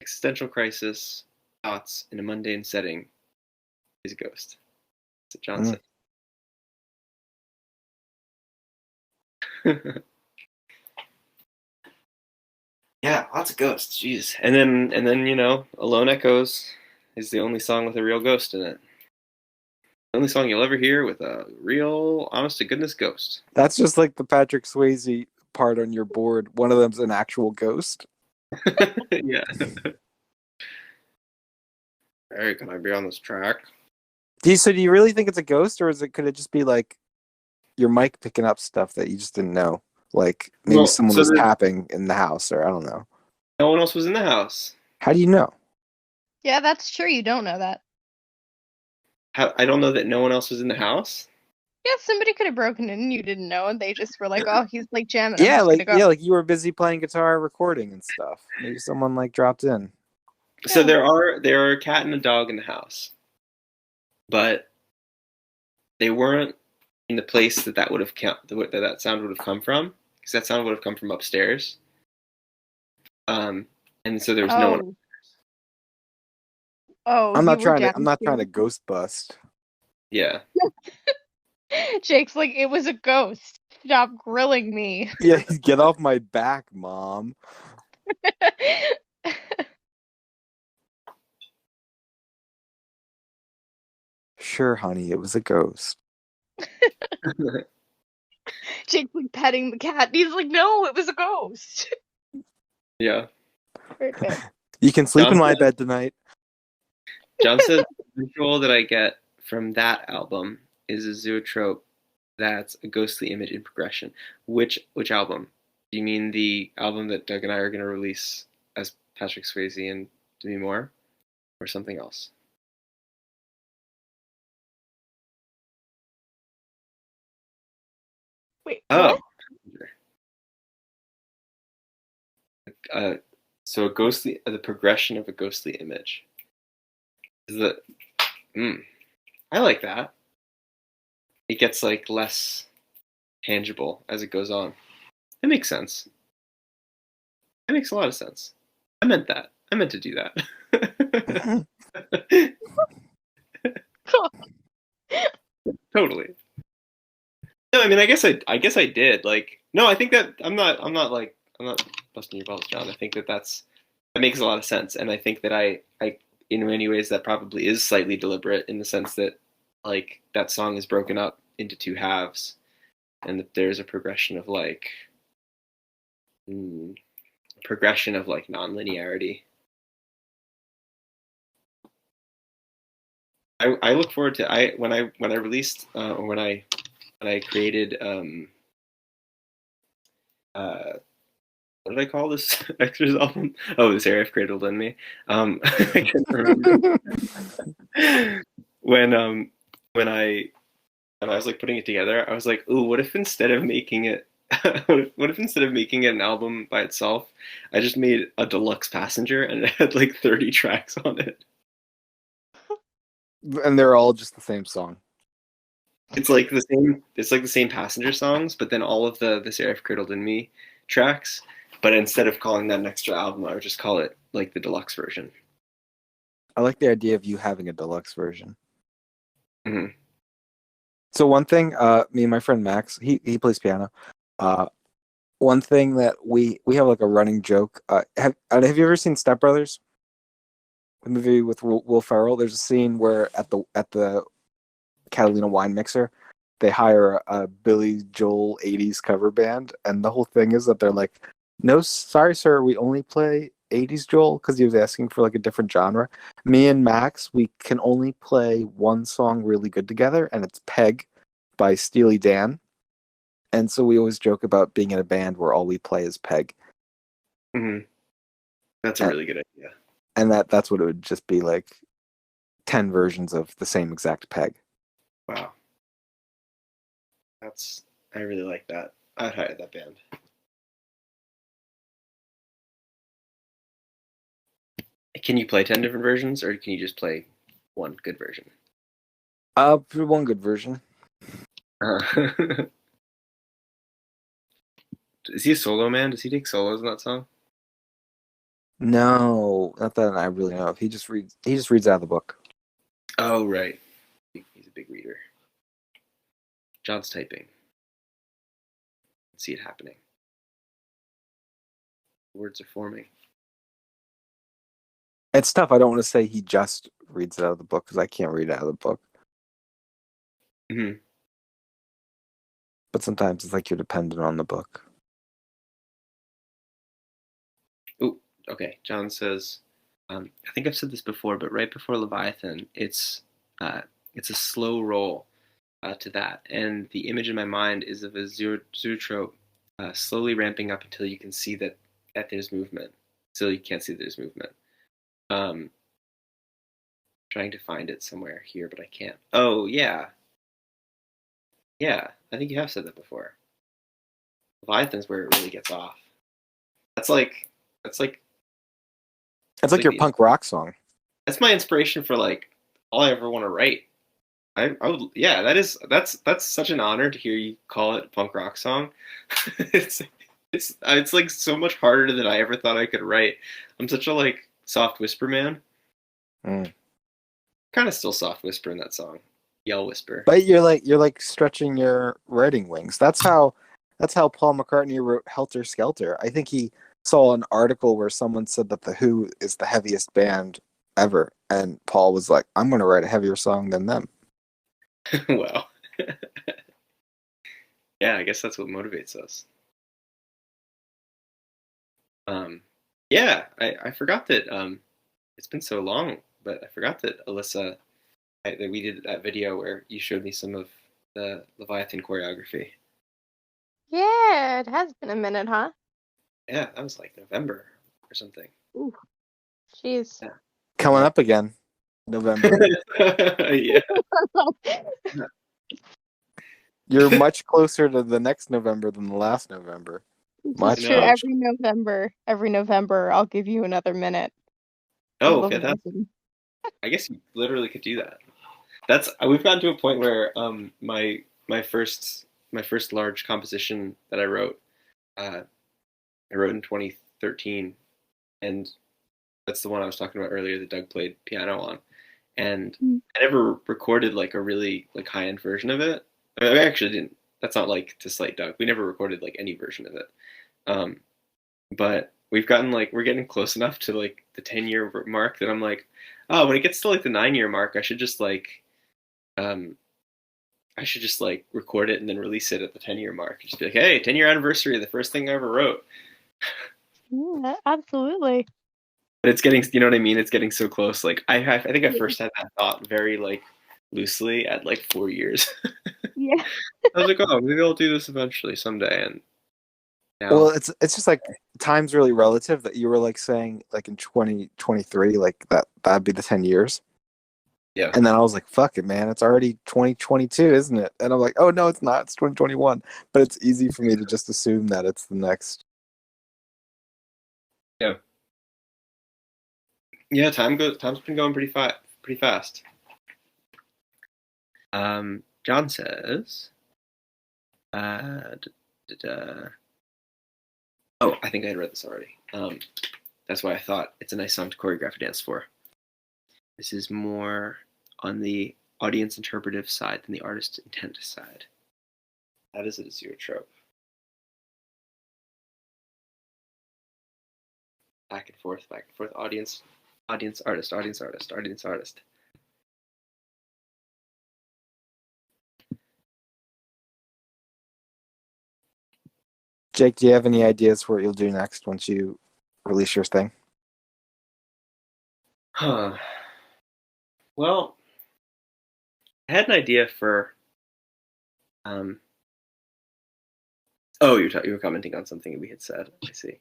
Existential crisis, thoughts in a mundane setting is a ghost. That's what John said. Yeah, lots of ghosts. Jeez. And then Alone Echoes is the only song with a real ghost in it. The only song you'll ever hear with a real, honest to goodness ghost. That's just like the Patrick Swayze part on your board. One of them's an actual ghost. Yeah. Hey, can I be on this track? Do you really think it's a ghost, or could it just be like your mic picking up stuff that you just didn't know? Like maybe someone was tapping in the house, or I don't know. No one else was in the house. How do you know? Yeah, that's true. You don't know that. I don't know that no one else was in the house. Yeah, somebody could have broken in and you didn't know, and they just were like, "Oh, he's like jamming." Yeah, I'm just gonna go. like you were busy playing guitar, recording and stuff. Maybe someone like dropped in. So Yeah. there are a cat and a dog in the house, but they weren't in the place that would have that sound would have come from. because that sound would have come from upstairs. And so there was no one. Oh, I'm you not were trying to. I'm not trying to downstairs. ghost bust. Yeah. Jake's like, it was a ghost. Stop grilling me. Yeah, get off my back, Mom. Sure, honey, it was a ghost. Jake's like petting the cat. He's like, no, it was a ghost. Yeah. Perfect. You can sleep in John my said, bed tonight. John said the visual that I get from that album is a zoetrope that's a ghostly image in progression. Which album? Do you mean the album that Doug and I are going to release as Patrick Swayze and Demi Moore, or something else? Wait, Oh, what? uh, so a ghostly, the progression of a ghostly image is that. I like that. It gets like less tangible as it goes on. It makes sense. It makes a lot of sense. I meant that. I meant to do that. Totally. No, I mean, I guess I did. Like, no, I think that I'm not busting your balls, John. I think that makes a lot of sense, and I think that I in many ways that probably is slightly deliberate in the sense that like that song is broken up into two halves, and that there's a mm, progression of like non-linearity. I look forward to I when I released or when I created uh what did I call this Extras album? Oh, this area of Cradled in Me. I can't remember when when I was like putting it together. I was like, ooh, what if instead of making it what if instead of making it an album by itself, I just made a deluxe passenger and it had like 30 tracks on it. And they're all just the same song. It's like the same passenger songs, but then all of the This Area of Cradled in Me tracks. But instead of calling that an extra album, I would just call it like the deluxe version. I like the idea of you having a deluxe version. Mm-hmm. So one thing, me and my friend Max, he plays piano. One thing that we have like a running joke. Have you ever seen Step Brothers? The movie with Will Ferrell. There's a scene where at the Catalina wine mixer, they hire a Billy Joel 80s cover band, and the whole thing is that they're like, no, sorry, sir, we only play 80s Joel, because he was asking for like a different genre. Me and Max, we can only play one song really good together, and it's Peg by Steely Dan. And so we always joke about being in a band where all we play is Peg. Mm-hmm. That's a really good idea. And that's what it would just be, like 10 versions of the same exact Peg. Wow. I really like that. I'd hire that band. Can you play 10 different versions, or can you just play one good version? One good version. Is he a solo man? Does he take solos in that song? No, not that I really know of. He just reads out of the book. Oh, right. He's a big reader. John's typing. See it happening. Words are forming. It's tough. I don't want to say he just reads it out of the book because I can't read it out of the book. Mm-hmm. But sometimes it's like you're dependent on the book. Oh, okay. John says, I think I've said this before, but right before Leviathan, it's a slow roll to that, and the image in my mind is of a zoetrope slowly ramping up until you can see that there's movement. Still, you can't see that there's movement. Trying to find it somewhere here, but I can't. Oh yeah, yeah. I think you have said that before. Leviathan's where it really gets off. That's like It's like your punk rock song. that's my inspiration for like all I ever want to write. I would, yeah, that's such an honor to hear you call it a punk rock song. it's it's like so much harder than I ever thought I could write. I'm such a like soft whisper man. Mm. Kind of still soft whisper in that song, yell whisper. But you're like stretching your writing wings. That's how Paul McCartney wrote Helter Skelter. I think he saw an article where someone said that the Who is the heaviest band ever, and Paul was like, "I'm going to write a heavier song than them." Wow. Yeah, I guess that's what motivates us. Um, yeah, I forgot that it's been so long, but I forgot that Alyssa that we did that video where you showed me some of the Leviathan choreography. Yeah, it has been a minute, huh? Yeah, that was like November or something. Ooh, jeez. Yeah. Coming Yeah. up again, November. Yeah. You're much closer to the next November than the last November. This is Much, true. No. much. Every November, I'll give you another minute of Oh, fantastic. Leviathan. I guess you literally could do that. That's we've gotten to a point where my first large composition that uh, I wrote in 2013, and that's the one I was talking about earlier that Doug played piano on. And Mm. I never recorded like a really like high end version of it. I mean, I actually didn't. That's not like to slight Doug. We never recorded like any version of it. Um, but we've gotten like we're getting close enough to like the 10-year mark that I'm like, oh, when it gets to like the 9-year mark, um, I should just like record it and then release it at the 10-year mark. Just be like, hey, 10-year anniversary of the first thing I ever wrote. Yeah, absolutely. But it's getting, you know what I mean? It's getting so close. Like I think I first had that thought very like loosely at like 4 years. Yeah. I was like, oh, maybe I'll do this eventually someday. And Well, now, it's just like time's really relative. That you were like saying like in 2023, like that'd be the 10 years. yeah, And then I was like, fuck it, man. It's already 2022, isn't it? And I'm like, oh, no, it's not. It's 2021. But it's easy for me to just assume that it's the next. yeah, yeah. Time's been going pretty fast. John says, da, da, da. Oh, I think I had read this already. That's why I thought it's a nice song to choreograph a dance for. This is more on the audience interpretive side than the artist intent side. That is a zero trope. Back and forth, audience, artist, audience, artist, audience, artist. Jake, do you have any ideas for what you'll do next once you release your thing? Huh. Well, I had an idea for. Oh, you were commenting on something we had said. I see.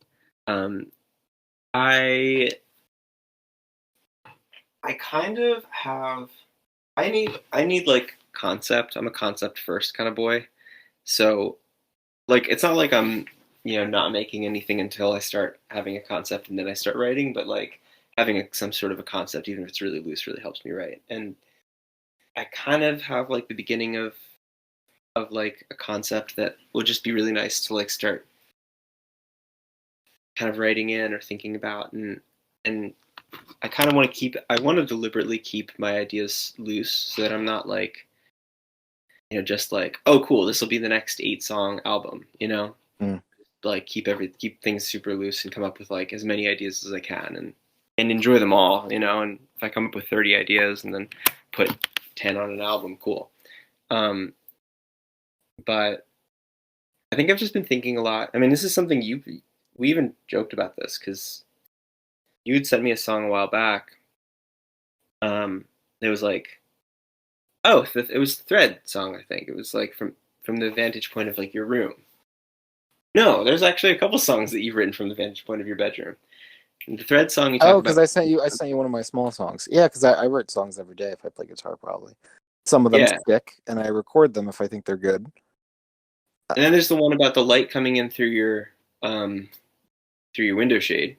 Um, I I kind of have. I need like concept. I'm a concept first kind of boy. So like it's not like I'm not making anything until I start having a concept and then I start writing, but like having some sort of a concept, even if it's really loose, really helps me write. And I kind of have like the beginning of like a concept that will just be really nice to like start kind of writing in or thinking about, and I kind of I want to deliberately keep my ideas loose so that I'm not like just like, oh cool, this will be the next 8-song album, Mm. like keep things super loose and come up with like as many ideas as I can and enjoy them all, and if I come up with 30 ideas and then put 10 on an album, cool. But I think I've just been thinking a lot. I mean, this is something we even joked about this because you had sent me a song a while back. It was like, oh, it was the Thread song. I think it was like from the vantage point of like your room. No, there's actually a couple songs that you've written from the vantage point of your bedroom. And the Thread song you talk Oh, about. because I sent you one of my small songs. Yeah, because I write songs every day if I play guitar, probably. Some of them Yeah, stick, and I record them if I think they're good. and then there's the one about the light coming in through your window shade.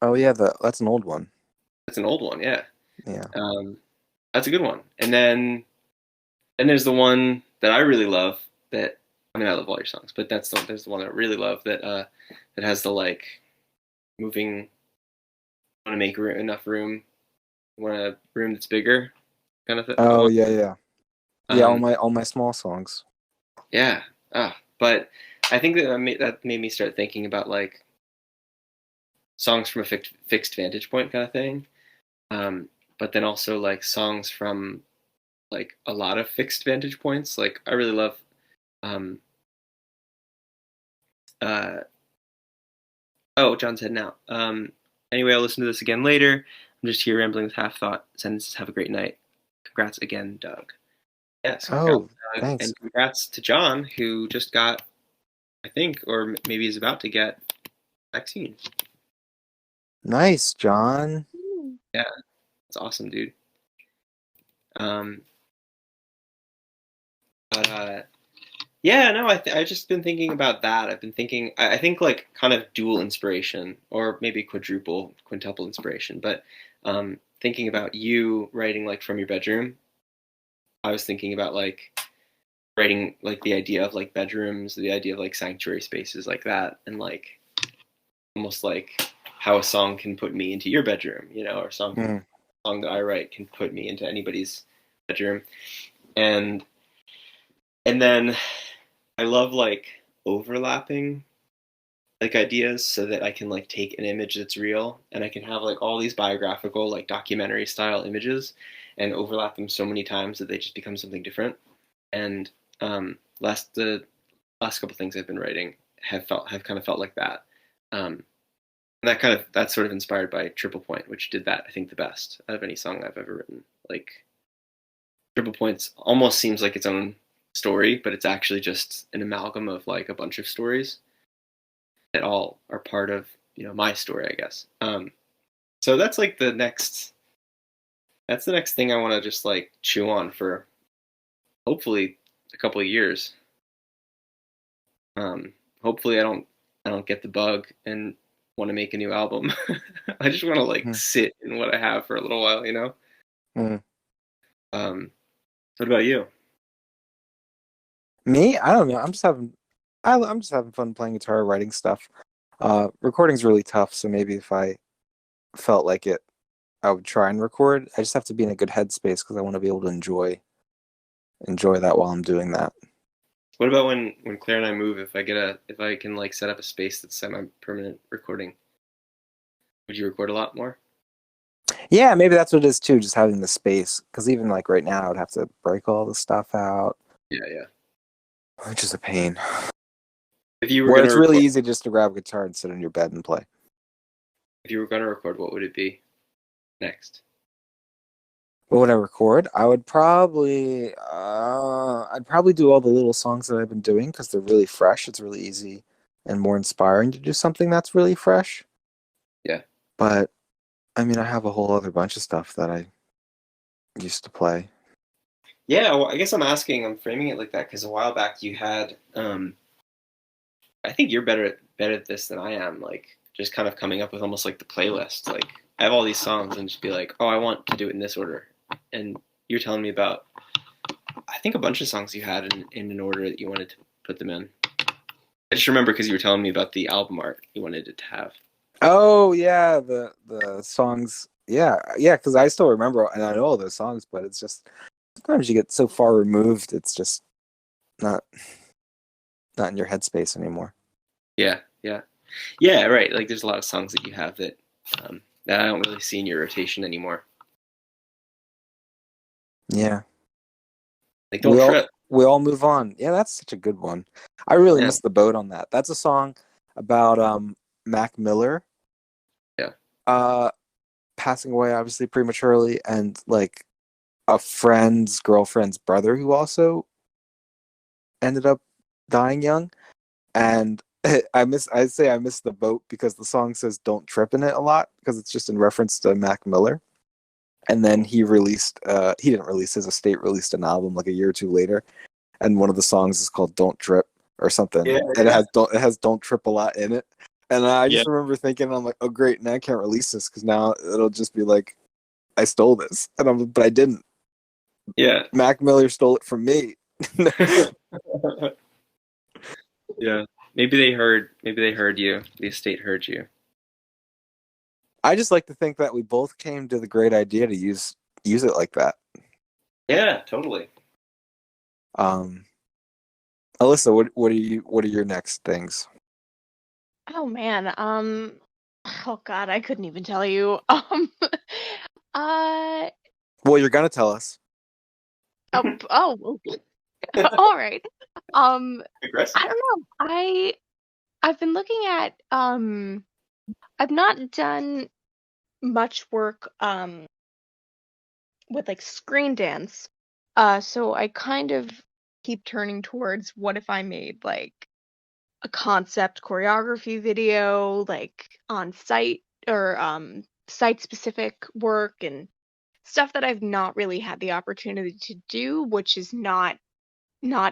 Oh yeah, that's an old one. That's an old one, yeah. Yeah. That's a good one. And then there's the one that I really love. That I mean, I love all your songs, but there's the one that I really love that has the like moving. Want to make enough room. Want a room that's bigger, kind of thing. Oh yeah, yeah, yeah. Um, All my small songs. yeah. But I think that made me start thinking about like songs from a fixed vantage point kind of thing. But then also like songs from like a lot of fixed vantage points. Like I really love um, uh, oh, John's heading out. Anyway, I'll listen to this again later. I'm just here rambling with half thought sentences. Have a great night. Congrats again, Doug. Yes, congrats, Oh, Doug. thanks. And congrats to John, who just got, I think, or maybe is about to get vaccine. Nice, John. Yeah, that's awesome, dude. Um, but yeah, no, I've just been thinking about that. I've been thinking, I think like kind of dual inspiration, or maybe quintuple inspiration. But thinking about you writing like from your bedroom, I was thinking about like writing like the idea of like bedrooms, the idea of like sanctuary spaces like that, and like almost like how a song can put me into your bedroom, or song that I write can put me into anybody's bedroom, and then I love like overlapping like ideas so that I can like take an image that's real and I can have like all these biographical like documentary style images and overlap them so many times that they just become something different. And the last couple things I've been writing have kind of felt like that. And that's sort of inspired by Triple Point, which did that I think the best out of any song I've ever written. Like Triple Points almost seems like its own story, but it's actually just an amalgam of like a bunch of stories that all are part of my story, I guess. So that's like that's the next thing I want to just like chew on for hopefully a couple of years. Hopefully I don't get the bug and want to make a new album. I just want to like sit in what I have for a little while. Mm. What about you? Me? I don't know. I'm just having fun playing guitar, writing stuff. Recording's really tough, so maybe if I felt like it, I would try and record. I just have to be in a good headspace because I want to be able to enjoy that while I'm doing that. What about when Claire and I move? If I can like set up a space that's semi-permanent recording, would you record a lot more? Yeah, maybe that's what it is too, just having the space. Because even like right now, I would have to break all the stuff out, Yeah. which is a pain. If you were Where gonna it's really record, easy just to grab a guitar and sit on your bed and play. if you were gonna record, what would it be next? What would I record? I'd probably do all the little songs that I've been doing because they're really fresh. It's really easy and more inspiring to do something that's really fresh. Yeah. But I mean, I have a whole other bunch of stuff that I used to play. Yeah, well, I guess I'm framing it like that because a while back you had, I think you're better at this than I am, like just kind of coming up with almost like the playlist. Like I have all these songs and just be like, oh, I want to do it in this order. And you're telling me about, I think a bunch of songs you had in an order that you wanted to put them in. I just remember because you were telling me about the album art you wanted it to have. Oh yeah, the songs. Yeah, because I still remember and I know all those songs, but it's just sometimes you get so far removed, it's just not in your headspace anymore. Yeah. Right. Like there's a lot of songs that you have that that I don't really see in your rotation anymore. Yeah. Like Don't Trip. We all move on. Yeah, that's such a good one. I really missed the boat on that. That's a song about Mac Miller. Yeah. Passing away obviously prematurely, and like a friend's girlfriend's brother who also ended up dying young. And I'd say I missed the boat because the song says "Don't Trip" in it a lot because it's just in reference to Mac Miller. And then he didn't release, his estate released an album like a year or two later, and one of the songs is called "Don't Trip" or something, and it has "Don't Trip" a lot in it. And I just remember thinking, I'm like, oh great, now I can't release this because now it'll just be like I stole this, but I didn't. Yeah. Mac Miller stole it from me. Yeah. Maybe they heard you. The estate heard you. I just like to think that we both came to the great idea to use it like that. Yeah, totally. Alyssa, what are your next things? Oh man. Oh God, I couldn't even tell you. Uh. Well, you're gonna tell us. Oh. All right. Aggressive. I don't know. I've been looking at I've not done much work with like screen dance. So I kind of keep turning towards what if I made like a concept choreography video like on site or site specific work and stuff that I've not really had the opportunity to do, which is not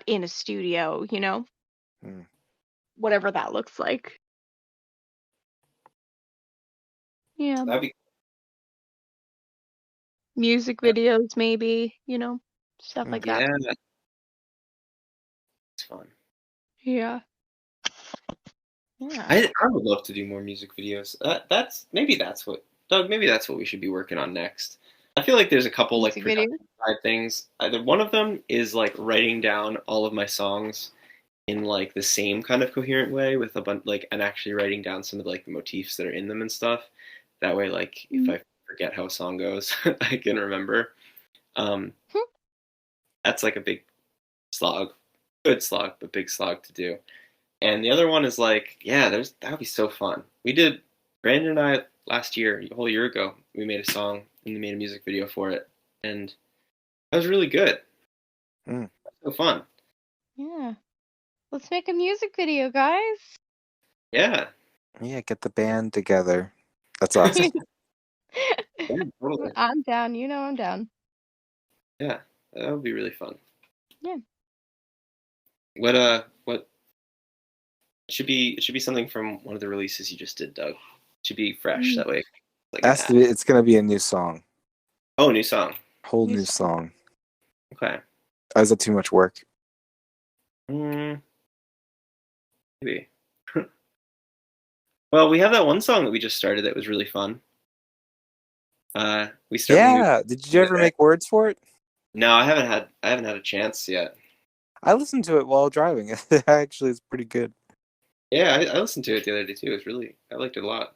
in a studio, you know? Hmm. Whatever that looks like. Yeah. That'd be Music videos maybe, you know, stuff like that. yeah. It's fun. Yeah. Yeah. I would love to do more music videos. That's what Doug. Maybe that's what we should be working on next. I feel like there's a couple like Music production videos. side things. Either one of them is like writing down all of my songs in like the same kind of coherent way with a bunch like and actually writing down some of like the motifs that are in them and stuff. That way, like if Mhm. I forget how a song goes, I can remember. Um, Hmm. that's like a big slog, good slog, but big slog to do. And the other one is like, yeah, that would be so fun. We did Brandon and I last year, a whole year ago. We made a song and we made a music video for it, and that was really good. Mm. So fun. Yeah. Let's make a music video, guys. Yeah, Yeah, get the band together. That's awesome. yeah, totally. I'm down. You know I'm down. Yeah, that would be really fun. Yeah. What it should be something from one of the releases you just did, Doug. It should be fresh Mm. that way. Like an app. It's gonna be a new song, Oh, new song. whole New new song. Okay. Oh, is that too much work? Mm, maybe. Well, we have that one song that we just started that was really fun. We start when we Yeah. Did you ever make words for it? No, I haven't had a chance yet. I listened to it while driving. It actually is pretty good. Yeah, I listened to it the other day too. I liked it a lot.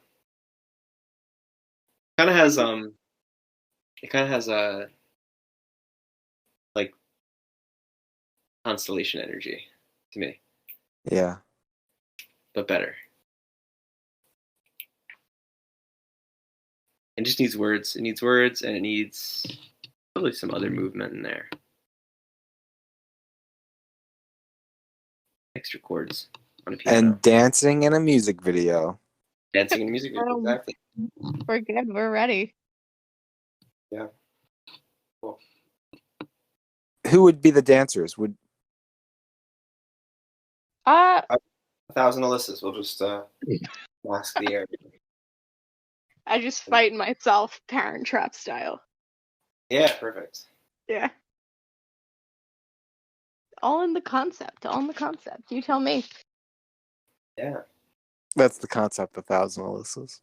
Kind of has it kind of has a like constellation energy to me, Yeah. but better. It just needs words. It needs words, and it needs probably some other movement in there. Extra chords on a piano. And dancing in a music video. Dancing in music video, Um, exactly. We're good. We're ready. Yeah. Cool. Who would be the dancers? Would 1,000 Alyssas. We'll just mask the air. I just fight myself, Parent Trap style. Yeah, perfect. Yeah. All in the concept. All in the concept. You tell me. Yeah. that's the concept of Thousand Alyssas.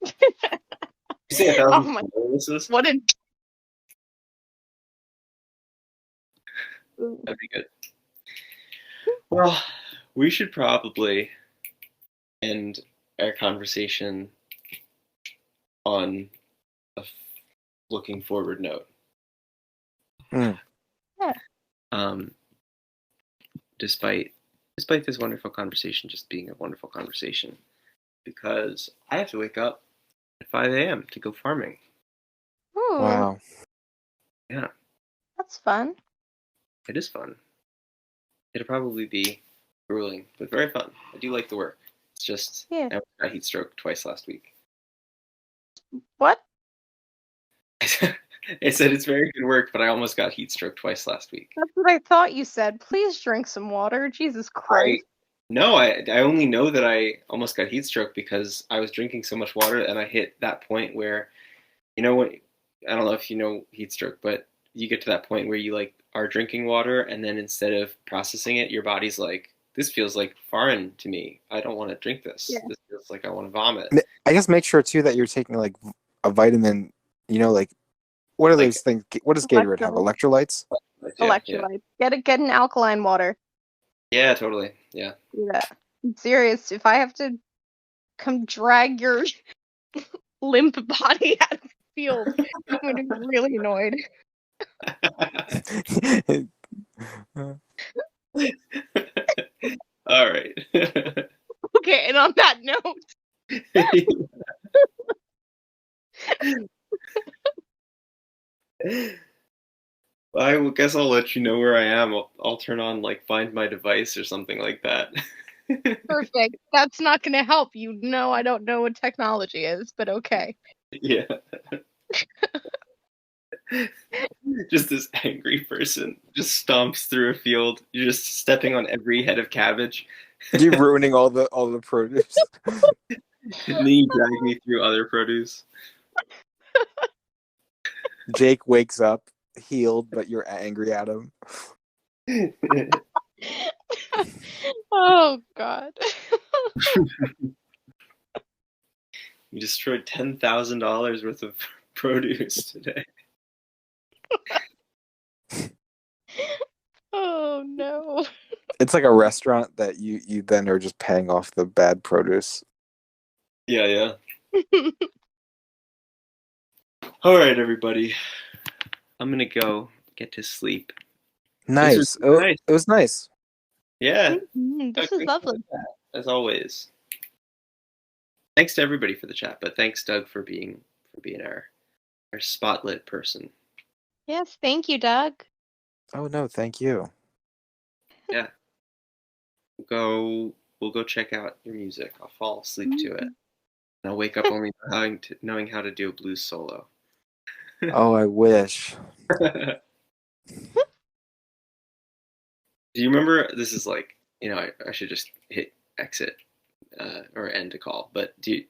You say Oh 1,000 my! Alyssas? What an. That'd be good. Well, we should probably end our conversation on a looking forward note. Mm. Yeah. Despite this wonderful conversation just being a wonderful conversation, because I have to wake up at 5 a.m. to go farming. Ooh, Wow. Yeah, that's fun. it is fun. It'll probably be grueling, but very fun. I do like the work. It's just Yeah. I got heat stroke twice last week. What? I said it's very good work, but I almost got heat stroke twice last week. That's what I thought you said. Please drink some water. Jesus Christ. I only know that I almost got heat stroke because I was drinking so much water and I hit that point where, you know what, I don't know if you know heat stroke, but you get to that point where you like are drinking water, and then instead of processing it, your body's like, this feels like foreign to me. I don't want to drink this. Yeah. This feels like I want to vomit. I guess make sure too that you're taking like a vitamin. Like what are Like, those things? What does Gatorade have? Electrolytes? yeah, yeah, Electrolytes. Get an alkaline water. yeah, totally, yeah. Do that. I'm serious. If I have to come drag your limp body out of the field, I'm gonna be really annoyed. All right. Okay, and on that note, I guess I'll let you know where I am. I'll turn on like Find My Device or something like that. perfect. That's not gonna help. You know I don't know what technology is, but okay. Yeah. Just this angry person just stomps through a field. You're just stepping on every head of cabbage. You're ruining all the produce. And then you drag me through other produce. Jake wakes up healed, but you're angry at him. Oh god. You destroyed $10,000 worth of produce today. Oh no. It's like a restaurant that you then are just paying off the bad produce. Yeah, yeah. All right, everybody. I'm gonna go get to sleep. Nice. Nice. It was nice. Yeah, This is lovely. as always. Thanks to everybody for the chat, but thanks Doug for being our spotlit person. Yes, thank you, Doug. Oh no, thank you. Yeah. We'll go check out your music. I'll fall asleep to it. And I'll wake up only knowing how to do a blues solo. Oh, I wish. Do you remember? This is like, I should just hit exit or end a call. But do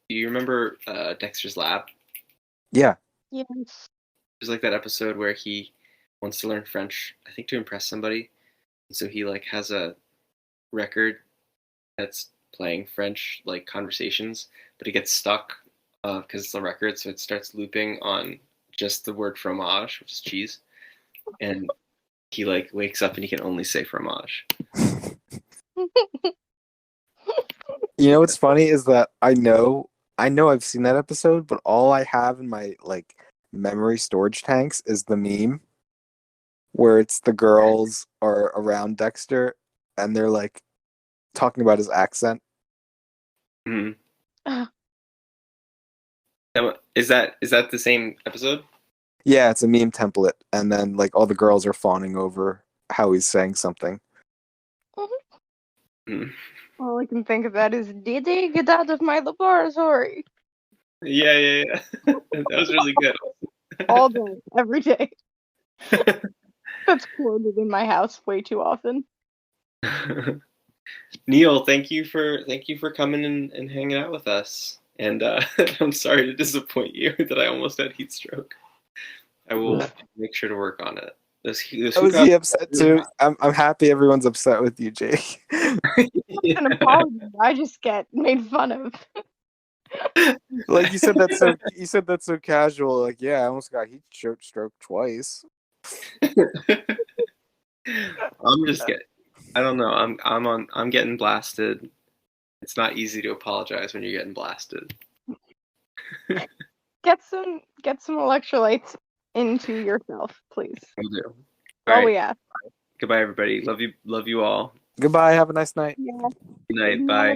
you remember Dexter's Lab? Yeah. Yes. There's like that episode where he wants to learn French, I think to impress somebody. And so he like has a record that's playing French like conversations, but it gets stuck because it's a record, so it starts looping on just the word fromage, which is cheese, and he like wakes up and he can only say fromage. You know what's funny is that I know I've seen that episode, but all I have in my like memory storage tanks is the meme where it's the girls are around Dexter and they're like talking about his accent. Mm-hmm. Is that the same episode? Yeah, it's a meme template, and then like all the girls are fawning over how he's saying something. Mm-hmm. All I can think about is, Didi, get out of my laboratory. Yeah. That was really good. All day, every day. That's quoted in my house way too often. Neil, thank you for coming and hanging out with us. And I'm sorry to disappoint you that I almost had heat stroke. I will make sure to work on it. Was he upset too? I'm happy everyone's upset with you, Jake. Yeah. An apology. I just get made fun of. Like you said that so casual. Like, yeah, I almost got heat stroke twice. I'm just getting. I don't know. I'm getting blasted. It's not easy to apologize when you're getting blasted. Get some electrolytes into yourself, please. Will do. All right. we ask. Goodbye, everybody. Love you all. Goodbye. Have a nice night. Yeah. Good night. Bye.